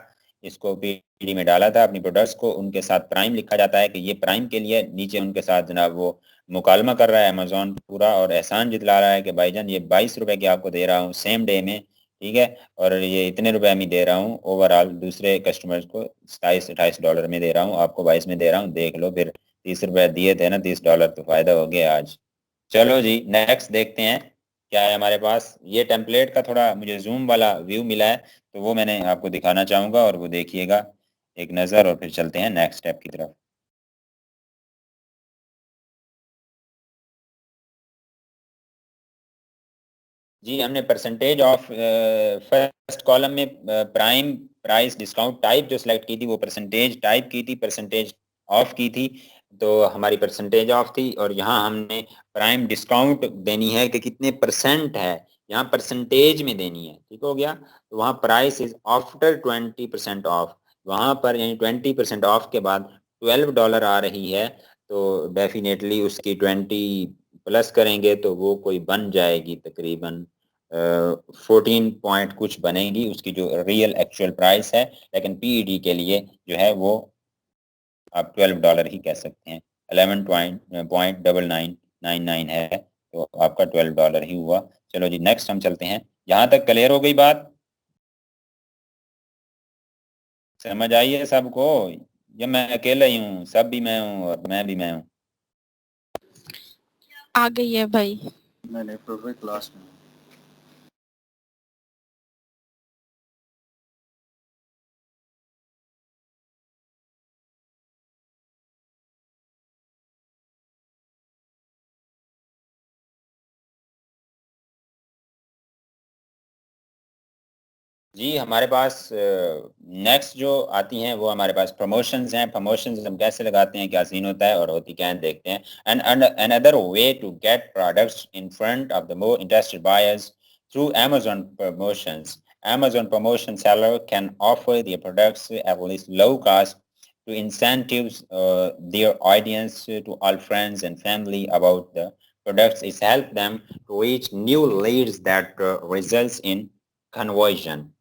S1: इसको पीडी में डाला था अपनी प्रोडक्ट्स को, उनके साथ प्राइम लिखा जाता है कि ये प्राइम के लिए, नीचे उनके साथ जनाब वो मुकालमा कर रहा है अमेजोन पूरा, और एहसान जितला रहा है कि भाईजान ये 22 रुपए की आपको दे रहा हूँ सेम डे में, ठीक है, और ये इतने रुपए में दे रहा हूँ ओवरऑल, दूसरे कस्टमर्स को 27-28 डॉलर में दे रहा हूँ, आपको 22 में दे रहा हूँ, देख लो फिर 30 रुपए दिए थे ना, $30 तो फायदा हो गया आज। चलो जी नेक्स्ट देखते हैं क्या है हमारे पास। ये टेम्पलेट का थोड़ा मुझे जूम वाला व्यू मिला है, तो वो मैंने आपको दिखाना चाहूंगा, और वो देखिएगा एक नज़र, और फिर चलते हैं नेक्स्ट स्टेप की तरफ। जी, हमने परसेंटेज ऑफ फर्स्ट कॉलम में प्राइम प्राइस डिस्काउंट टाइप जो सिलेक्ट की थी वो परसेंटेज टाइप की थी, परसेंटेज ऑफ की थी, तो हमारी परसेंटेज ऑफ थी। और यहाँ हमने प्राइम डिस्काउंट देनी है कि कितने परसेंट है, यहाँ परसेंटेज में देनी है। ठीक हो गया। तो वहाँ प्राइस इज आफ्टर 20% ऑफ, वहाँ पर यानी 20% ऑफ के बाद $12 आ रही है, तो डेफिनेटली उसकी 20 प्लस करेंगे तो वो कोई बन जाएगी तकरीबन 14 पॉइंट कुछ बनेगी उसकी जो रियल एक्चुअल प्राइस है, लेकिन पीईडी के लिए जो है वो आप $12 ही कह सकते हैं। 11.9999 है, तो आपका $12 ही हुआ। चलो जी, नेक्स्ट हम चलते हैं। यहाँ तक क्लियर हो गई बात, समझ आई है सबको? या मैं अकेला ही हूँ, सब भी मैं हूँ और मैं भी मैं हूँ?
S5: आ गई है भाई।
S3: मैंने प्रोफेसर क्लास में।
S1: जी, हमारे पास नेक्स्ट जो आती हैं वो हमारे पास प्रमोशंस हैं। प्रमोशंस हम कैसे लगाते हैं, क्या सीन होता है और होती क्या है, देखते हैं। And another way to get products in front of the more interested buyers through Amazon promotions. Amazon promotion seller can offer their products at least low cost to incentives their audience to all friends and family about the products. It helps them to reach new leads that results in conversion.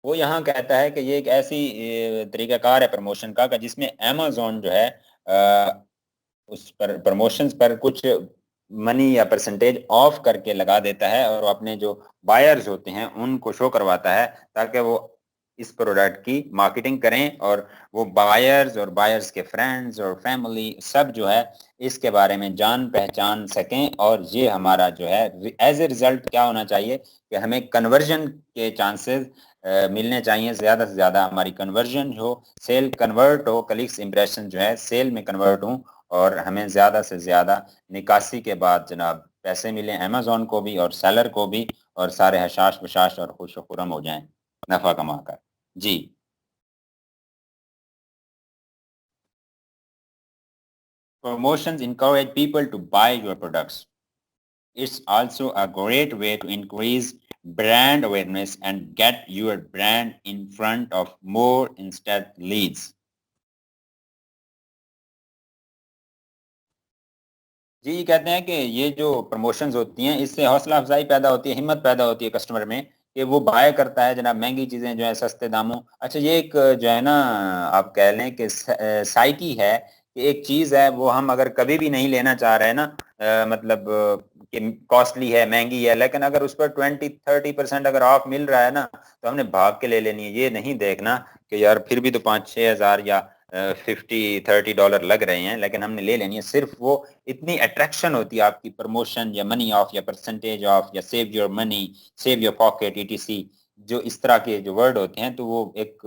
S1: वो यहाँ कहता है कि ये एक ऐसी तरीकाकार है प्रमोशन का जिसमें अमेजोन जो है उस पर प्रमोशंस पर कुछ मनी या परसेंटेज ऑफ करके लगा देता है, और अपने जो बायर्स होते हैं उनको शो करवाता है ताकि वो इस प्रोडक्ट की मार्केटिंग करें, और वो बायर्स और बायर्स के फ्रेंड्स और फैमिली सब जो है इसके बारे में जान पहचान सकें। और ये हमारा जो है एज ए रिजल्ट क्या होना चाहिए कि हमें कन्वर्जन के चांसेस मिलने चाहिए ज़्यादा से ज़्यादा। हमारी कन्वर्जन हो, सेल कन्वर्ट हो, क्लिक्स इंप्रेशन जो है सेल में कन्वर्ट हो, और हमें ज़्यादा से ज़्यादा निकासी के बाद जनाब पैसे मिलें अमेजोन को भी और सेलर को भी, और सारे हशाश बशाश और खुश खुरम हो जाएं नफ़ा कमा कर। जी, promotions encourage people to buy your products. It's also a great way to increase brand awareness and get your brand in front of more instant leads. जी, कहते हैं कि ये जो प्रमोशंस होती हैं इससे हौसला अफजाई पैदा होती है, हिम्मत पैदा होती है कस्टमर में कि वो बाय करता है जनाब महंगी चीज़ें जो है सस्ते दामों। अच्छा, ये एक जो है ना, आप कह लें कि साइकी है कि एक चीज़ है वो हम अगर कभी भी नहीं लेना चाह रहे हैं ना, मतलब कि कॉस्टली है, महंगी है, लेकिन अगर उस पर 20-30% अगर ऑफ मिल रहा है ना, तो हमने भाग के ले लेनी है। ये नहीं देखना कि यार फिर भी तो 5-6 हज़ार या $50-30 लग रहे हैं, लेकिन हमने ले लेनी है। सिर्फ वो इतनी अट्रैक्शन होती है आपकी प्रमोशन या मनी ऑफ या परसेंटेज ऑफ या save your money, save your pocket, etc, जो इस तरह के जो वर्ड होते हैं, तो वो एक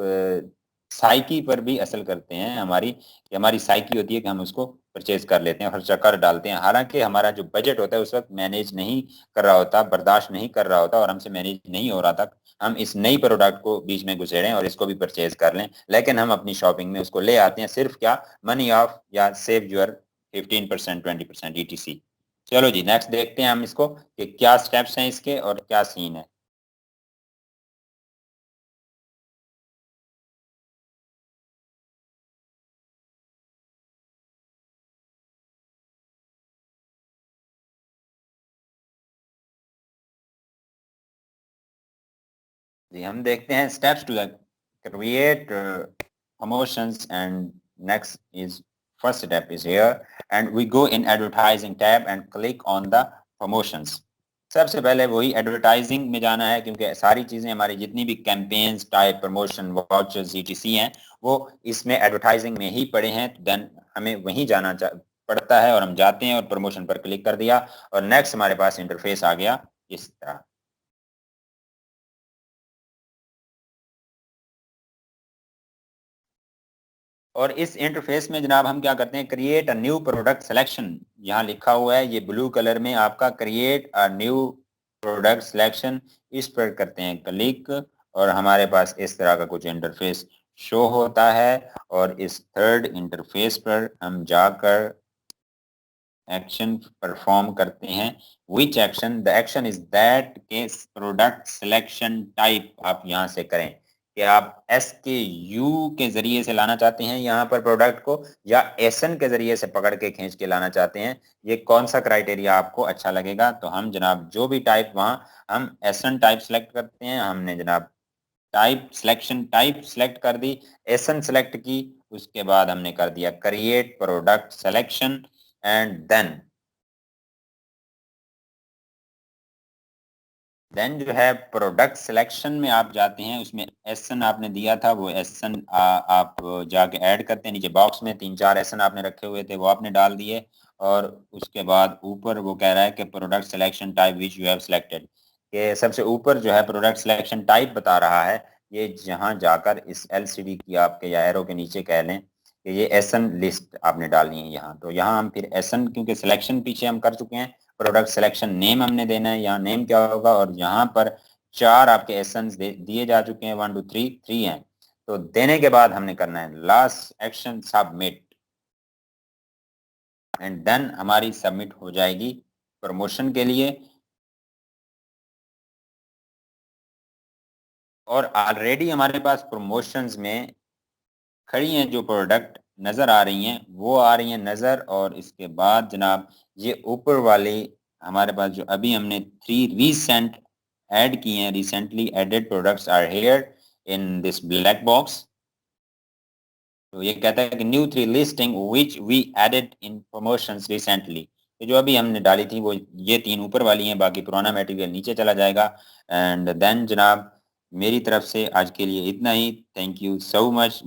S1: साइकी पर भी असर करते हैं हमारी, कि हमारी साइकी होती है कि हम उसको परचेज कर लेते हैं, खर्चा कर डालते हैं, हालांकि हमारा जो बजट होता है उस वक्त मैनेज नहीं कर रहा होता, बर्दाश्त नहीं कर रहा होता, और हमसे मैनेज नहीं हो रहा था। हम इस नई प्रोडक्ट को बीच में घुसेड़ें और इसको भी परचेज कर लें, लेकिन हम अपनी शॉपिंग में उसको ले आते हैं सिर्फ क्या, मनी ऑफ या सेव योर 15%, 20% ईटीसी। चलो जी, नेक्स्ट देखते हैं हम इसको कि क्या स्टेप्स हैं इसके और क्या सीन है। जी, हम देखते हैं steps to create promotions, and next is first step is here, and we go in advertising tab and click on the promotions. सबसे पहले वही एडवर्टाइजिंग में जाना है, क्योंकि सारी चीजें हमारी जितनी भी campaigns, type, promotion, vouchers, ETC हैं वो इसमें एडवर्टाइजिंग में ही पड़े हैं। देन हमें वहीं जाना पड़ता है और हम जाते हैं और प्रमोशन पर क्लिक कर दिया और नेक्स्ट हमारे पास इंटरफेस आ गया इस तरह। और इस इंटरफेस में जनाब हम क्या करते हैं, create a new product selection, यहाँ लिखा हुआ है ये ब्लू कलर में आपका, create a new product selection, इस पर करते हैं क्लिक और हमारे पास इस तरह का कुछ इंटरफेस शो होता है। और इस थर्ड इंटरफेस पर हम जाकर एक्शन परफॉर्म करते हैं। विच action, the action is that के प्रोडक्ट सिलेक्शन टाइप आप यहाँ से करें कि आप SKU के जरिए से लाना चाहते हैं यहाँ पर प्रोडक्ट को, या SN के जरिए से पकड़ के खींच के लाना चाहते हैं। ये कौन सा क्राइटेरिया आपको अच्छा लगेगा। तो हम जनाब जो भी टाइप, वहाँ हम SN टाइप सेलेक्ट करते हैं। हमने जनाब टाइप सिलेक्शन टाइप सेलेक्ट कर दी, SN सेलेक्ट की, उसके बाद हमने कर दिया create product selection and then जो है प्रोडक्ट सिलेक्शन में आप जाते हैं, उसमें SN आपने दिया था वो SN आप जाके ऐड करते हैं। नीचे बॉक्स में 3-4 SN आपने रखे हुए थे वो आपने डाल दिए और उसके बाद ऊपर वो कह रहा है कि product selection type which you have selected, के सबसे ऊपर जो है प्रोडक्ट सिलेक्शन टाइप बता रहा है। ये जहाँ जाकर इस LCD की आपके या एरो के नीचे कह लें कि ये SN लिस्ट आपने डालनी है यहाँ। तो यहाँ हम फिर SN, क्योंकि सिलेक्शन पीछे हम कर चुके हैं, प्रोडक्ट सिलेक्शन नेम हमने देना है। यहाँ नेम क्या होगा, और यहाँ पर 4 आपके एसेंस दिए जा चुके हैं, 1 2 3 3 हैं। तो देने के बाद हमने करना है last action submit and then हमारी सबमिट हो जाएगी प्रमोशन के लिए। और ऑलरेडी हमारे पास प्रमोशंस में खड़ी हैं जो प्रोडक्ट नज़र आ रही हैं वो आ रही हैं नज़र। और इसके बाद जनाब ये ऊपर वाली हमारे पास जो अभी हमने 3 रीसेंट ऐड की हैं, recently added products are here in this black box. तो ये कहता है कि new 3 listing which we added in promotions recently, तो जो अभी हमने डाली थी वो ये 3 ऊपर वाली हैं, बाकी पुराना मटेरियल नीचे चला जाएगा। एंड देन जनाब मेरी तरफ से आज के लिए इतना ही। Thank you so much.